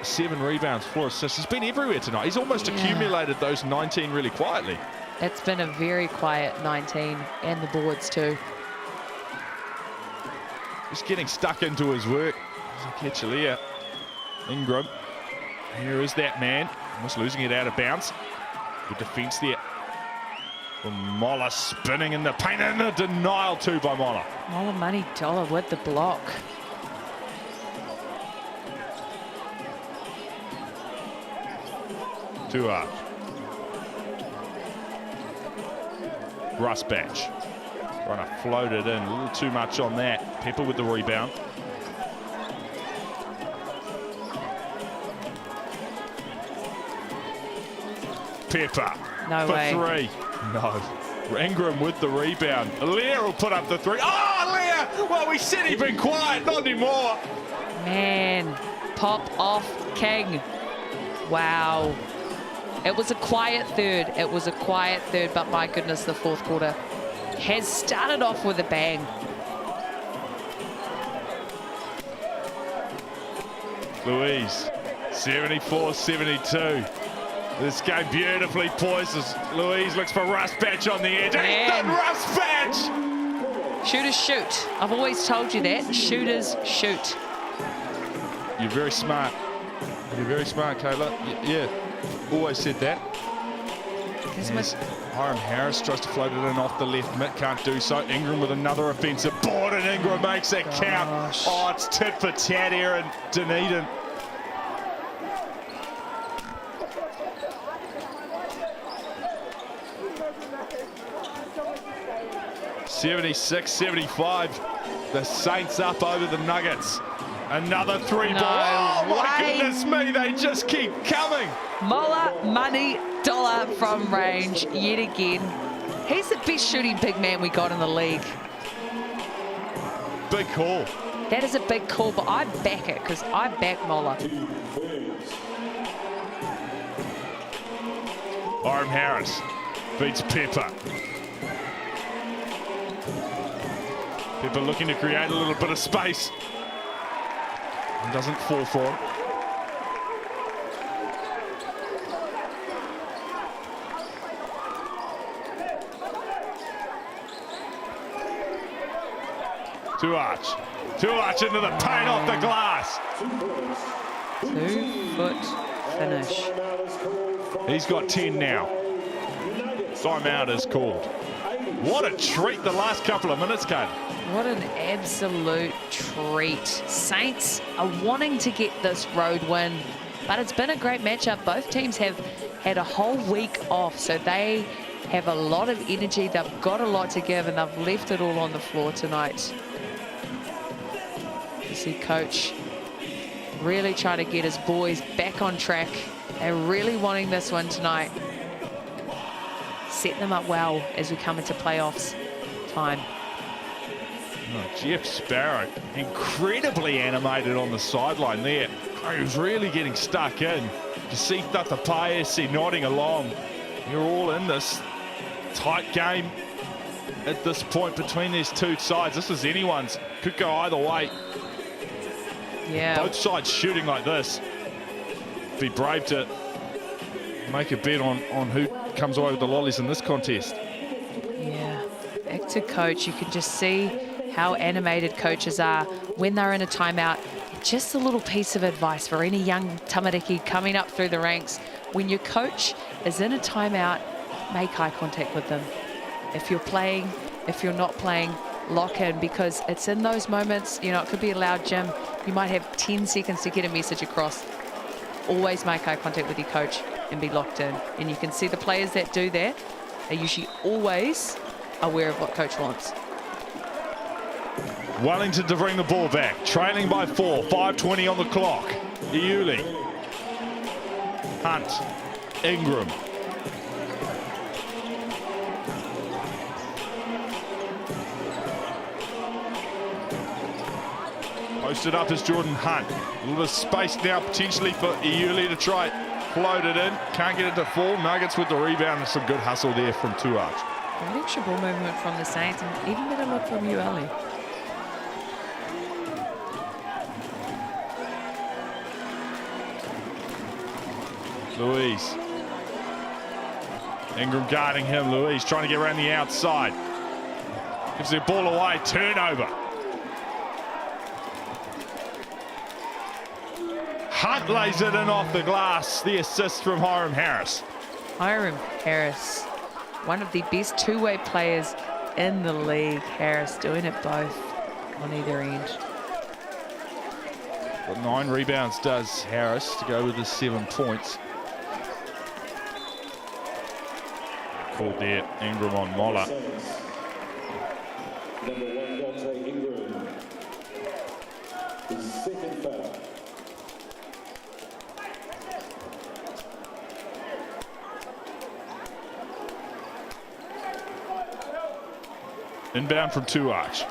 7 rebounds, 4 assists. He's been everywhere tonight. He's almost accumulated those 19 really quietly. It's been a very quiet 19, and the boards too. Just getting stuck into his work. Catch Alea. Ingram. Here is that man. Almost losing it out of bounds. Good defense there. Mola spinning in the paint, and a denial too by Mola. Mola Money Dollar with the block. Tua. Russ Batch. Trying to float it in. A little too much on that. Pepper with the rebound. Pepper. No for way. 3. No. Ingram with the rebound. Alea will put up the 3. Oh, Alea! Well, we said he'd been quiet. Not anymore. Man, pop off King. Wow. It was a quiet third. It was a quiet third, but my goodness, the 4th quarter has started off with a bang. Louise, 74-72. This game beautifully poised as Louise looks for Russ Batch on the edge. And he's done Russ Batch! Shooters shoot. I've always told you that. Shooters shoot. You're very smart. You're very smart, Kayla. Yeah, always said that. Yes. Hiram Harris tries to float it in off the left mid, can't do so. Ingram with another offensive board, and Ingram makes that count. Oh, it's tit for tat here in Dunedin. (76-75). The Saints up over the Nuggets. Another 3 ball. Oh, my goodness me, they just keep coming. Mola Money Dollar from range yet again. He's the best shooting big man we got in the league. Big call. That is a big call, but I back it because I back Mola. Hiram Harris beats Pepper. Pepper looking to create a little bit of space. And doesn't fall for him. Two-arch into the paint off the glass. 2-foot finish. He's got 10 now. Timeout is called. What a treat the last couple of minutes, Kate. What an absolute treat. Saints are wanting to get this road win, but it's been a great matchup. Both teams have had a whole week off, so they have a lot of energy. They've got a lot to give, and they've left it all on the floor tonight. The see coach really trying to get his boys back on track. They're really wanting this one tonight. Set them up well as we come into playoffs time. Oh, Jeff Sparrow, incredibly animated on the sideline there. Oh, he was really getting stuck in. You see Tata Paesi nodding along. You're all in this tight game at this point between these two sides. This is anyone's. Could go either way. Yeah. Both sides shooting like this. Be brave to make a bet on who comes away with the lollies in this contest. Yeah. Back to coach. You can just see how animated coaches are when they're in a timeout. Just a little piece of advice for any young tamariki coming up through the ranks. When your coach is in a timeout, make eye contact with them. If you're playing, if you're not playing, lock in, because it's in those moments, you know, it could be a loud gym. You might have 10 seconds to get a message across. Always make eye contact with your coach and be locked in. And you can see the players that do that are usually always aware of what coach wants. Wellington to bring the ball back, trailing by 4, 5:20 on the clock. Iuli, Hunt, Ingram. Posted up is Jordan Hunt. A little bit of space now potentially for Iuli to try float it in. Can't get it to fall. Nuggets with the rebound and some good hustle there from Tuarch. Great extra ball movement from the Saints, and even better look from Ueli. Louise. Ingram guarding him. Louise trying to get around the outside. Gives the ball away. Turnover. Hunt lays it in off the glass. The assist from Hiram Harris. Hiram Harris, one of the best two-way players in the league. Harris doing it both on either end. Got 9 rebounds does Harris to go with his 7 points. Called there, Ingram on Mola. Number 1, Dante Ingram. His second foul. Inbound from Tuarch.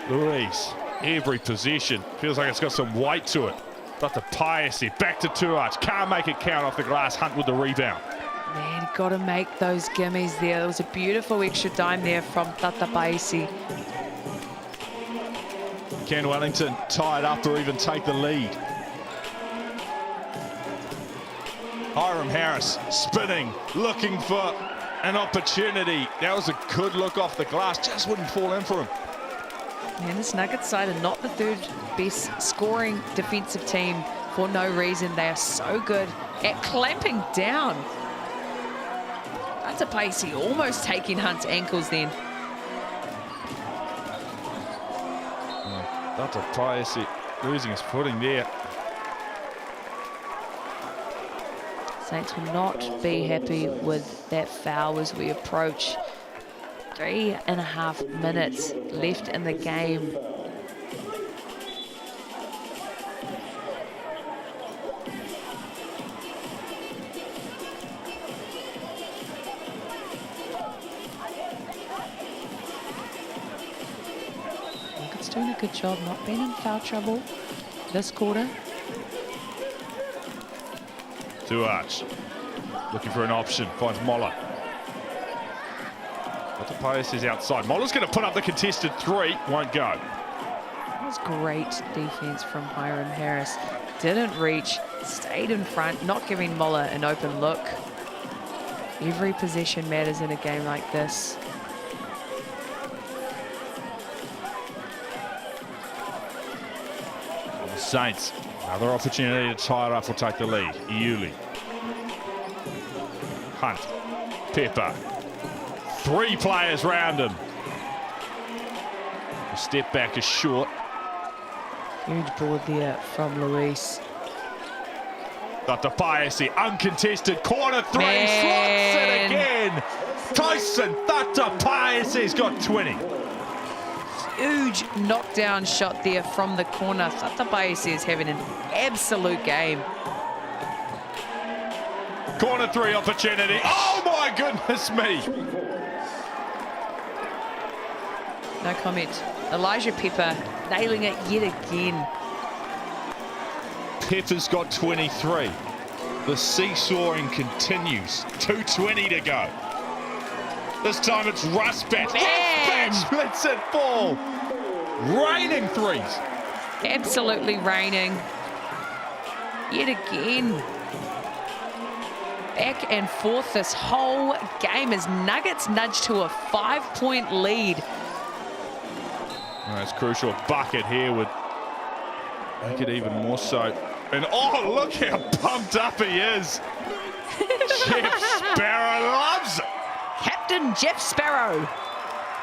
Louise, every possession. Feels like it's got some weight to it. But the Paesi, back to Tuarch. Can't make it count off the glass. Hunt with the rebound. Man, got to make those gimmies there. There was a beautiful extra dime there from Tata Paesi. Can Wellington tie it up or even take the lead? Hiram Harris spinning, looking for an opportunity. That was a good look off the glass. Just wouldn't fall in for him. And this Nuggets side are not the third best scoring defensive team for no reason. They are so good at clamping down. That's a Paesi almost taking Hunt's ankles then. That's a Paesi losing his footing there. Saints will not be happy with that foul as we approach 3.5 minutes left in the game. Nuggets doing a good job not being in foul trouble this quarter. Tuarch looking for an option, finds Mola. Paesi is outside. Mola's going to put up the contested 3, won't go. That was great defense from Hiram Harris. Didn't reach, stayed in front, not giving Mola an open look. Every possession matters in a game like this. And the Saints, another opportunity to tie it up or take the lead. Iuli. Hunt. Pepper. 3 players round him. The step back is short. Huge board there from Luis. Got the Paesi, uncontested corner 3, Man. slots it again. Tyson Tata Paesi's got 20. huge knockdown shot there from the corner. Satabaese is having an absolute game. Corner 3 opportunity. Oh my goodness me. No comment. Elijah Pepper nailing it yet again. Pepper's got 23. The seesawing continues. 2:20 to go. This time it's Rusbatch. Rusbatch lets it fall. Raining threes. Absolutely raining. Yet again. Back and forth this whole game as Nuggets nudge to a 5-point lead. That's crucial. A bucket here would make it even more so. And oh, look how pumped up he is. Jeff Sparrow loves it. Captain Jeff Sparrow.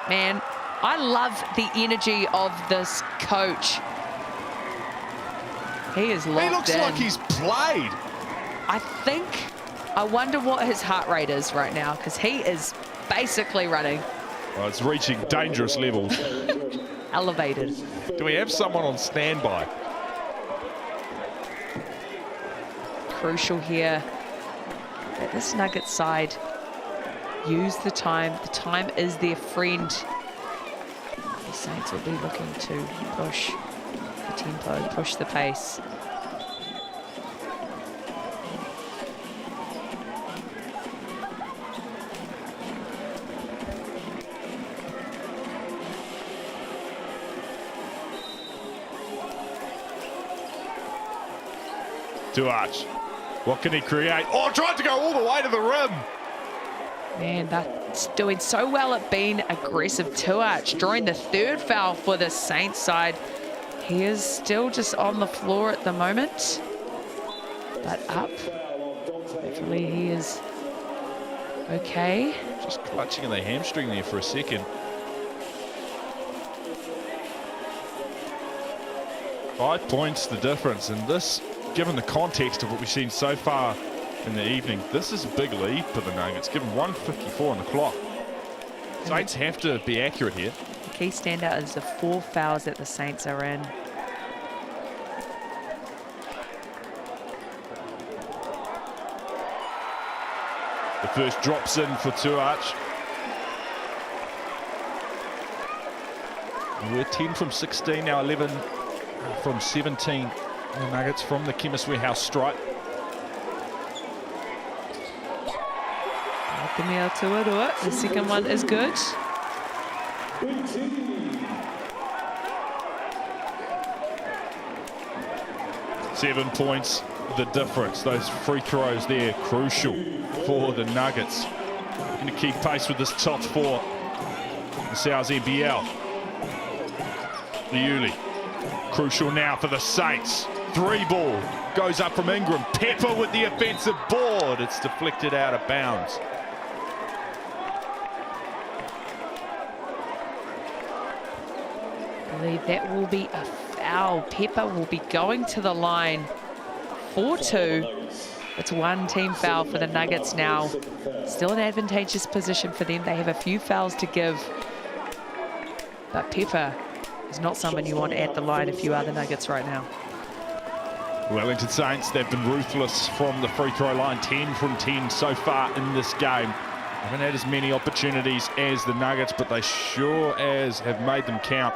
Man, I love the energy of this coach. He is locked in. He looks like he's played. I wonder what his heart rate is right now, because he is basically running. Well, it's reaching dangerous levels. Elevated. Do we have someone on standby? Crucial here that this Nuggets side use the time. The time is their friend. The Saints will be looking to push the tempo, push the pace. Arch. What can he create? Oh, tried to go all the way to the rim. Man, that's doing so well at being aggressive. Tuarch drawing the third foul for the Saints side. He is still just on the floor at the moment, but up. Hopefully he is okay. Just clutching in the hamstring there for a second. 5 points the difference, and this, given the context of what we've seen so far in the evening, this is a big lead for the Nuggets, given 1:54 on the clock. Saints have to be accurate here. The key standout is the 4 fouls that the Saints are in. The first drops in for Tuarch. We're 10 from 16 now, 11 from 17. The Nuggets from the Chemist Warehouse stripe. The second one is good. Seven points, the difference. Those free throws there, crucial for the Nuggets. Going to keep pace with this top 4 in the South NBL. Liuli, crucial now for the Saints. 3 ball goes up from Ingram. Pepper with the offensive board. It's deflected out of bounds. I believe that will be a foul. Pepper will be going to the line. 4-2. It's 1 team foul for the Nuggets now. Still an advantageous position for them. They have a few fouls to give. But Pepper is not someone you want at the line if you are the Nuggets right now. Wellington Saints, they've been ruthless from the free throw line. 10 from 10 so far in this game. Haven't had as many opportunities as the Nuggets, but they sure as have made them count.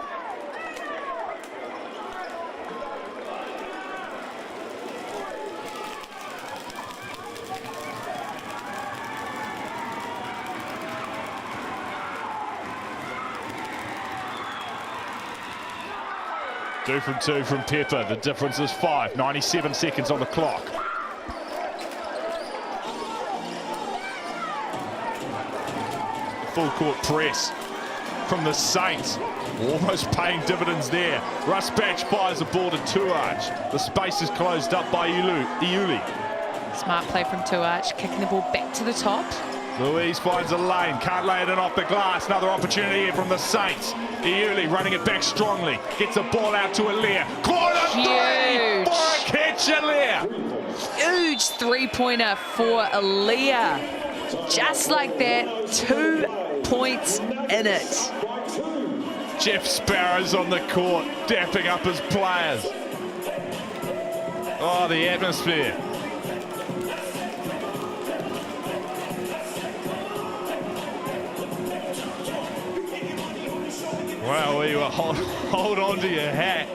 Two from 2 from Pepper. The difference is 5. 97 seconds on the clock. Full court press from the Saints. Almost paying dividends there. Rusbatch fires the ball to Tuarch. The space is closed up by Iuli. Smart play from Tuarch, kicking the ball back to the top. Louise finds a lane, can't lay it in off the glass. Another opportunity here from the Saints. Iuli running it back strongly. Gets a ball out to Alea. Corner 3 for a catch, Alea. Huge three-pointer for Alea. Just like that, 2 points in it. Jeff Sparrow's on the court, dapping up his players. Oh, the atmosphere. Wow, you hold on to your hat,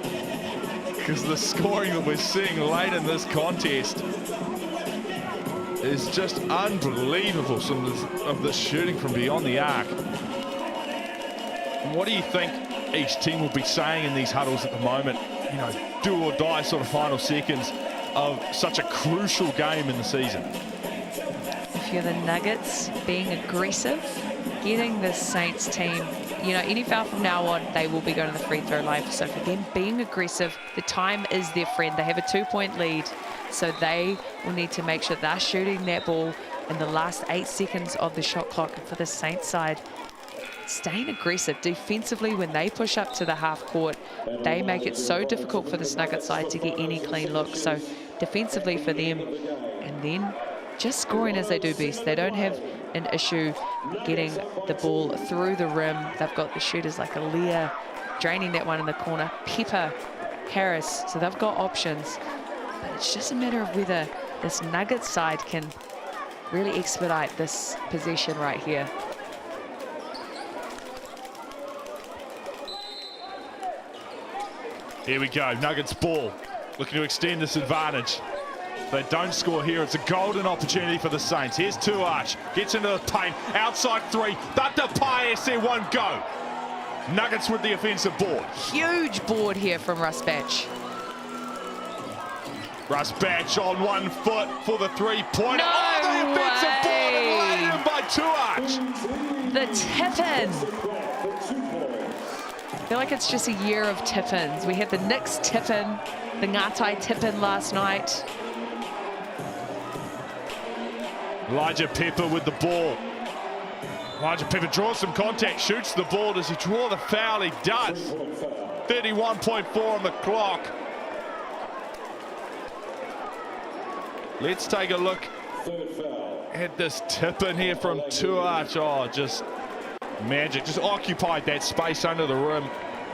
because the scoring that we're seeing late in this contest is just unbelievable. Some of the shooting from beyond the arc. What do you think each team will be saying in these huddles at the moment? You know, do or die sort of final seconds of such a crucial game in the season. If you're the Nuggets, being aggressive, getting the Saints team, you know, any foul from now on, they will be going to the free throw line. So for them, being aggressive, the time is their friend. They have a 2-point lead, so they will need to make sure they're shooting that ball in the last 8 seconds of the shot clock. And for the Saints side, staying aggressive defensively when they push up to the half court, they make it so difficult for the Nuggets side to get any clean looks. So defensively for them, and then just scoring as they do best. They don't have an issue getting the ball through the rim. They've got the shooters like Aaliyah draining that one in the corner, Pepper, Harris, so they've got options. But it's just a matter of whether this Nuggets side can really expedite this possession right here. Here we go, Nuggets ball, looking to extend this advantage. If they don't score here, it's a golden opportunity for the Saints. Here's Tuach, gets into the paint, outside three, but the pass there won't go. Nuggets with the offensive board. Huge board here from Russ Batch. Russ Batch on 1 foot for the three-pointer. No oh, the offensive board and way. laid in by Tuach. The tip-in. I feel like it's just a year of tip-ins. We had the Knicks tip-in, the Ngatai tip-in last night. Elijah Pepper with the ball. Elijah Pepper draws some contact, shoots the ball. Does he draw the foul? He does. 31.4 on the clock. Let's take a look at this tip in here from Tuach. Oh, just magic. Just occupied that space under the rim.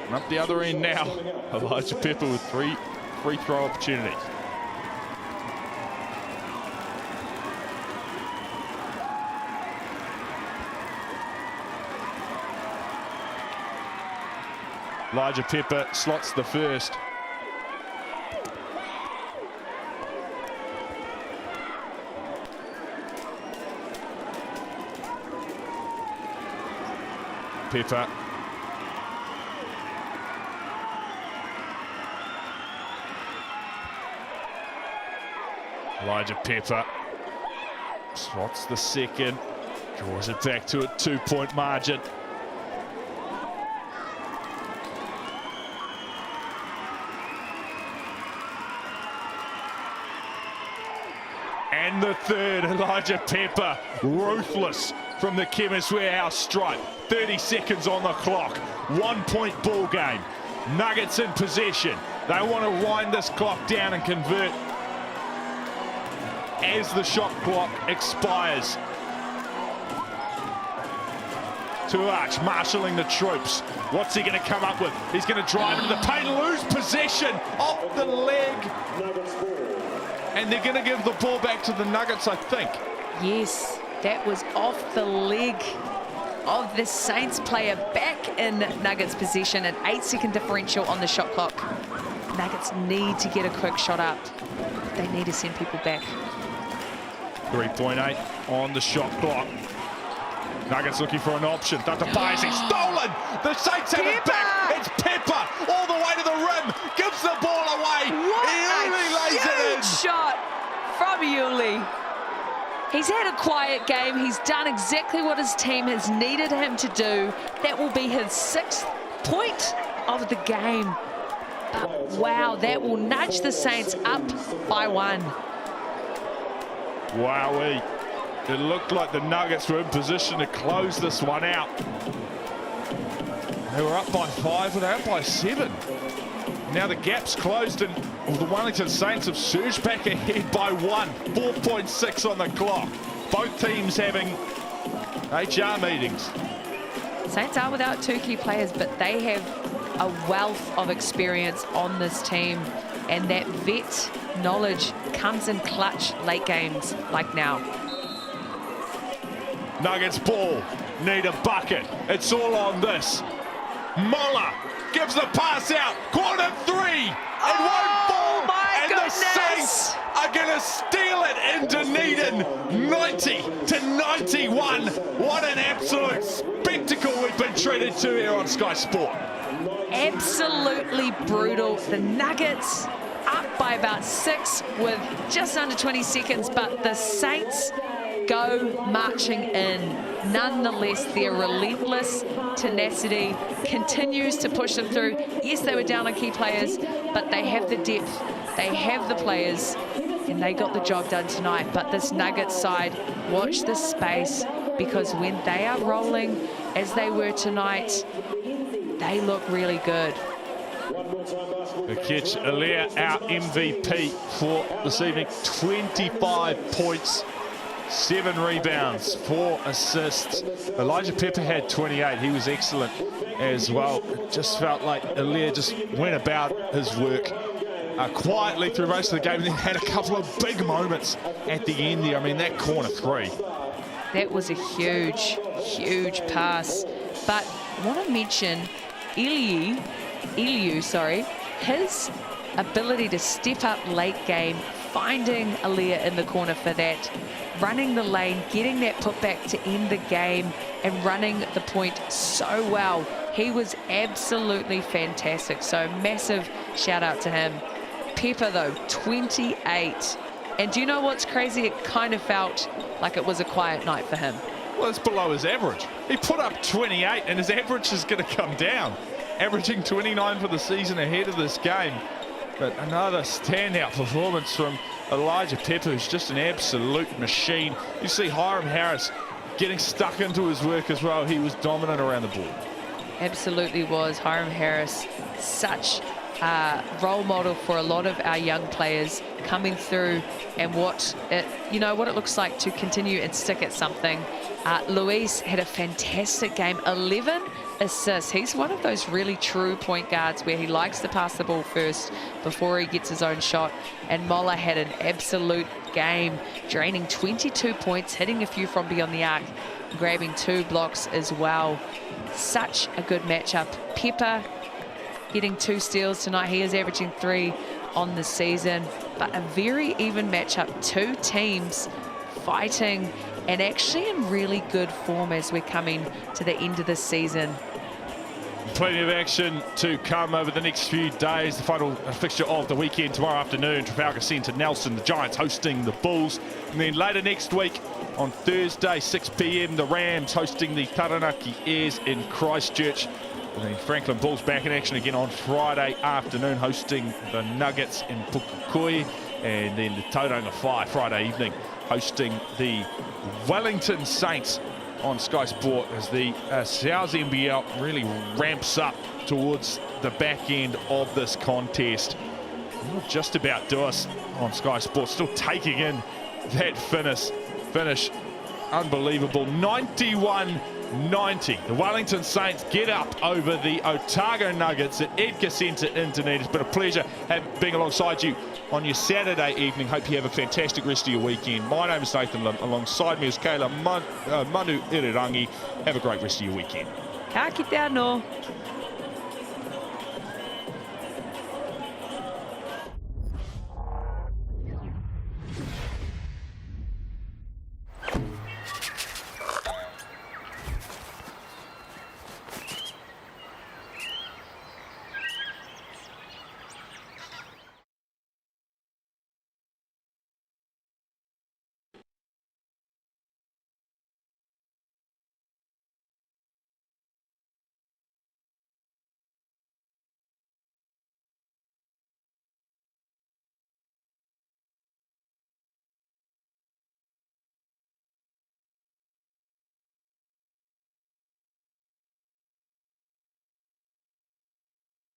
And up the other end now, Elijah Pepper with 3 free throw opportunities. Elijah Pepper slots the first. Pepper. Elijah Pepper slots the second, draws it back to a 2-point margin. And the third, Elijah Pepper, ruthless from the Chemist Warehouse stripe. 30 seconds on the clock, 1-point ball game. Nuggets in possession. They want to wind this clock down and convert as the shot clock expires. Tuach marshalling the troops. What's he going to come up with? He's going to drive into the paint, lose possession off the leg. And they're going to give the ball back to the Nuggets, I think. Yes, that was off the leg of the Saints player, back in Nuggets possession. An 8-second differential on the shot clock. Nuggets need to get a quick shot up. They need to send people back. 3.8 on the shot clock. Nuggets looking for an option. Dr. Pies, he's stolen! The Saints have it back! It's Pepper all the way to the rim, gives the ball away. What Yuli lays it in. shot from Yuli. He's had a quiet game. He's done exactly what his team has needed him to do. That will be his 6th point of the game. But wow, that will nudge the Saints up by 1. Wowee. It looked like the Nuggets were in position to close this one out. They were up by 5, but they're up by 7. Now the gap's closed and the Wellington Saints have surged back ahead by 1. 4.6 on the clock. Both teams having HR meetings. Saints are without 2 key players, but they have a wealth of experience on this team, and that vet knowledge comes in clutch late games like now. Nuggets ball, need a bucket. It's all on this. Mola gives the pass out, corner 3. It won't fall, my and goodness. the Saints are going to steal it in Dunedin, 90-91. What an absolute spectacle we've been treated to here on Sky Sport. Absolutely brutal. The Nuggets up by about 6 with just under 20 seconds, but the Saints go marching in. Nonetheless, their relentless tenacity continues to push them through. Yes, they were down on key players, but they have the depth, they have the players, and they got the job done tonight. But this Nuggets side, watch this space, because when they are rolling as they were tonight, they look really good. The catch, Alea, our MVP for this evening. 25 points, 7 rebounds, 4 assists. Elijah Pepper had 28. He was excellent as well. It just felt like Alea just went about his work quietly through most of the game, and then had a couple of big moments at the end there. I mean, that corner 3. That was a huge, huge pass. But I want to mention Eliu, his ability to step up late game, finding Alea in the corner for that, running the lane, getting that putback to end the game, and running the point so well. He was absolutely fantastic. So massive shout out to him. Pepper though, 28. And do you know what's crazy? It kind of felt like it was a quiet night for him. Well, it's below his average. He put up 28, and his average is going to come down, averaging 29 for the season ahead of this game. But another standout performance from Elijah Pepper, who's just an absolute machine. You see Hiram Harris getting stuck into his work as well. He was dominant around the ball. Absolutely was. Hiram Harris, such a role model for a lot of our young players coming through, and what it looks like to continue and stick at something. Luis had a fantastic game, 11 assists. He's one of those really true point guards where he likes to pass the ball first before he gets his own shot. And Mola had an absolute game, draining 22 points, hitting a few from beyond the arc, grabbing 2 blocks as well. Such a good matchup. Pepper getting 2 steals tonight. He is averaging 3 on the season, but a very even matchup. 2 teams fighting and actually in really good form as we're coming to the end of the season. Plenty of action to come over the next few days. The final fixture of the weekend tomorrow afternoon, Trafalgar Centre, Nelson, the Giants hosting the Bulls. And then later next week on Thursday, 6 p.m, the Rams hosting the Taranaki Airs in Christchurch. And then Franklin Bulls back in action again on Friday afternoon, hosting the Nuggets in Pukekohe. And then the Tauranga Fly Friday evening, hosting the Wellington Saints on Sky Sport, as the NZNBL really ramps up towards the back end of this contest. We'll just about do us on Sky Sport, still taking in that finish. Unbelievable, 91-90. The Wellington Saints get up over the Otago Nuggets at Edgar Centre in Dunedin. It's been a pleasure being alongside you on your Saturday evening. Hope you have a fantastic rest of your weekend. My name is Nathan Lim. Alongside me is Kayla Manu Irirangi. Have a great rest of your weekend. Ka kite anō.